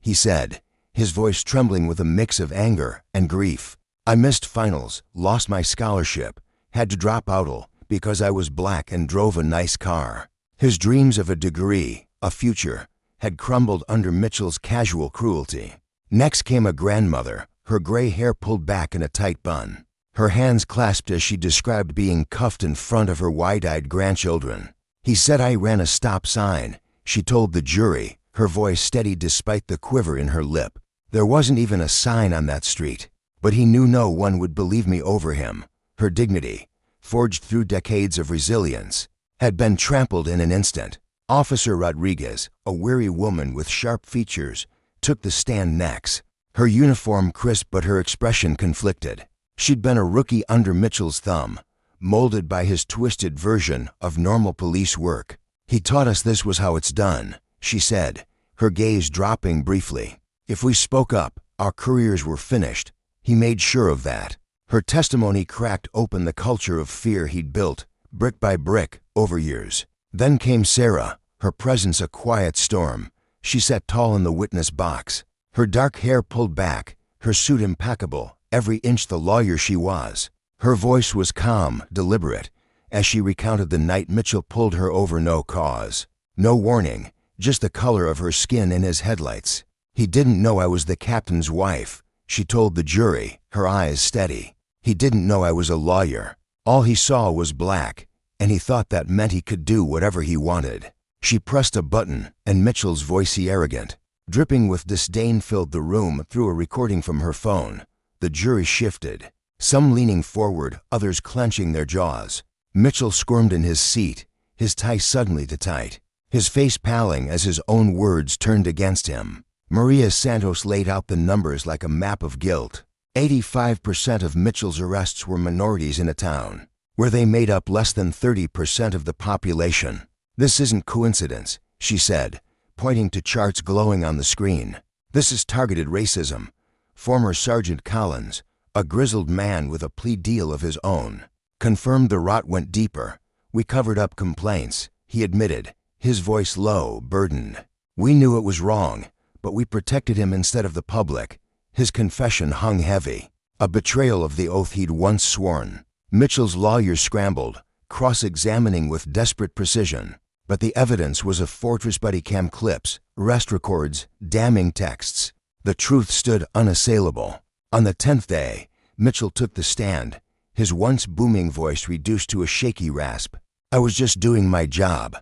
A: he said, his voice trembling with a mix of anger and grief. "I missed finals, lost my scholarship, had to drop out because I was black and drove a nice car." His dreams of a degree, a future, had crumbled under Mitchell's casual cruelty. Next came a grandmother, her gray hair pulled back in a tight bun, her hands clasped as she described being cuffed in front of her wide-eyed grandchildren. "He said I ran a stop sign," she told the jury, her voice steady despite the quiver in her lip. "There wasn't even a sign on that street, but he knew no one would believe me over him." Her dignity, forged through decades of resilience, had been trampled in an instant. Officer Rodriguez, a weary woman with sharp features, took the stand next, her uniform crisp but her expression conflicted. She'd been a rookie under Mitchell's thumb, molded by his twisted version of normal police work. "He taught us this was how it's done," she said, her gaze dropping briefly. "If we spoke up, our careers were finished. He made sure of that." Her testimony cracked open the culture of fear he'd built, brick by brick, over years. Then came Sarah, her presence a quiet storm. She sat tall in the witness box, her dark hair pulled back, her suit impeccable, every inch the lawyer she was. Her voice was calm, deliberate, as she recounted the night Mitchell pulled her over no cause. No warning, just the color of her skin in his headlights. "He didn't know I was the captain's wife," she told the jury, her eyes steady. "He didn't know I was a lawyer. All he saw was black, and he thought that meant he could do whatever he wanted." She pressed a button, and Mitchell's voice, arrogant, dripping with disdain, filled the room through a recording from her phone. The jury shifted, some leaning forward, others clenching their jaws. Mitchell squirmed in his seat, his tie suddenly too tight, his face paling as his own words turned against him. Maria Santos laid out the numbers like a map of guilt. 85% of Mitchell's arrests were minorities in a town, where they made up less than 30% of the population. "This isn't coincidence," she said, pointing to charts glowing on the screen. "This is targeted racism." Former Sergeant Collins, a grizzled man with a plea deal of his own, confirmed the rot went deeper. "We covered up complaints," he admitted, his voice low, burdened. "We knew it was wrong, but we protected him instead of the public." His confession hung heavy. a betrayal of the oath he'd once sworn. Mitchell's lawyers scrambled, cross-examining with desperate precision. But the evidence was a fortress: buddy cam clips, arrest records, damning texts. The truth stood unassailable. On the 10th day, Mitchell took the stand, his once booming voice reduced to a shaky rasp. "I was just doing my job,"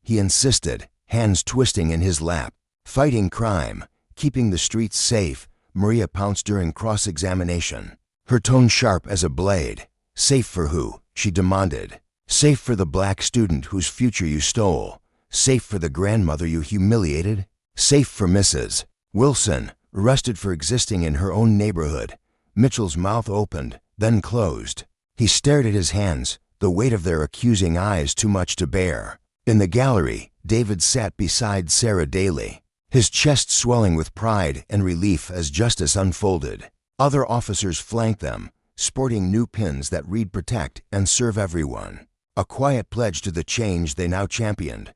A: he insisted, hands twisting in his lap. "Fighting crime, keeping the streets safe." Maria pounced during cross-examination, her tone sharp as a blade. "Safe for who?" she demanded. "Safe for the black student whose future you stole? Safe for the grandmother you humiliated? Safe for Mrs. Wilson, arrested for existing in her own neighborhood?" Mitchell's mouth opened, then closed. He stared at his hands, the weight of their accusing eyes too much to bear. In the gallery, David sat beside Sarah Daly, his chest swelling with pride and relief as justice unfolded. Other officers flanked them, sporting new pins that read "Protect and Serve Everyone," a quiet pledge to the change they now championed.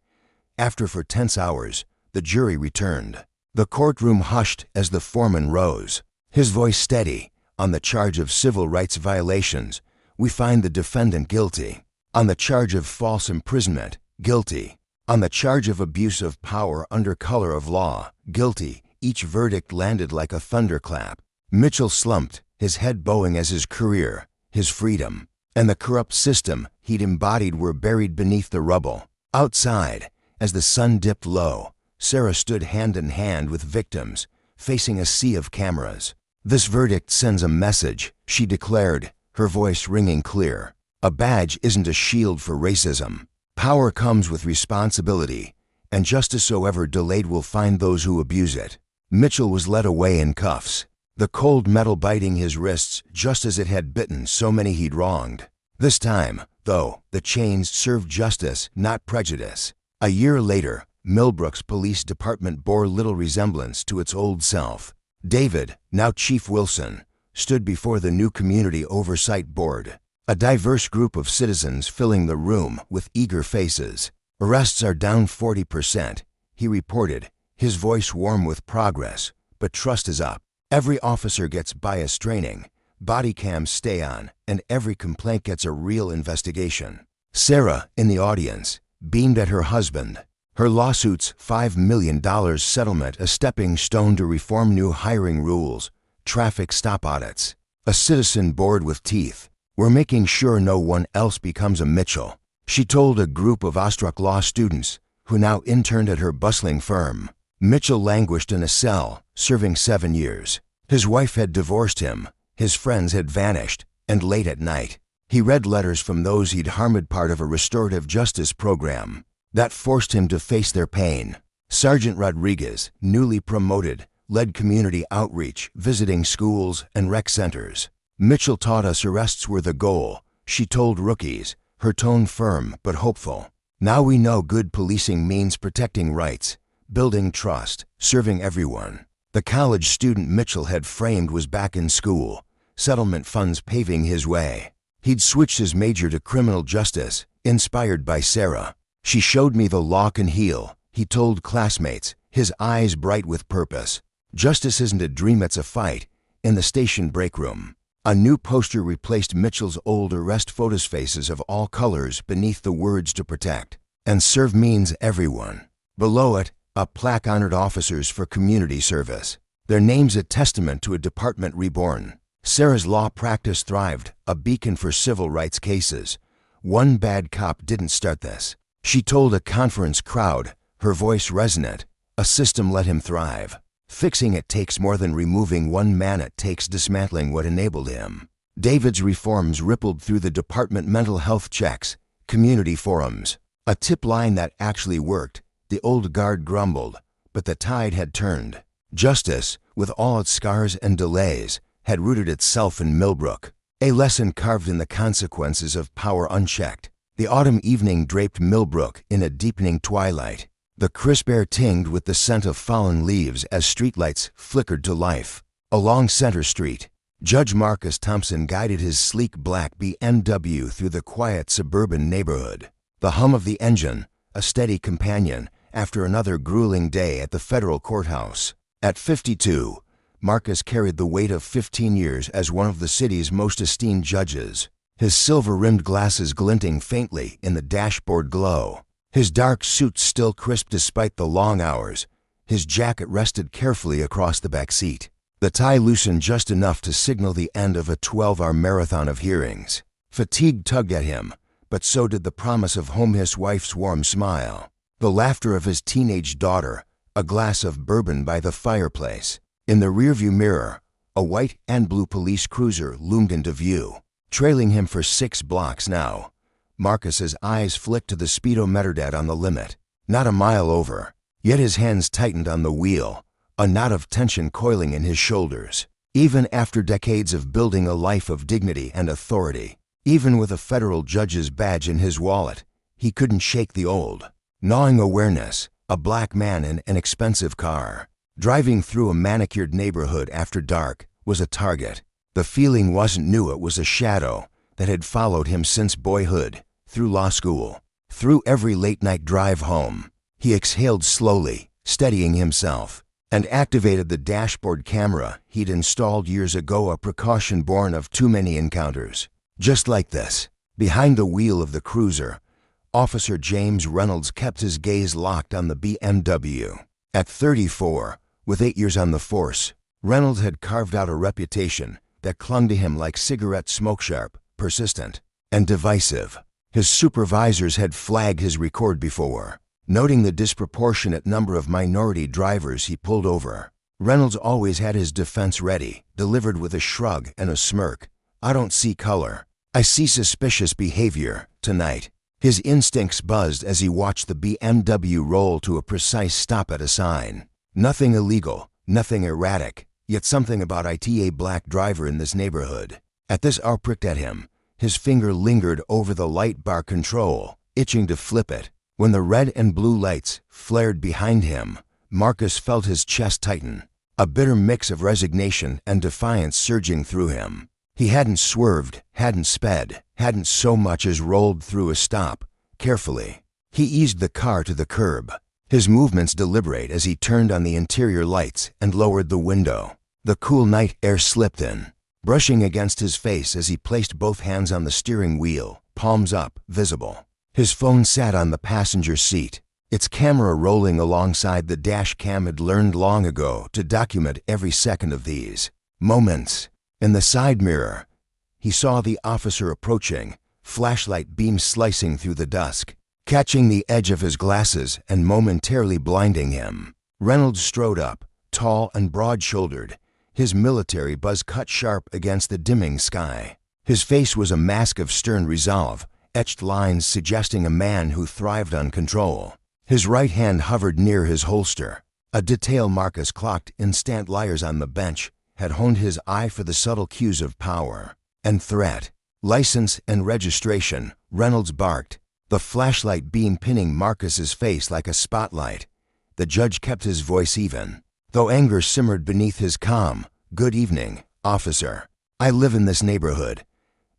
A: After tense hours, the jury returned. The courtroom hushed as the foreman rose, his voice steady. "On the charge of civil rights violations, we find the defendant guilty. On the charge of false imprisonment, guilty. On the charge of abuse of power under color of law, guilty." Each verdict landed like a thunderclap. Mitchell slumped, his head bowing as his career, his freedom, and the corrupt system he'd embodied were buried beneath the rubble. Outside, as the sun dipped low, Sarah stood hand in hand with victims, facing a sea of cameras. "This verdict sends a message," she declared, her voice ringing clear. "A badge isn't a shield for racism. Power comes with responsibility, and justice, however delayed, will find those who abuse it." Mitchell was led away in cuffs, the cold metal biting his wrists just as it had bitten so many he'd wronged. This time, though, the chains served justice, not prejudice. A year later, Millbrook's police department bore little resemblance to its old self. David, now Chief Wilson, stood before the new Community Oversight Board, a diverse group of citizens filling the room with eager faces. "Arrests are down 40%, he reported, his voice warm with progress, "but trust is up. Every officer gets bias training, body cams stay on, and every complaint gets a real investigation." Sarah, in the audience, beamed at her husband. Her lawsuit's $5 million settlement a stepping stone to reform new hiring rules, traffic stop audits, a citizen board with teeth. "We're making sure no one else becomes a Mitchell," she told a group of awestruck law students who now interned at her bustling firm. Mitchell languished in a cell, serving 7 years. His wife had divorced him, his friends had vanished, and late at night, he read letters from those he'd harmed, part of a restorative justice program that forced him to face their pain. Sergeant Rodriguez, newly promoted, led community outreach, visiting schools and rec centers. "Mitchell taught us arrests were the goal," she told rookies, her tone firm but hopeful. "Now we know good policing means protecting rights, building trust, serving everyone." The college student Mitchell had framed was back in school, settlement funds paving his way. He'd switched his major to criminal justice, inspired by Sarah. "She showed me the law can heal," he told classmates, his eyes bright with purpose. "Justice isn't a dream, it's a fight." In the station break room, a new poster replaced Mitchell's old arrest photos, faces of all colors beneath the words "to protect and serve means everyone." Below it, a plaque honored officers for community service, their names a testament to a department reborn. Sarah's law practice thrived, a beacon for civil rights cases. "One bad cop didn't start this," she told a conference crowd, her voice resonant. "A system let him thrive. Fixing it takes more than removing one man, it takes dismantling what enabled him." David's reforms rippled through the department: mental health checks, community forums, a tip line that actually worked. The old guard grumbled, but the tide had turned. Justice, with all its scars and delays, had rooted itself in Millbrook, a lesson carved in the consequences of power unchecked. The autumn evening draped Millbrook in a deepening twilight. The crisp air tinged with the scent of fallen leaves as streetlights flickered to life. Along Center Street, Judge Marcus Thompson guided his sleek black BMW through the quiet suburban neighborhood. The hum of the engine, a steady companion after another grueling day at the federal courthouse. At 52, Marcus carried the weight of 15 years as one of the city's most esteemed judges, his silver-rimmed glasses glinting faintly in the dashboard glow. His dark suit still crisp despite the long hours. His jacket rested carefully across the back seat. The tie loosened just enough to signal the end of a 12-hour marathon of hearings. Fatigue tugged at him, but so did the promise of home, his wife's warm smile, the laughter of his teenage daughter, a glass of bourbon by the fireplace. In the rearview mirror, a white and blue police cruiser loomed into view, trailing him for 6 blocks now. Marcus's eyes flicked to the speedometer on the limit, not a mile over, yet his hands tightened on the wheel, a knot of tension coiling in his shoulders. Even after decades of building a life of dignity and authority, even with a federal judge's badge in his wallet, he couldn't shake the old, gnawing awareness, a black man in an expensive car, driving through a manicured neighborhood after dark, was a target. The feeling wasn't new, it was a shadow that had followed him since boyhood, through law school, through every late-night drive home. He exhaled slowly, steadying himself, and activated the dashboard camera he'd installed years ago, a precaution born of too many encounters. Just like this, behind the wheel of the cruiser, Officer James Reynolds kept his gaze locked on the BMW. At 34, with 8 years on the force, Reynolds had carved out a reputation that clung to him like cigarette smoke, sharp, persistent, and divisive. His supervisors had flagged his record before, noting the disproportionate number of minority drivers he pulled over. Reynolds always had his defense ready, delivered with a shrug and a smirk. "I don't see color. I see suspicious behavior tonight." His instincts buzzed as he watched the BMW roll to a precise stop at a sign. Nothing illegal, nothing erratic, yet something about it, a black driver in this neighborhood. At this hour pricked at him. His finger lingered over the light bar control, itching to flip it. When the red and blue lights flared behind him, Marcus felt his chest tighten, a bitter mix of resignation and defiance surging through him. He hadn't swerved, hadn't sped, hadn't so much as rolled through a stop. Carefully, he eased the car to the curb, his movements deliberate as he turned on the interior lights and lowered the window. The cool night air slipped in, brushing against his face as he placed both hands on the steering wheel, palms up, visible. His phone sat on the passenger seat, its camera rolling alongside the dash cam had learned long ago to document every second of these moments. In the side mirror, he saw the officer approaching, flashlight beam slicing through the dusk, catching the edge of his glasses and momentarily blinding him. Reynolds strode up, tall and broad-shouldered, his military buzz cut sharp against the dimming sky. His face was a mask of stern resolve, etched lines suggesting a man who thrived on control. His right hand hovered near his holster, a detail Marcus clocked in Stant Liars on the bench, had honed his eye for the subtle cues of power and threat. "License and registration," Reynolds barked, the flashlight beam pinning Marcus's face like a spotlight. The judge kept his voice even, though anger simmered beneath his calm. "Good evening, officer. I live in this neighborhood.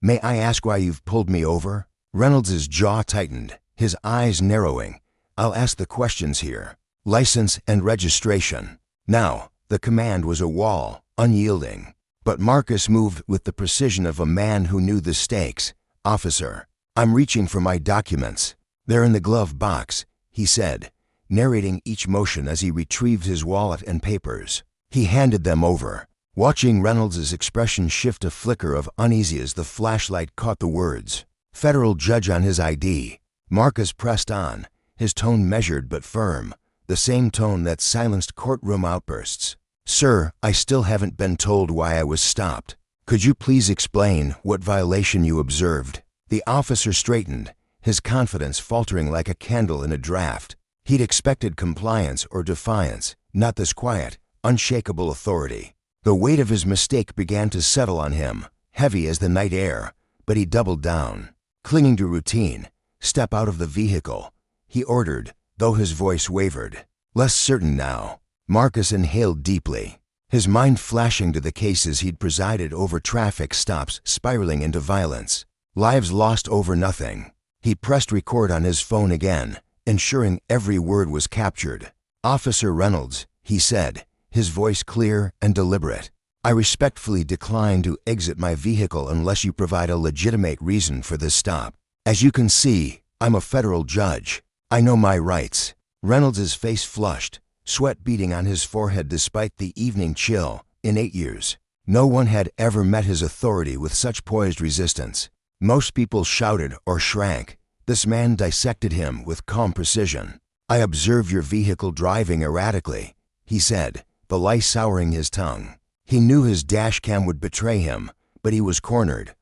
A: May I ask why you've pulled me over?" Reynolds's jaw tightened, his eyes narrowing. "I'll ask the questions here. License and registration." Now, the command was a wall, unyielding. But Marcus moved with the precision of a man who knew the stakes. "Officer, I'm reaching for my documents. They're in the glove box," he said, narrating each motion as he retrieved his wallet and papers. He handed them over, watching Reynolds' expression shift a flicker of uneasy as the flashlight caught the words, "Federal judge" on his ID. Marcus pressed on, his tone measured but firm, the same tone that silenced courtroom outbursts. "Sir, I still haven't been told why I was stopped. Could you please explain what violation you observed?" The officer straightened, his confidence faltering like a candle in a draft. He'd expected compliance or defiance, not this quiet, unshakable authority. The weight of his mistake began to settle on him, heavy as the night air, but he doubled down. Clinging to routine, "Step out of the vehicle," he ordered, though his voice wavered. Less certain now, Marcus inhaled deeply, his mind flashing to the cases he'd presided over, traffic stops spiraling into violence, lives lost over nothing. He pressed record on his phone again, ensuring every word was captured. "Officer Reynolds," he said, his voice clear and deliberate. "I respectfully decline to exit my vehicle unless you provide a legitimate reason for this stop. As you can see, I'm a federal judge. I know my rights." Reynolds' face flushed, sweat beading on his forehead despite the evening chill. In 8 years, no one had ever met his authority with such poised resistance. Most people shouted or shrank. This man dissected him with calm precision. "I observe your vehicle driving erratically," he said, the lie souring his tongue. He knew his dash cam would betray him, but he was cornered.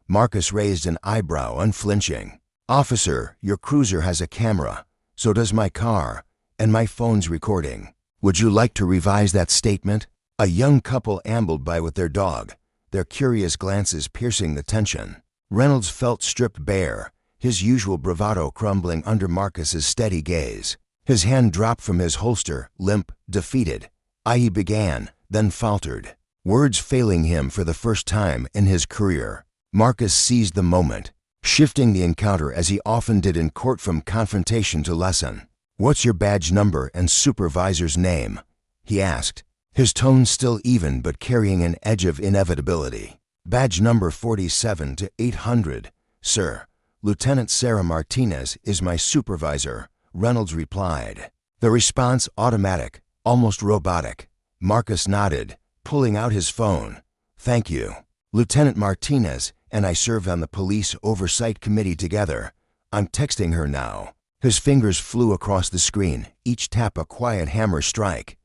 A: Marcus raised an eyebrow, unflinching. "Officer, your cruiser has a camera. So does my car, and my phone's recording. Would you like to revise that statement?" A young couple ambled by with their dog, their curious glances piercing the tension. Reynolds felt stripped bare, his usual bravado crumbling under Marcus's steady gaze. His hand dropped from his holster, limp, defeated. He began, then faltered, words failing him for the first time in his career. Marcus seized the moment, shifting the encounter as he often did in court from confrontation to lesson. "What's your badge number and supervisor's name?" he asked, his tone still even but carrying an edge of inevitability. "Badge number 47 to 800, sir. Lieutenant Sarah Martinez is my supervisor," Reynolds replied. The response automatic, almost robotic. Marcus nodded, pulling out his phone. "Thank you. Lieutenant Martinez and I served on the Police Oversight Committee together. I'm texting her now." His fingers flew across the screen, each tap a quiet hammer strike.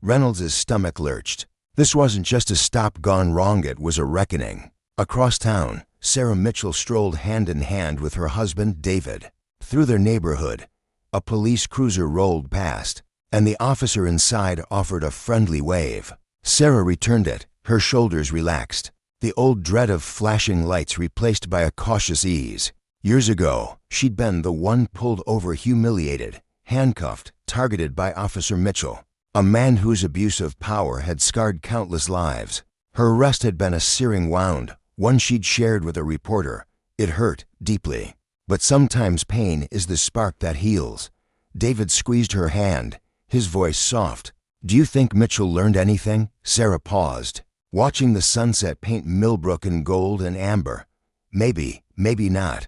A: Reynolds' stomach lurched. This wasn't just a stop gone wrong, it was a reckoning. Across town, Sarah Mitchell strolled hand in hand with her husband, David. Through their neighborhood, a police cruiser rolled past, and the officer inside offered a friendly wave. Sarah returned it, her shoulders relaxed, the old dread of flashing lights replaced by a cautious ease. Years ago, she'd been the one pulled over humiliated, handcuffed, targeted by Officer Mitchell, a man whose abuse of power had scarred countless lives. Her arrest had been a searing wound, one she'd shared with a reporter. It hurt deeply. But sometimes pain is the spark that heals. David squeezed her hand, his voice soft. "Do you think Mitchell learned anything?" Sarah paused, watching the sunset paint Millbrook in gold and amber. Maybe, maybe not.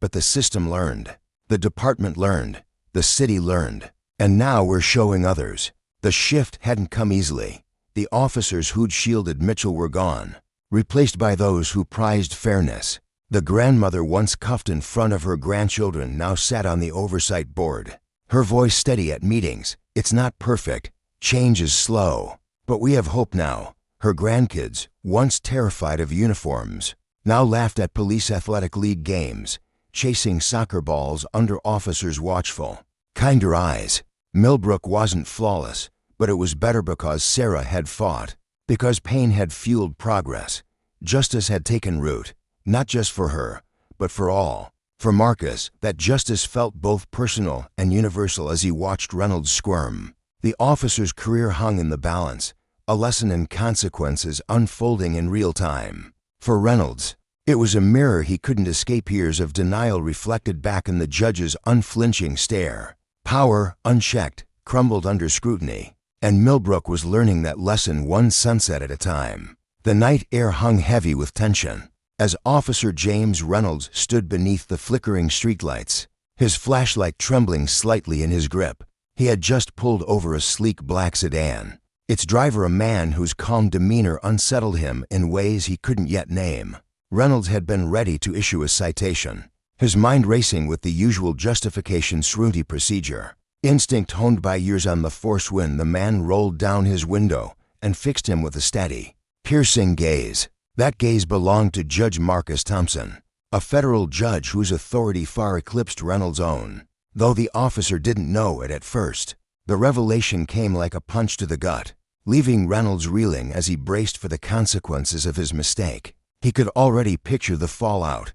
A: But the system learned. The department learned. The city learned. And now we're showing others. The shift hadn't come easily. The officers who'd shielded Mitchell were gone, replaced by those who prized fairness. The grandmother once cuffed in front of her grandchildren now sat on the oversight board, her voice steady at meetings. "It's not perfect. Change is slow. But we have hope now." Her grandkids, once terrified of uniforms, now laughed at police athletic league games, chasing soccer balls under officers watchful, kinder eyes. Millbrook wasn't flawless, but it was better because Sarah had fought, because pain had fueled progress. Justice had taken root, not just for her, but for all. For Marcus, that justice felt both personal and universal as he watched Reynolds squirm. The officer's career hung in the balance, a lesson in consequences unfolding in real time. For Reynolds, it was a mirror he couldn't escape, years of denial reflected back in the judge's unflinching stare. Power, unchecked, crumbled under scrutiny, and Millbrook was learning that lesson one sunset at a time. The night air hung heavy with tension as Officer James Reynolds stood beneath the flickering streetlights, his flashlight trembling slightly in his grip. He had just pulled over a sleek black sedan, its driver a man whose calm demeanor unsettled him in ways he couldn't yet name. Reynolds had been ready to issue a citation, his mind racing with the usual justification scrutiny procedure. Instinct honed by years on the force wind, the man rolled down his window and fixed him with a steady, piercing gaze. That gaze belonged to Judge Marcus Thompson, a federal judge whose authority far eclipsed Reynolds' own. Though the officer didn't know it at first, the revelation came like a punch to the gut, leaving Reynolds reeling as he braced for the consequences of his mistake. He could already picture the fallout,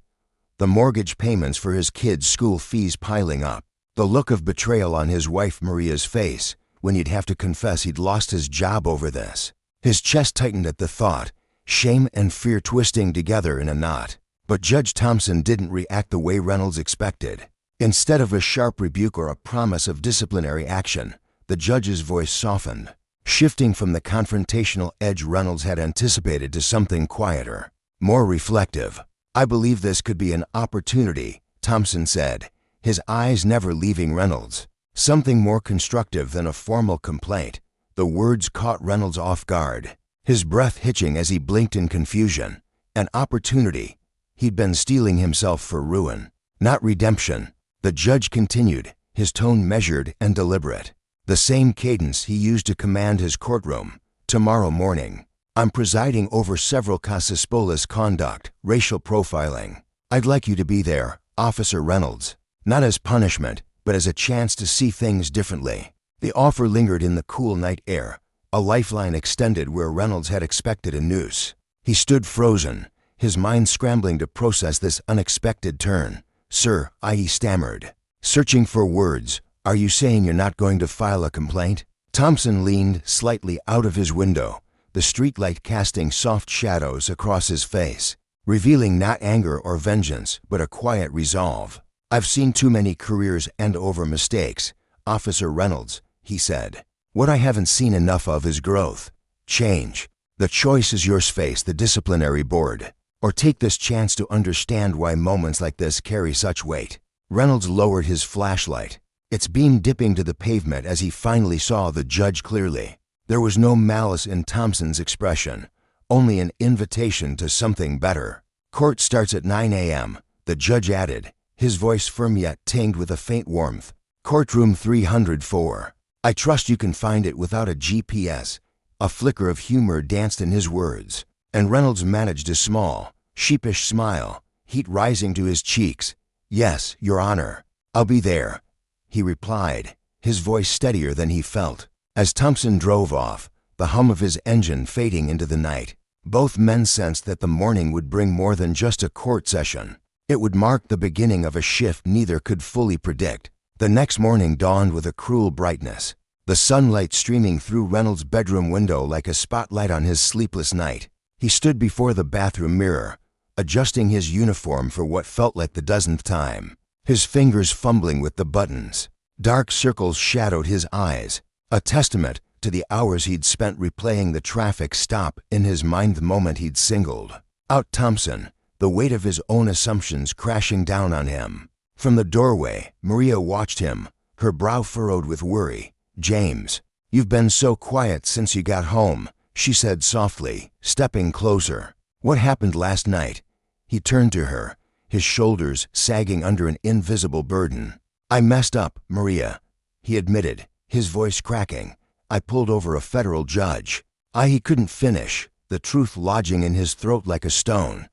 A: the mortgage payments for his kids' school fees piling up, the look of betrayal on his wife Maria's face when he'd have to confess he'd lost his job over this. His chest tightened at the thought, shame and fear twisting together in a knot. But Judge Thompson didn't react the way Reynolds expected. Instead of a sharp rebuke or a promise of disciplinary action, the judge's voice softened. shifting from the confrontational edge Reynolds had anticipated to something quieter, more reflective. "I believe this could be an opportunity," Thompson said, his eyes never leaving Reynolds. Something more constructive than a formal complaint. The words caught Reynolds off guard, his breath hitching as he blinked in confusion. An opportunity. He'd been steeling himself for ruin, not redemption. The judge continued, his tone measured and deliberate. The same cadence he used to command his courtroom. "Tomorrow morning, I'm presiding over several casus bellis conduct, racial profiling. I'd like you to be there, Officer Reynolds. Not as punishment, but as a chance to see things differently." The offer lingered in the cool night air, a lifeline extended where Reynolds had expected a noose. He stood frozen, his mind scrambling to process this unexpected turn. "Sir," he stammered, searching for words. "Are you saying you're not going to file a complaint?" Thompson leaned slightly out of his window, the streetlight casting soft shadows across his face, revealing not anger or vengeance, but a quiet resolve. "I've seen too many careers end over mistakes, Officer Reynolds," he said. "What I haven't seen enough of is growth, change. The choice is yours: face the disciplinary board, or take this chance to understand why moments like this carry such weight." Reynolds lowered his flashlight, its beam dipping to the pavement as he finally saw the judge clearly. There was no malice in Thompson's expression, only an invitation to something better. "Court starts at 9 a.m., the judge added, his voice firm yet tinged with a faint warmth. "Courtroom 304. I trust you can find it without a GPS." A flicker of humor danced in his words, and Reynolds managed a small, sheepish smile, heat rising to his cheeks. "Yes, Your Honor. I'll be there," he replied, his voice steadier than he felt. As Thompson drove off, the hum of his engine fading into the night, both men sensed that the morning would bring more than just a court session. It would mark the beginning of a shift neither could fully predict. The next morning dawned with a cruel brightness, the sunlight streaming through Reynolds' bedroom window like a spotlight on his sleepless night. He stood before the bathroom mirror, adjusting his uniform for what felt like the dozenth time, his fingers fumbling with the buttons. Dark circles shadowed his eyes, a testament to the hours he'd spent replaying the traffic stop in his mind the moment he'd singled out Thompson, the weight of his own assumptions crashing down on him. From the doorway, Maria watched him, her brow furrowed with worry. "James, you've been so quiet since you got home," she said softly, stepping closer. "What happened last night?" He turned to her, his shoulders sagging under an invisible burden. "I messed up, Maria," he admitted, his voice cracking. "I pulled over a federal judge." He couldn't finish, the truth lodging in his throat like a stone.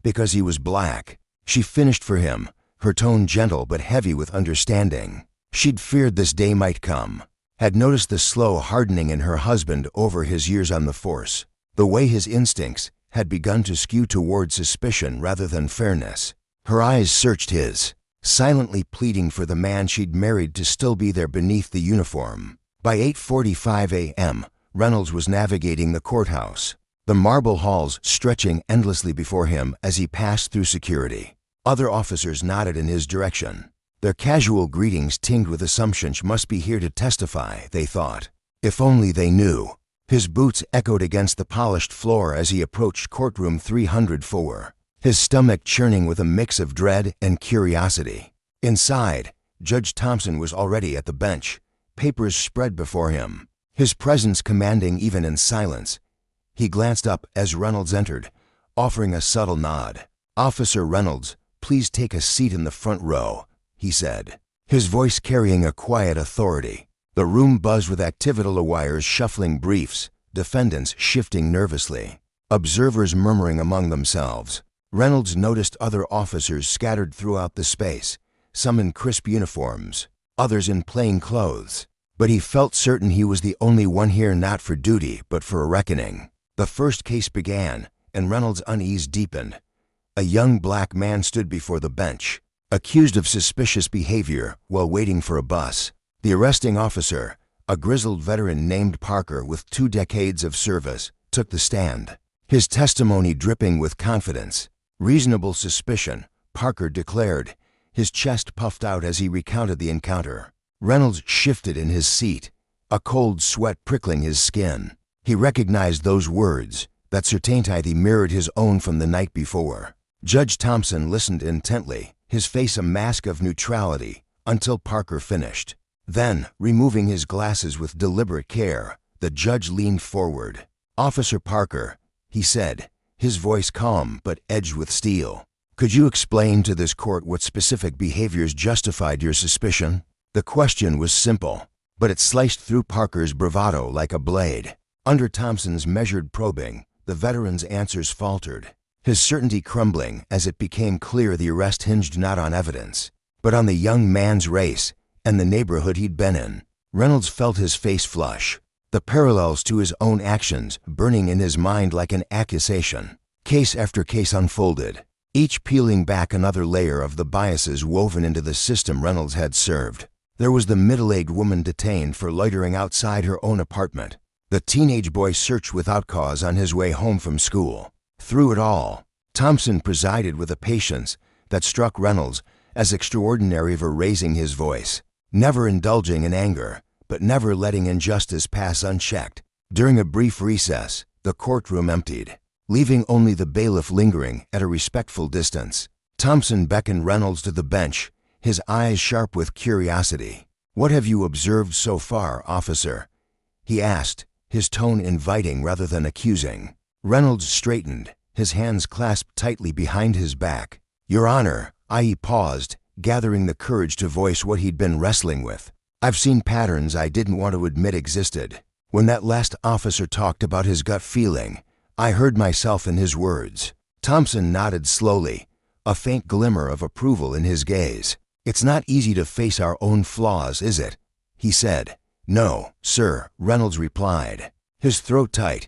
A: "Because he was black." She finished for him, her tone gentle but heavy with understanding. She'd feared this day might come, had noticed the slow hardening in her husband over his years on the force, the way his instincts had begun to skew toward suspicion rather than fairness. Her eyes searched his, silently pleading for the man she'd married to still be there beneath the uniform. By 8:45 a.m., Reynolds was navigating the courthouse, the marble halls stretching endlessly before him as he passed through security. Other officers nodded in his direction, their casual greetings tinged with assumption she must be here to testify, they thought. If only they knew. His boots echoed against the polished floor as he approached courtroom 304, his stomach churning with a mix of dread and curiosity. Inside, Judge Thompson was already at the bench, papers spread before him, his presence commanding even in silence. He glanced up as Reynolds entered, offering a subtle nod. "Officer Reynolds, please take a seat in the front row," he said, his voice carrying a quiet authority. The room buzzed with activity lawyers shuffling briefs, defendants shifting nervously, observers murmuring among themselves. Reynolds noticed other officers scattered throughout the space, some in crisp uniforms, others in plain clothes. But he felt certain he was the only one here not for duty but for a reckoning. The first case began, and Reynolds' unease deepened. A young black man stood before the bench, accused of suspicious behavior while waiting for a bus. The arresting officer, a grizzled veteran named Parker with 2 decades of service, took the stand, his testimony dripping with confidence. "Reasonable suspicion," Parker declared, his chest puffed out as he recounted the encounter. Reynolds shifted in his seat, a cold sweat prickling his skin. He recognized those words. That certainty mirrored his own from the night before. Judge Thompson listened intently, his face a mask of neutrality, until Parker finished. Then, removing his glasses with deliberate care, the judge leaned forward. "Officer Parker," he said, his voice calm but edged with steel, "could you explain to this court what specific behaviors justified your suspicion?" The question was simple, but it sliced through Parker's bravado like a blade. Under Thompson's measured probing, the veteran's answers faltered, his certainty crumbling as it became clear the arrest hinged not on evidence, but on the young man's race and the neighborhood he'd been in. Reynolds felt his face flush, the parallels to his own actions burning in his mind like an accusation. Case after case unfolded, each peeling back another layer of the biases woven into the system Reynolds had served. There was the middle-aged woman detained for loitering outside her own apartment, the teenage boy searched without cause on his way home from school. Through it all, Thompson presided with a patience that struck Reynolds as extraordinary for raising his voice, never indulging in anger, but never letting injustice pass unchecked. During a brief recess, the courtroom emptied, leaving only the bailiff lingering at a respectful distance. Thompson beckoned Reynolds to the bench, his eyes sharp with curiosity. "What have you observed so far, officer?" he asked, his tone inviting rather than accusing. Reynolds straightened, his hands clasped tightly behind his back. "Your Honor," he paused, gathering the courage to voice what he'd been wrestling with. "I've seen patterns I didn't want to admit existed. When that last officer talked about his gut feeling, I heard myself in his words." Thompson nodded slowly, a faint glimmer of approval in his gaze. "It's not easy to face our own flaws, is it?" he said. "No, sir," Reynolds replied, his throat tight.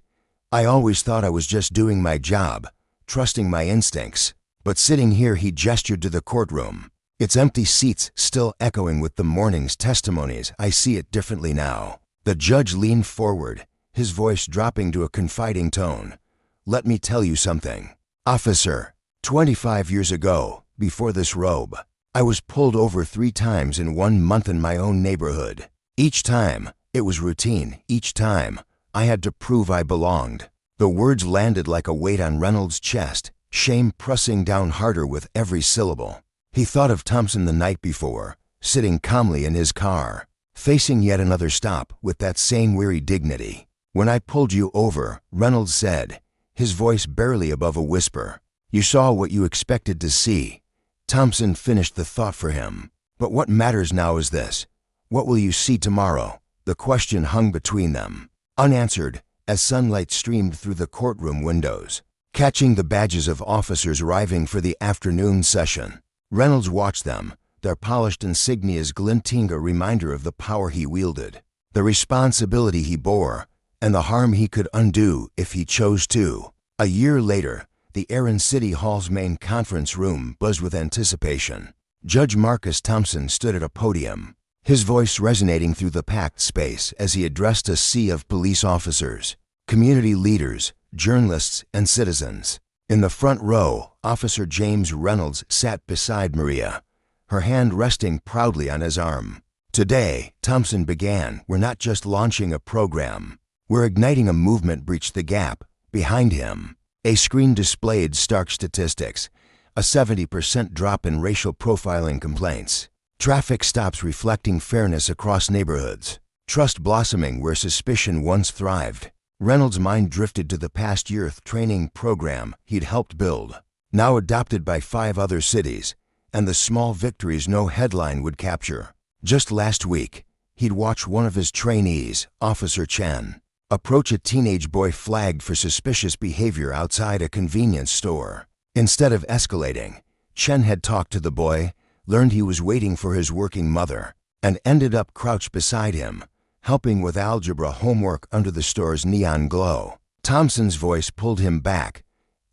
A: "I always thought I was just doing my job, trusting my instincts. But sitting here," he gestured to the courtroom, its empty seats still echoing with the morning's testimonies, "I see it differently now." The judge leaned forward, his voice dropping to a confiding tone. "Let me tell you something, officer. 25 years ago, before this robe, I was pulled over 3 times in 1 month in my own neighborhood. Each time, it was routine. Each time, I had to prove I belonged." The words landed like a weight on Reynolds' chest, shame pressing down harder with every syllable. He thought of Thompson the night before, sitting calmly in his car, facing yet another stop with that same weary dignity. "When I pulled you over," Reynolds said, his voice barely above a whisper, "you saw what you expected to see." Thompson finished the thought for him. "But what matters now is this. What will you see tomorrow?" The question hung between them, unanswered, as sunlight streamed through the courtroom windows, catching the badges of officers arriving for the afternoon session. Reynolds watched them, their polished insignias glinting a reminder of the power he wielded, the responsibility he bore, and the harm he could undo if he chose to. A year later, the air in City Hall's main conference room buzzed with anticipation. Judge Marcus Thompson stood at a podium, his voice resonating through the packed space as he addressed a sea of police officers, community leaders, journalists, and citizens. In the front row, Officer James Reynolds sat beside Maria, her hand resting proudly on his arm. "Today," Thompson began, "we're not just launching a program. We're igniting a movement," breached the gap. Behind him, a screen displayed stark statistics, a 70% drop in racial profiling complaints, traffic stops reflecting fairness across neighborhoods, trust blossoming where suspicion once thrived. Reynolds' mind drifted to the past year training program he'd helped build, now adopted by 5 other cities, and the small victories no headline would capture. Just last week, he'd watched one of his trainees, Officer Chen, approach a teenage boy flagged for suspicious behavior outside a convenience store. Instead of escalating, Chen had talked to the boy, learned he was waiting for his working mother, and ended up crouched beside him, helping with algebra homework under the store's neon glow. Thompson's voice pulled him back.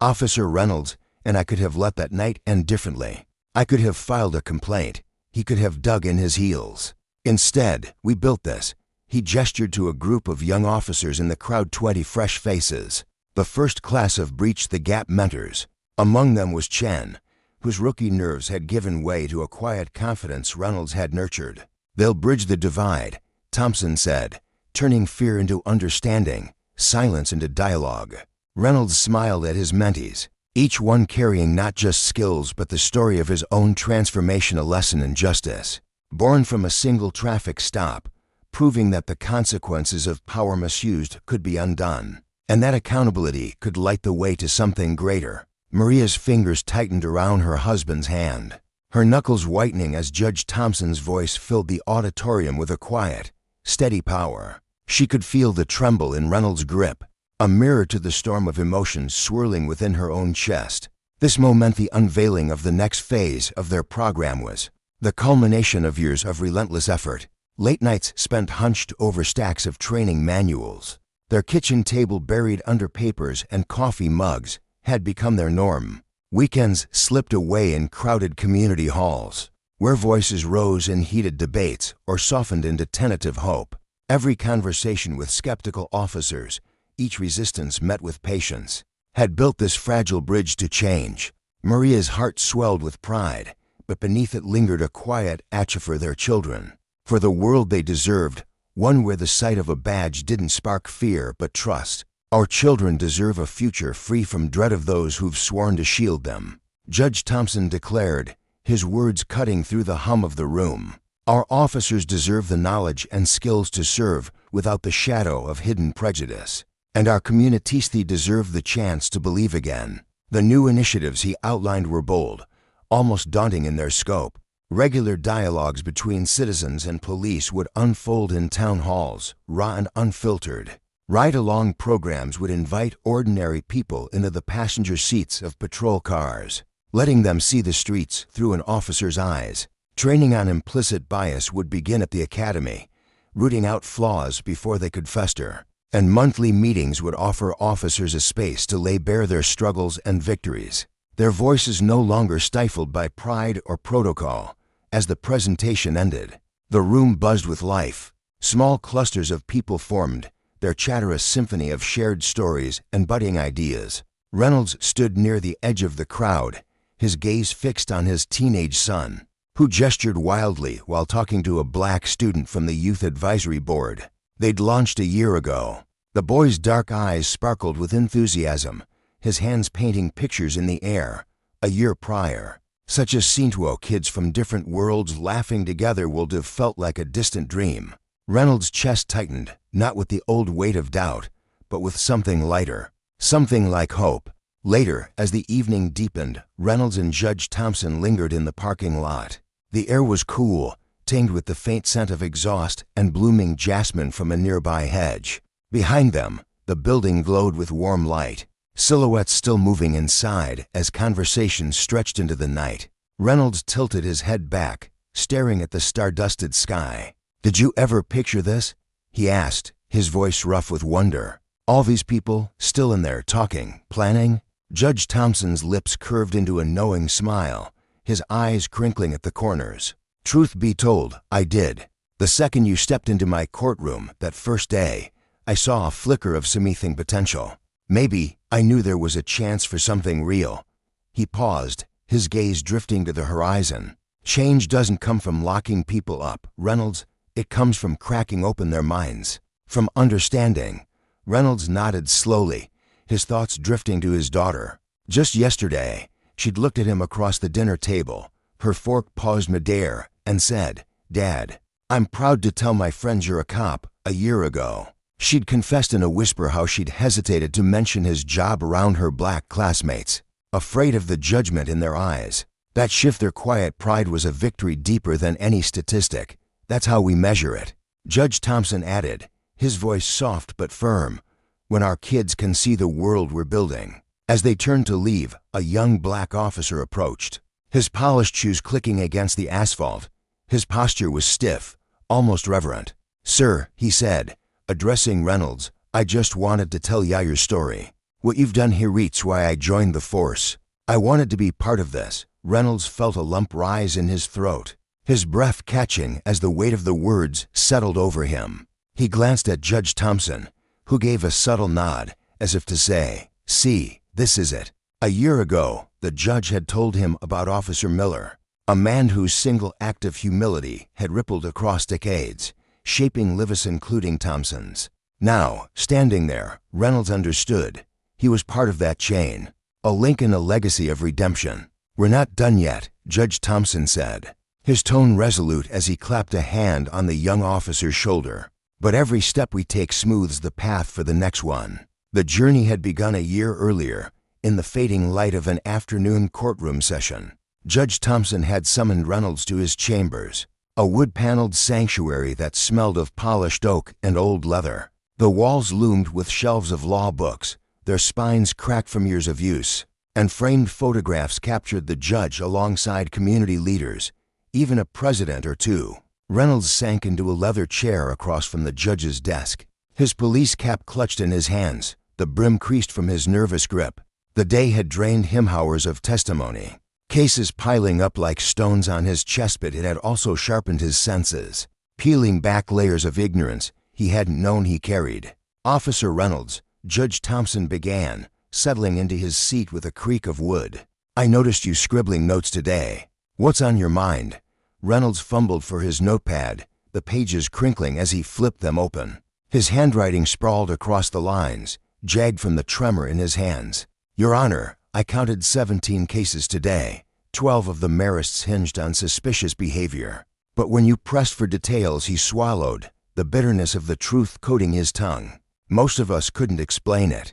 A: "Officer Reynolds, and I could have let that night end differently. I could have filed a complaint. He could have dug in his heels. Instead, we built this." He gestured to a group of young officers in the crowd, 20 fresh faces, the first class of Breach the Gap mentors. Among them was Chen, whose rookie nerves had given way to a quiet confidence Reynolds had nurtured. "They'll bridge the divide," Thompson said, turning fear into understanding, silence into dialogue. Reynolds smiled at his mentees, each one carrying not just skills but the story of his own transformation, a lesson in justice. Born from a single traffic stop, proving that the consequences of power misused could be undone, and that accountability could light the way to something greater. Maria's fingers tightened around her husband's hand, her knuckles whitening as Judge Thompson's voice filled the auditorium with a quiet, steady power. She could feel the tremble in Reynolds' grip, a mirror to the storm of emotions swirling within her own chest. This moment meant the unveiling of the next phase of their program, was the culmination of years of relentless effort. Late nights spent hunched over stacks of training manuals, their kitchen table buried under papers and coffee mugs, had become their norm. Weekends slipped away in crowded community halls, where voices rose in heated debates or softened into tentative hope. Every conversation with skeptical officers, each resistance met with patience, had built this fragile bridge to change. Maria's heart swelled with pride, but beneath it lingered a quiet ache for their children, for the world they deserved, one where the sight of a badge didn't spark fear but trust. Our children deserve a future free from dread of those who've sworn to shield them, Judge Thompson declared, his words cutting through the hum of the room. Our officers deserve the knowledge and skills to serve without the shadow of hidden prejudice. And our communities deserve the chance to believe again. The new initiatives he outlined were bold, almost daunting in their scope. Regular dialogues between citizens and police would unfold in town halls, raw and unfiltered. Ride-along programs would invite ordinary people into the passenger seats of patrol cars, letting them see the streets through an officer's eyes. Training on implicit bias would begin at the academy, rooting out flaws before they could fester. And monthly meetings would offer officers a space to lay bare their struggles and victories, their voices no longer stifled by pride or protocol. As the presentation ended, the room buzzed with life. Small clusters of people formed, their chatter a symphony of shared stories and budding ideas. Reynolds stood near the edge of the crowd, his gaze fixed on his teenage son, who gestured wildly while talking to a black student from the Youth Advisory Board. They'd launched a year ago. The boy's dark eyes sparkled with enthusiasm, his hands painting pictures in the air. A year prior, such a scene to kids from different worlds laughing together would have felt like a distant dream. Reynolds' chest tightened, not with the old weight of doubt, but with something lighter, something like hope. Later, as the evening deepened, Reynolds and Judge Thompson lingered in the parking lot. The air was cool, tinged with the faint scent of exhaust and blooming jasmine from a nearby hedge. Behind them, the building glowed with warm light, silhouettes still moving inside as conversation stretched into the night. Reynolds tilted his head back, staring at the star-dusted sky. "Did you ever picture this?" he asked, his voice rough with wonder. "All these people, still in there, talking, planning?" Judge Thompson's lips curved into a knowing smile, his eyes crinkling at the corners. "Truth be told, I did. The second you stepped into my courtroom that first day, I saw a flicker of something potential. Maybe I knew there was a chance for something real." He paused, his gaze drifting to the horizon. "Change doesn't come from locking people up, Reynolds. It comes from cracking open their minds, from understanding." Reynolds nodded slowly, his thoughts drifting to his daughter. Just yesterday, she'd looked at him across the dinner table, her fork paused midair, and said, "Dad, I'm proud to tell my friends you're a cop." A year ago, she'd confessed in a whisper how she'd hesitated to mention his job around her black classmates, afraid of the judgment in their eyes. That shift, their quiet pride, was a victory deeper than any statistic. "That's how we measure it," Judge Thompson added, his voice soft but firm, "when our kids can see the world we're building." As they turned to leave, a young black officer approached, his polished shoes clicking against the asphalt. His posture was stiff, almost reverent. "Sir," he said, addressing Reynolds, "I just wanted to tell ya your story. What you've done here reads why I joined the force. I wanted to be part of this." Reynolds felt a lump rise in his throat, his breath catching as the weight of the words settled over him. He glanced at Judge Thompson, who gave a subtle nod, as if to say, "See, this is it." A year ago, the judge had told him about Officer Miller, a man whose single act of humility had rippled across decades. shaping lives including Thompson's. Now, standing there, Reynolds understood. He was part of that chain, a link in a legacy of redemption. "We're not done yet," Judge Thompson said, his tone resolute as he clapped a hand on the young officer's shoulder. "But every step we take smooths the path for the next one." The journey had begun a year earlier, in the fading light of an afternoon courtroom session. Judge Thompson had summoned Reynolds to his chambers, a wood-paneled sanctuary that smelled of polished oak and old leather. The walls loomed with shelves of law books, their spines cracked from years of use, and framed photographs captured the judge alongside community leaders, even a president or two. Reynolds sank into a leather chair across from the judge's desk, his police cap clutched in his hands, the brim creased from his nervous grip. The day had drained him hours of testimony, cases piling up like stones on his chest, but it had also sharpened his senses, peeling back layers of ignorance he hadn't known he carried. "Officer Reynolds," Judge Thompson began, settling into his seat with a creak of wood. "I noticed you scribbling notes today. What's on your mind?" Reynolds fumbled for his notepad, the pages crinkling as he flipped them open. His handwriting sprawled across the lines, jagged from the tremor in his hands. "Your Honor, I counted 17 cases today. 12 of the arrests hinged on suspicious behavior." But when you pressed for details, he swallowed, the bitterness of the truth coating his tongue. "Most of us couldn't explain it,"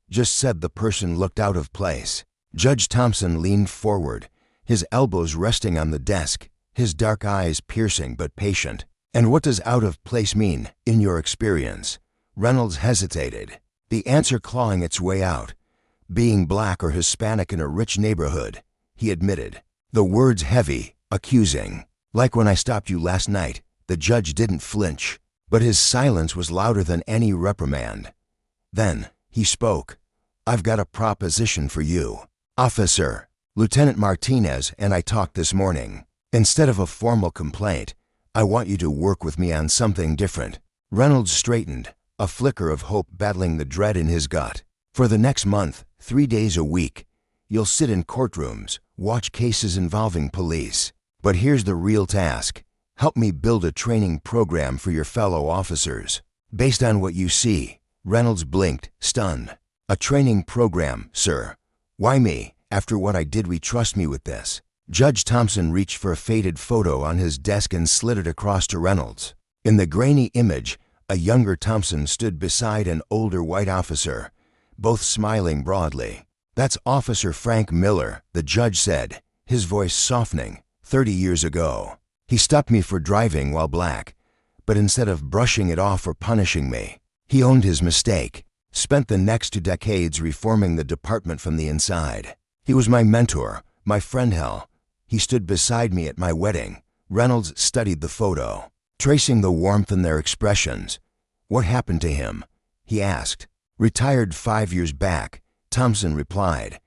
A: just said the person looked out of place. Judge Thompson leaned forward, his elbows resting on the desk, his dark eyes piercing but patient. "And what does out of place mean, in your experience?" Reynolds hesitated, the answer clawing its way out. "Being black or Hispanic in a rich neighborhood," he admitted, the words heavy, accusing. "Like when I stopped you last night." The judge didn't flinch, but his silence was louder than any reprimand. Then he spoke. "I've got a proposition for you, officer. Lieutenant Martinez and I talked this morning. Instead of a formal complaint, I want you to work with me on something different." Reynolds straightened, a flicker of hope battling the dread in his gut. "For the next month, 3 days a week, you'll sit in courtrooms, watch cases involving police. But here's the real task. Help me build a training program for your fellow officers. Based on what you see." Reynolds blinked, stunned. "A training program, sir? Why me? After what I did, we trust me with this." Judge Thompson reached for a faded photo on his desk and slid it across to Reynolds. In the grainy image, a younger Thompson stood beside an older white officer, both smiling broadly. "That's Officer Frank Miller," the judge said, his voice softening. 30 years ago, he stopped me for driving while black, but instead of brushing it off or punishing me, he owned his mistake, spent the next 2 decades reforming the department from the inside. He was my mentor, my friend. Hell, he stood beside me at my wedding." Reynolds studied the photo, tracing the warmth in their expressions. "What happened to him?" he asked. "Retired 5 years back," Thompson replied.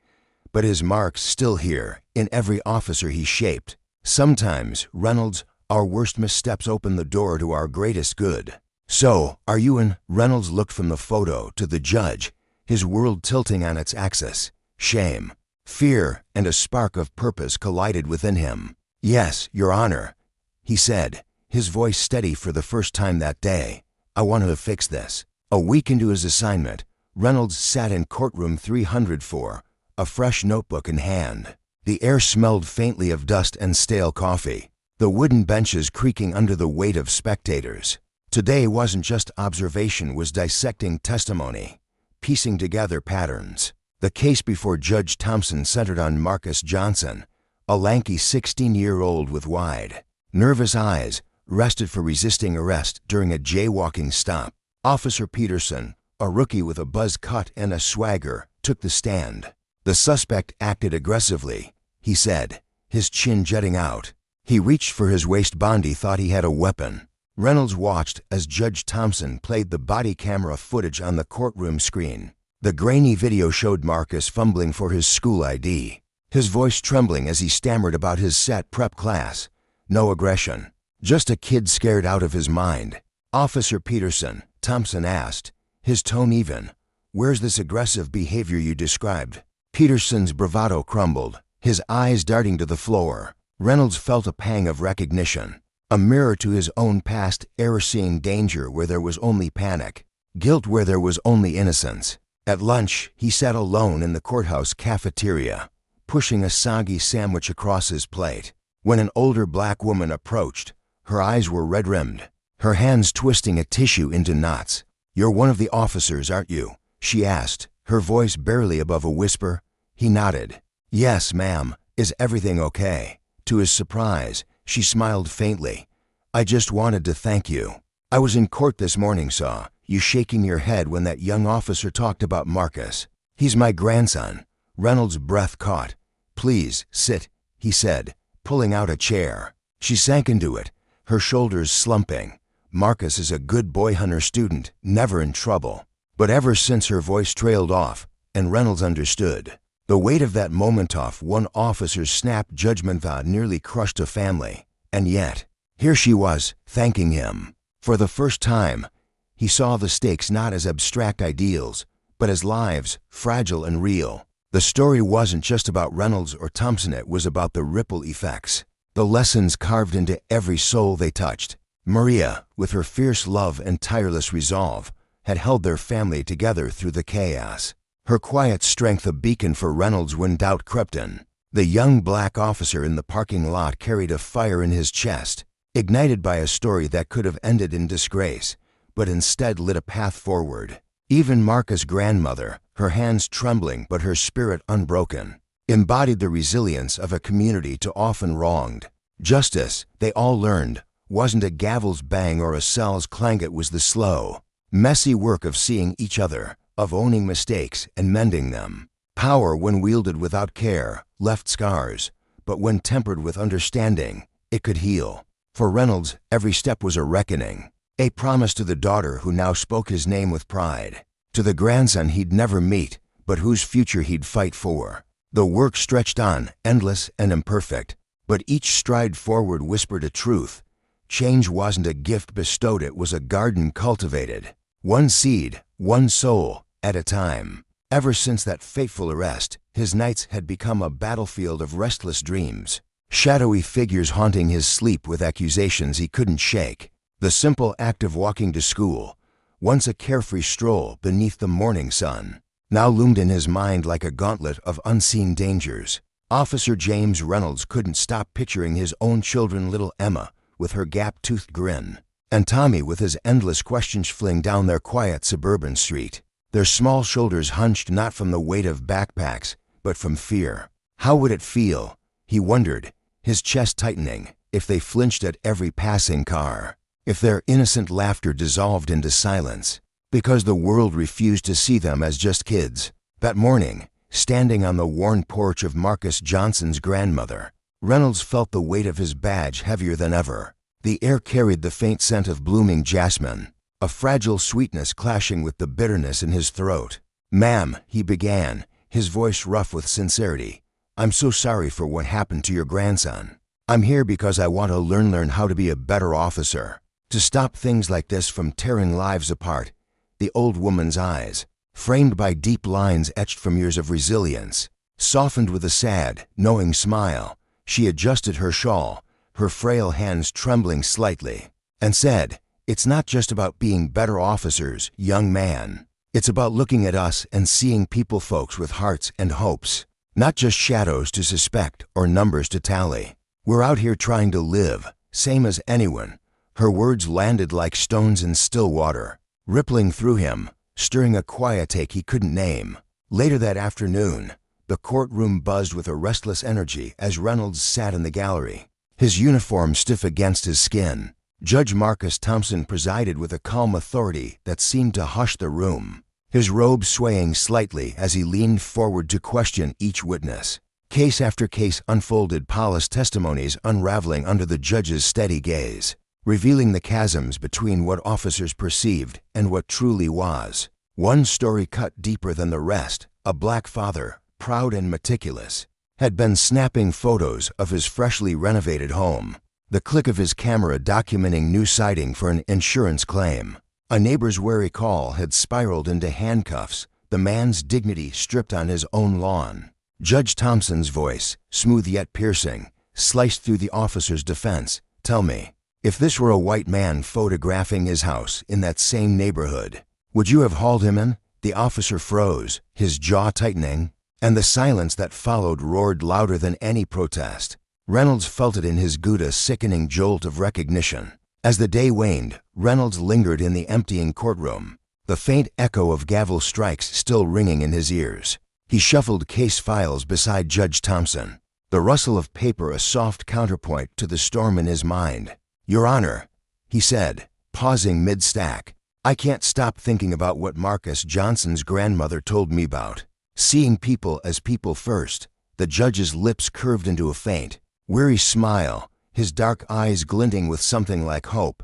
A: "But his mark's still here, in every officer he shaped." "Sometimes, Reynolds, our worst missteps open the door to our greatest good. So, are you in?" Reynolds looked from the photo to the judge, his world tilting on its axis. Shame, fear, and a spark of purpose collided within him. "Yes, Your Honor," he said, his voice steady for the first time that day. "I want to fix this." A week into his assignment, Reynolds sat in courtroom 304, a fresh notebook in hand. The air smelled faintly of dust and stale coffee, the wooden benches creaking under the weight of spectators. Today wasn't just observation, was dissecting testimony, piecing together patterns. The case before Judge Thompson centered on Marcus Johnson, a lanky 16-year-old with wide, nervous eyes, arrested for resisting arrest during a jaywalking stop. Officer Peterson, a rookie with a buzz cut and a swagger, took the stand. "The suspect acted aggressively," he said, his chin jutting out. "He reached for his waistband. He thought he had a weapon." Reynolds watched as Judge Thompson played the body camera footage on the courtroom screen. The grainy video showed Marcus fumbling for his school ID, his voice trembling as he stammered about his SAT prep class. No aggression, just a kid scared out of his mind. "Officer Peterson," Thompson asked, his tone even, "where's this aggressive behavior you described?" Peterson's bravado crumbled, his eyes darting to the floor. Reynolds felt a pang of recognition. a mirror to his own past, ever-seeing danger where there was only panic, guilt where there was only innocence. At lunch, he sat alone in the courthouse cafeteria, pushing a soggy sandwich across his plate, when an older black woman approached. Her eyes were red-rimmed, her hands twisting a tissue into knots. "You're one of the officers, aren't you?" she asked, her voice barely above a whisper. He nodded. "Yes, ma'am. Is everything okay?" To his surprise, she smiled faintly. "I just wanted to thank you. I was in court this morning, saw you shaking your head when that young officer talked about Marcus. He's my grandson." Reynolds' breath caught. "Please, sit," he said, pulling out a chair. She sank into it, her shoulders slumping. "Marcus is a good boy hunter student, never in trouble." But ever since her voice trailed off, and Reynolds understood. The weight of that moment off one officer's snap judgment thought nearly crushed a family. And yet, here she was, thanking him. For the first time, he saw the stakes not as abstract ideals, but as lives, fragile and real. The story wasn't just about Reynolds or Thompson, it was about the ripple effects, the lessons carved into every soul they touched. Maria, with her fierce love and tireless resolve, had held their family together through the chaos. Her quiet strength a beacon for Reynolds when doubt crept in. The young black officer in the parking lot carried a fire in his chest, ignited by a story that could have ended in disgrace, but instead lit a path forward. Even Marcus' grandmother, her hands trembling but her spirit unbroken, embodied the resilience of a community too often wronged. Justice, they all learned, wasn't a gavel's bang or a cell's clank, it was the slow, messy work of seeing each other, of owning mistakes and mending them. Power, when wielded without care, left scars, but when tempered with understanding, it could heal. For Reynolds, every step was a reckoning, a promise to the daughter who now spoke his name with pride, to the grandson he'd never meet, but whose future he'd fight for. The work stretched on, endless and imperfect, but each stride forward whispered a truth. Change wasn't a gift bestowed, it was a garden cultivated. One seed, one soul, at a time. Ever since that fateful arrest, his nights had become a battlefield of restless dreams, shadowy figures haunting his sleep with accusations he couldn't shake. The simple act of walking to school, once a carefree stroll beneath the morning sun, now loomed in his mind like a gauntlet of unseen dangers. Officer James Reynolds couldn't stop picturing his own children, little Emma with her gap-toothed grin, and Tommy with his endless questions fling down their quiet suburban street, their small shoulders hunched not from the weight of backpacks, but from fear. How would it feel, he wondered, his chest tightening, if they flinched at every passing car, if their innocent laughter dissolved into silence, because the world refused to see them as just kids. That morning, standing on the worn porch of Marcus Johnson's grandmother, Reynolds felt the weight of his badge heavier than ever. The air carried the faint scent of blooming jasmine, a fragile sweetness clashing with the bitterness in his throat. "Ma'am," he began, his voice rough with sincerity, "I'm so sorry for what happened to your grandson. I'm here because I want to learn how to be a better officer, to stop things like this from tearing lives apart." The old woman's eyes, framed by deep lines etched from years of resilience, softened with a sad, knowing smile. She adjusted her shawl, her frail hands trembling slightly, and said, "It's not just about being better officers, young man. It's about looking at us and seeing people, folks with hearts and hopes, not just shadows to suspect or numbers to tally. We're out here trying to live, same as anyone." Her words landed like stones in still water, rippling through him, stirring a quiet ache he couldn't name. Later that afternoon, the courtroom buzzed with a restless energy as Reynolds sat in the gallery, his uniform stiff against his skin. Judge Marcus Thompson presided with a calm authority that seemed to hush the room, his robe swaying slightly as he leaned forward to question each witness. Case after case unfolded, polished testimonies unraveling under the judge's steady gaze, revealing the chasms between what officers perceived and what truly was. One story cut deeper than the rest. A black father, proud and meticulous, had been snapping photos of his freshly renovated home, the click of his camera documenting new siding for an insurance claim. A neighbor's wary call had spiraled into handcuffs, the man's dignity stripped on his own lawn. Judge Thompson's voice, smooth yet piercing, sliced through the officer's defense. "Tell me, If this were a white man photographing his house in that same neighborhood, would you have hauled him in? The officer froze, his jaw tightening, and the silence that followed roared louder than any protest. Reynolds felt it in his gut, a sickening jolt of recognition. As the day waned, Reynolds lingered in the emptying courtroom, the faint echo of gavel strikes still ringing in his ears. He shuffled case files beside Judge Thompson, the rustle of paper a soft counterpoint to the storm in his mind. "Your Honor," he said, pausing mid-stack, "I can't stop thinking about what Marcus Johnson's grandmother told me about. Seeing people as people first." The judge's lips curved into a faint, weary smile, his dark eyes glinting with something like hope.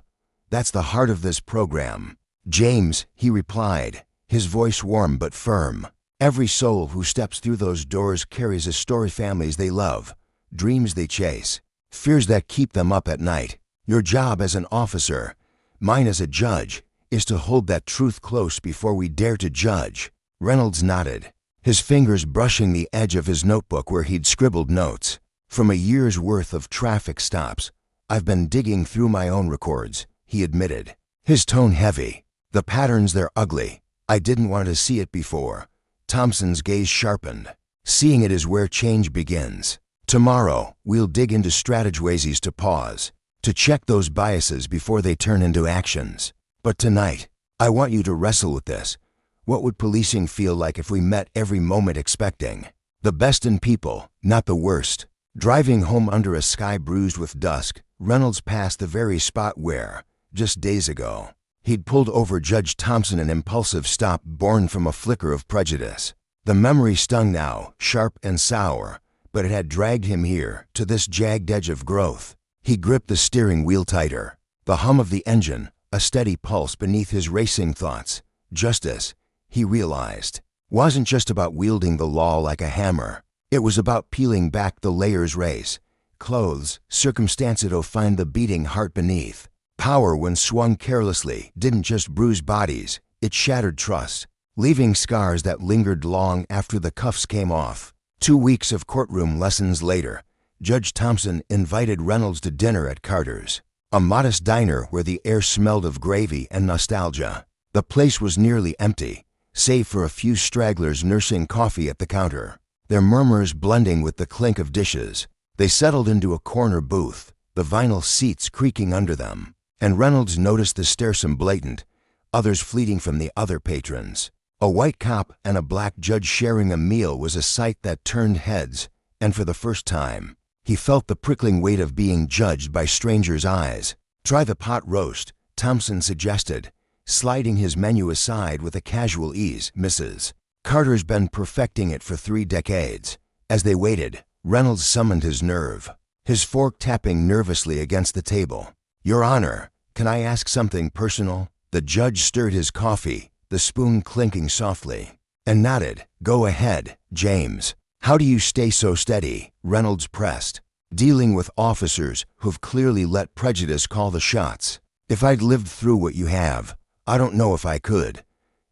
A: "That's the heart of this program, James," he replied, his voice warm but firm. "Every soul who steps through those doors carries a story, families they love, dreams they chase, fears that keep them up at night. Your job as an officer, mine as a judge, is to hold that truth close before we dare to judge." Reynolds nodded, his fingers brushing the edge of his notebook where he'd scribbled notes. "From a year's worth of traffic stops, I've been digging through my own records," he admitted, his tone heavy. "The patterns, they're ugly. I didn't want to see it before." Thompson's gaze sharpened. "Seeing it is where change begins. Tomorrow, we'll dig into strategies to pause, to check those biases before they turn into actions. But tonight, I want you to wrestle with this. What would policing feel like if we met every moment expecting the best in people, not the worst?" Driving home under a sky bruised with dusk, Reynolds passed the very spot where, just days ago, he'd pulled over Judge Thompson, an impulsive stop born from a flicker of prejudice. The memory stung now, sharp and sour, but it had dragged him here, to this jagged edge of growth. He gripped the steering wheel tighter, the hum of the engine, a steady pulse beneath his racing thoughts. Justice, he realized, wasn't just about wielding the law like a hammer. It was about peeling back the layers, race, clothes, circumstance to find the beating heart beneath. Power, when swung carelessly, didn't just bruise bodies, it shattered trust, leaving scars that lingered long after the cuffs came off. 2 weeks of courtroom lessons later, Judge Thompson invited Reynolds to dinner at Carter's, a modest diner where the air smelled of gravy and nostalgia. The place was nearly empty, save for a few stragglers nursing coffee at the counter, their murmurs blending with the clink of dishes. They settled into a corner booth, the vinyl seats creaking under them, and Reynolds noticed the staresome blatant, others fleeting from the other patrons. A white cop and a black judge sharing a meal was a sight that turned heads, and for the first time, he felt the prickling weight of being judged by strangers' eyes. "Try the pot roast," Thompson suggested, sliding his menu aside with a casual ease. "Mrs. Carter's been perfecting it for 3 decades. As they waited, Reynolds summoned his nerve, his fork tapping nervously against the table. "Your Honor, can I ask something personal?" The judge stirred his coffee, the spoon clinking softly, and nodded. "Go ahead, James." "How do you stay so steady?" Reynolds pressed. "Dealing with officers who've clearly let prejudice call the shots. If I'd lived through what you have, I don't know if I could."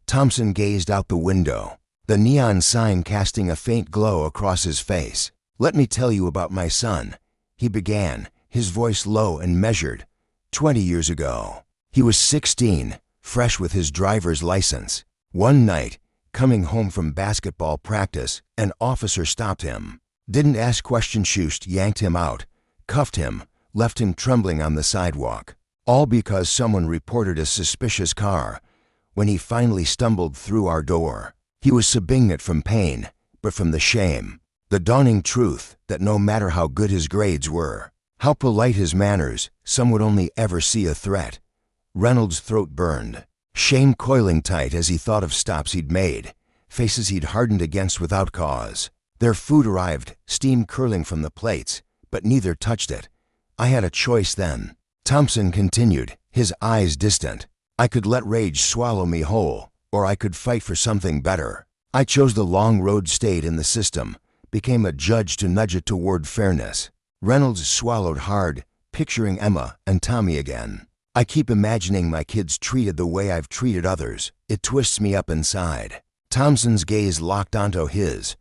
A: Thompson gazed out the window, the neon sign casting a faint glow across his face. "Let me tell you about my son," he began, his voice low and measured. 20 years ago, he was 16, fresh with his driver's license. One night, coming home from basketball practice, an officer stopped him. Didn't ask questions, shushed, yanked him out, cuffed him, left him trembling on the sidewalk. All because someone reported a suspicious car. When he finally stumbled through our door, he was subingnant from pain, but from the shame. The dawning truth that no matter how good his grades were, how polite his manners, some would only ever see a threat. Reynolds' throat burned, shame coiling tight as he thought of stops he'd made, faces he'd hardened against without cause. Their food arrived, steam curling from the plates, but neither touched it. "I had a choice then," Thompson continued, his eyes distant. "I could let rage swallow me whole, or I could fight for something better. I chose the long road, stayed in the system, became a judge to nudge it toward fairness." Reynolds swallowed hard, picturing Emma and Tommy again. "I keep imagining my kids treated the way I've treated others. It twists me up inside." Thompson's gaze locked onto his.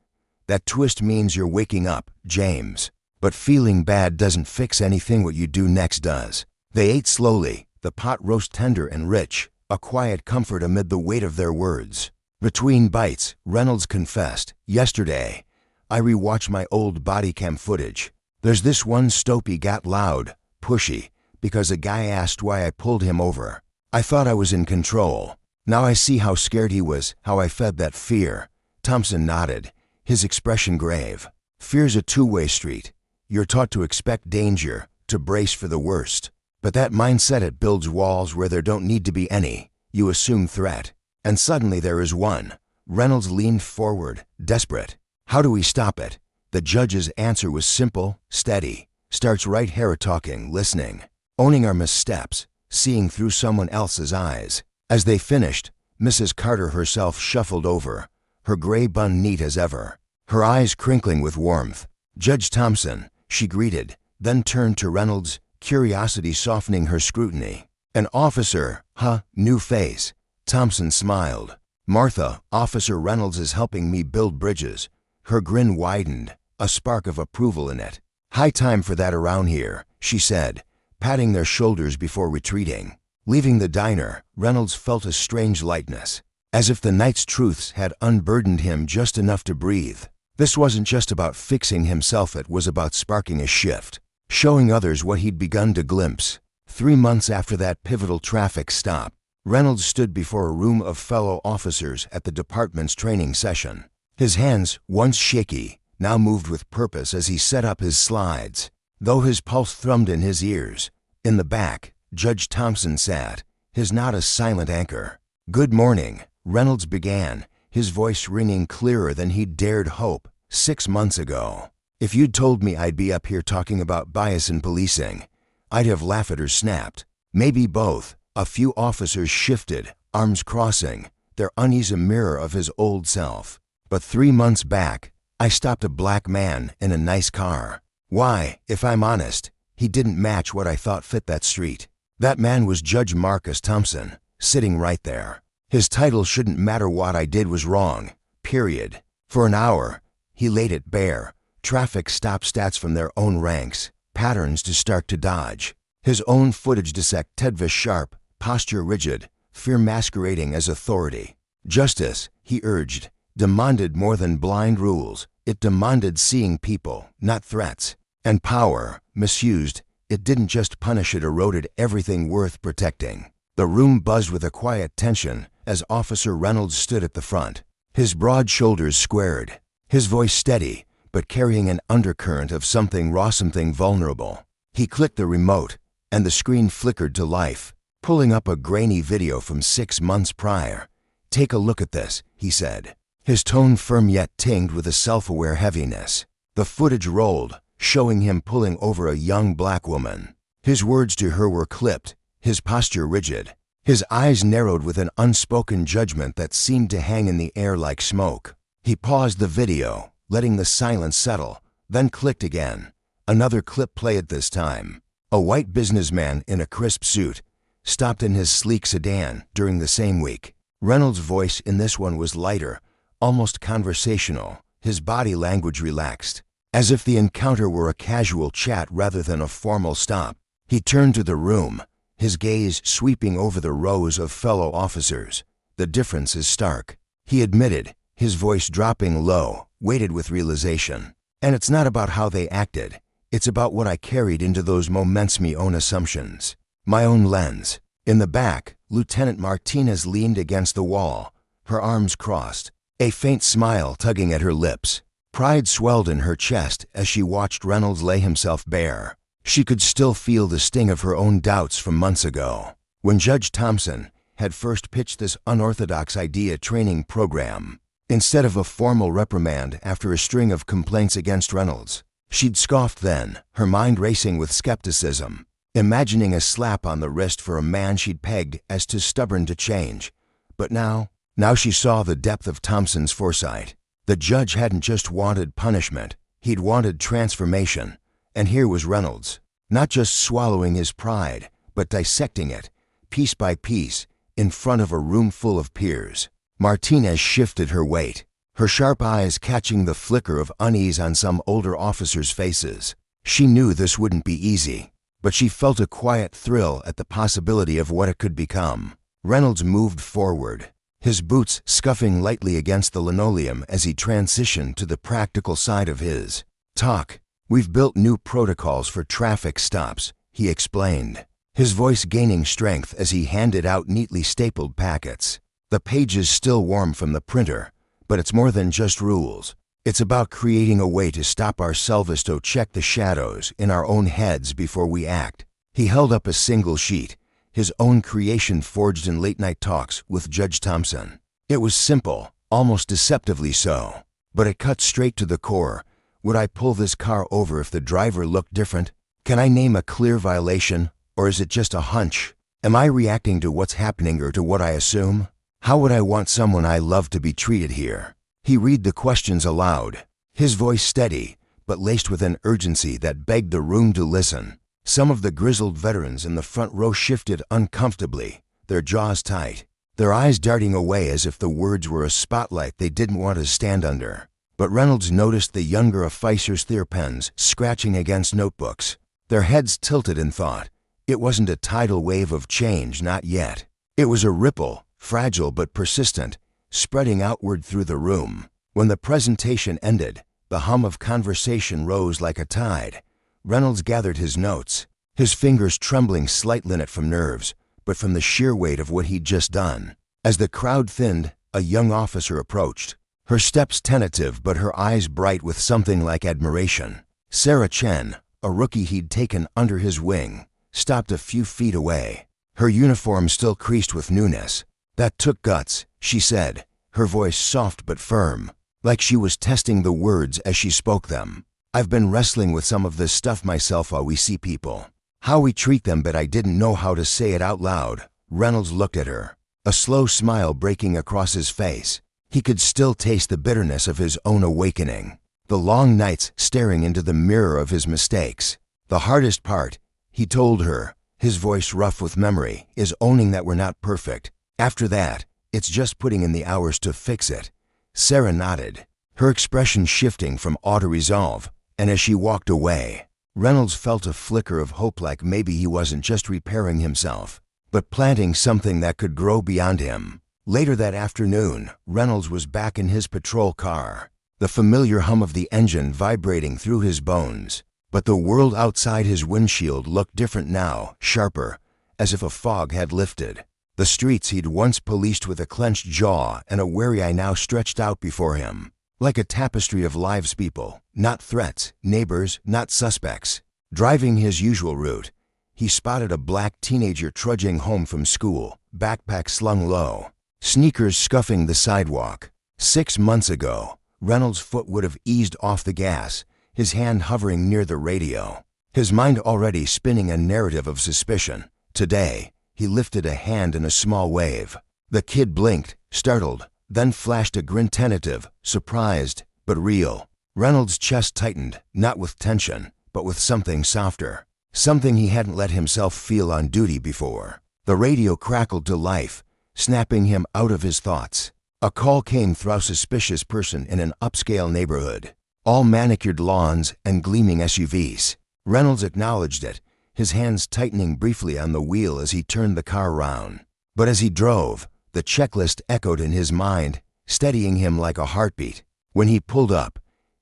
A: "That twist means you're waking up, James. But feeling bad doesn't fix anything. What you do next does." They ate slowly, the pot roast tender and rich, a quiet comfort amid the weight of their words. Between bites, Reynolds confessed, "Yesterday, I rewatched my old body cam footage. There's this one Stopey got loud, pushy, because a guy asked why I pulled him over. I thought I was in control. Now I see how scared he was, how I fed that fear." Thompson nodded, his expression grave. "Fear's a two-way street. You're taught to expect danger, to brace for the worst. But that mindset, it builds walls where there don't need to be any. You assume threat. And suddenly there is one." Reynolds leaned forward, desperate. "How do we stop it?" The judge's answer was simple, steady. "Starts right here talking, listening. Owning our missteps, seeing through someone else's eyes." As they finished, Mrs. Carter herself shuffled over, her gray bun neat as ever, her eyes crinkling with warmth. "Judge Thompson," she greeted, then turned to Reynolds, curiosity softening her scrutiny. "An officer, huh? New face." Thompson smiled. "Martha, Officer Reynolds is helping me build bridges." Her grin widened, a spark of approval in it. "High time for that around here," she said, patting their shoulders before retreating. Leaving the diner, Reynolds felt a strange lightness, as if the night's truths had unburdened him just enough to breathe. This wasn't just about fixing himself, it was about sparking a shift, showing others what he'd begun to glimpse. 3 months after that pivotal traffic stop, Reynolds stood before a room of fellow officers at the department's training session. His hands, once shaky, now moved with purpose as he set up his slides, though his pulse thrummed in his ears. In the back, Judge Thompson sat, his nod a silent anchor. "Good morning," Reynolds began, his voice ringing clearer than he'd dared hope. 6 months ago, if you'd told me I'd be up here talking about bias in policing, I'd have laughed or snapped. Maybe both." A few officers shifted, arms crossing, their unease a mirror of his old self. "But 3 months back, I stopped a black man in a nice car. Why, if I'm honest, he didn't match what I thought fit that street. That man was Judge Marcus Thompson, sitting right there. His title shouldn't matter, what I did was wrong, period. For an hour, he laid it bare, traffic stop stats from their own ranks, patterns to start to dodge. His own footage dissected, sharp, posture rigid, fear masquerading as authority. Justice, he urged, demanded more than blind rules. It demanded seeing people, not threats. And power, misused, it didn't just punish, it eroded everything worth protecting." The room buzzed with a quiet tension as Officer Reynolds stood at the front, his broad shoulders squared, his voice steady, but carrying an undercurrent of something raw, something vulnerable. He clicked the remote, and the screen flickered to life, pulling up a grainy video from 6 months prior. "Take a look at this," he said, his tone firm yet tinged with a self-aware heaviness. The footage rolled, showing him pulling over a young black woman. His words to her were clipped, his posture rigid, his eyes narrowed with an unspoken judgment that seemed to hang in the air like smoke. He paused the video, letting the silence settle, then clicked again. Another clip played this time. A white businessman in a crisp suit stopped in his sleek sedan during the same week. Reynolds' voice in this one was lighter, almost conversational, his body language relaxed, as if the encounter were a casual chat rather than a formal stop. He turned to the room, his gaze sweeping over the rows of fellow officers. "The difference is stark," he admitted, his voice dropping low, weighted with realization. "And it's not about how they acted. It's about what I carried into those moments, my own assumptions, my own lens." In the back, Lieutenant Martinez leaned against the wall, her arms crossed, a faint smile tugging at her lips. Pride swelled in her chest as she watched Reynolds lay himself bare. She could still feel the sting of her own doubts from months ago, when Judge Thompson had first pitched this unorthodox idea training program. Instead of a formal reprimand after a string of complaints against Reynolds, she'd scoffed then, her mind racing with skepticism, imagining a slap on the wrist for a man she'd pegged as too stubborn to change. But now she saw the depth of Thompson's foresight. The judge hadn't just wanted punishment, he'd wanted transformation. And here was Reynolds, not just swallowing his pride, but dissecting it, piece by piece, in front of a room full of peers. Martinez shifted her weight, her sharp eyes catching the flicker of unease on some older officers' faces. She knew this wouldn't be easy. but she felt a quiet thrill at the possibility of what it could become. Reynolds moved forward, his boots scuffing lightly against the linoleum as he transitioned to the practical side of his talk. "We've built new protocols for traffic stops," he explained, his voice gaining strength as he handed out neatly stapled packets. "The pages still warm from the printer, but it's more than just rules. It's about creating a way to stop ourselves to check the shadows in our own heads before we act." He held up a single sheet, his own creation forged in late-night talks with Judge Thompson. It was simple, almost deceptively so, but it cut straight to the core. Would I pull this car over if the driver looked different? Can I name a clear violation, or is it just a hunch? Am I reacting to what's happening or to what I assume? How would I want someone I love to be treated here? He read the questions aloud, his voice steady, but laced with an urgency that begged the room to listen. Some of the grizzled veterans in the front row shifted uncomfortably, their jaws tight, their eyes darting away as if the words were a spotlight they didn't want to stand under. But Reynolds noticed the younger officers' pens scratching against notebooks, their heads tilted in thought. It wasn't a tidal wave of change, not yet. It was a ripple, fragile but persistent, spreading outward through the room. When the presentation ended, the hum of conversation rose like a tide. Reynolds gathered his notes, his fingers trembling slightly not from nerves, but from the sheer weight of what he'd just done. As the crowd thinned, a young officer approached, her steps tentative but her eyes bright with something like admiration. Sarah Chen, a rookie he'd taken under his wing, stopped a few feet away, her uniform still creased with newness. "That took guts," she said, her voice soft but firm, like she was testing the words as she spoke them. "I've been wrestling with some of this stuff myself while we see people, how we treat them, but I didn't know how to say it out loud." Reynolds looked at her, a slow smile breaking across his face. He could still taste the bitterness of his own awakening, the long nights staring into the mirror of his mistakes. "The hardest part," he told her, his voice rough with memory, "is owning that we're not perfect. After that, it's just putting in the hours to fix it." Sarah nodded, her expression shifting from awe to resolve, and as she walked away, Reynolds felt a flicker of hope, like maybe he wasn't just repairing himself, but planting something that could grow beyond him. Later that afternoon, Reynolds was back in his patrol car, the familiar hum of the engine vibrating through his bones. But the world outside his windshield looked different now, sharper, as if a fog had lifted. The streets he'd once policed with a clenched jaw and a wary eye now stretched out before him, like a tapestry of lives, people, not threats, neighbors, not suspects. Driving his usual route, he spotted a black teenager trudging home from school, backpack slung low, sneakers scuffing the sidewalk. 6 months ago, Reynolds' foot would have eased off the gas, his hand hovering near the radio, his mind already spinning a narrative of suspicion. Today, he lifted a hand in a small wave. The kid blinked, startled, then flashed a grin, tentative, surprised, but real. Reynolds' chest tightened, not with tension, but with something softer, something he hadn't let himself feel on duty before. The radio crackled to life, snapping him out of his thoughts. A call came through a suspicious person in an upscale neighborhood, all manicured lawns and gleaming SUVs. Reynolds acknowledged it, his hands tightening briefly on the wheel as he turned the car round. But as he drove, the checklist echoed in his mind, steadying him like a heartbeat. When he pulled up,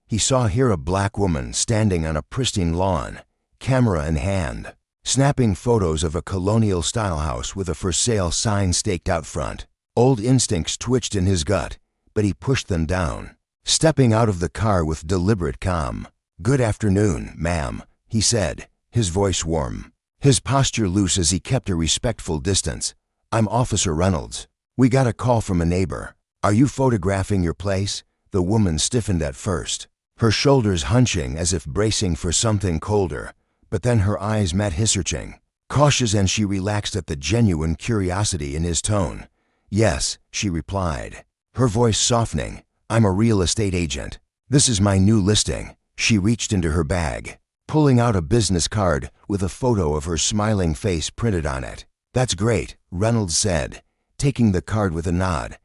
A: he saw here a black woman standing on a pristine lawn, camera in hand, snapping photos of a colonial-style house with a for sale sign staked out front. Old instincts twitched in his gut, but he pushed them down, stepping out of the car with deliberate calm. "Good afternoon, ma'am," he said, his voice warm, his posture loose as he kept a respectful distance. "I'm Officer Reynolds. We got a call from a neighbor. Are you photographing your place?" The woman stiffened at first, her shoulders hunching as if bracing for something colder, but then her eyes met his, searching, cautious, and she relaxed at the genuine curiosity in his tone. "Yes," she replied, her voice softening. "I'm a real estate agent. This is my new listing." She reached into her bag, pulling out a business card with a photo of her smiling face printed on it. "That's great," Reynolds said, taking the card with a nod.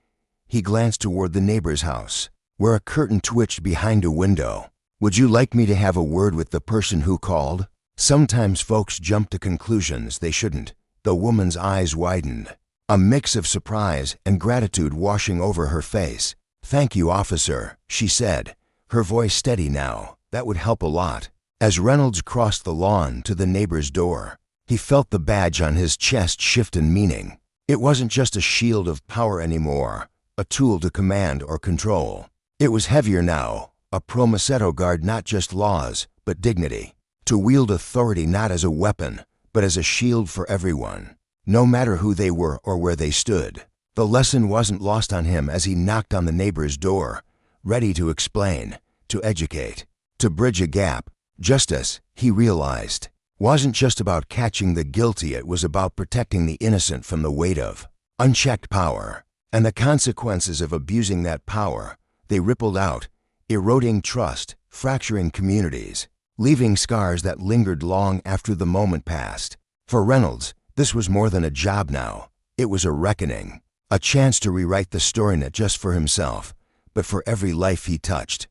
A: He glanced toward the neighbor's house, where a curtain twitched behind a window. "Would you like me to have a word with the person who called?" Sometimes folks jump to conclusions they shouldn't. The woman's eyes widened, a mix of surprise and gratitude washing over her face. "Thank you, officer," she said, her voice steady now. "That would help a lot." As Reynolds crossed the lawn to the neighbor's door, he felt the badge on his chest shift in meaning. It wasn't just a shield of power anymore, a tool to command or control. It was heavier now, a Promesetto guard, not just laws, but dignity. To wield authority not as a weapon, but as a shield for everyone, no matter who they were or where they stood. The lesson wasn't lost on him as he knocked on the neighbor's door, ready to explain, to educate, to bridge a gap. Justice, he realized, wasn't just about catching the guilty, it was about protecting the innocent from the weight of unchecked power. And the consequences of abusing that power, they rippled out, eroding trust, fracturing communities, leaving scars that lingered long after the moment passed. For Reynolds, this was more than a job now. It was a reckoning, a chance to rewrite the story not just for himself, but for every life he touched.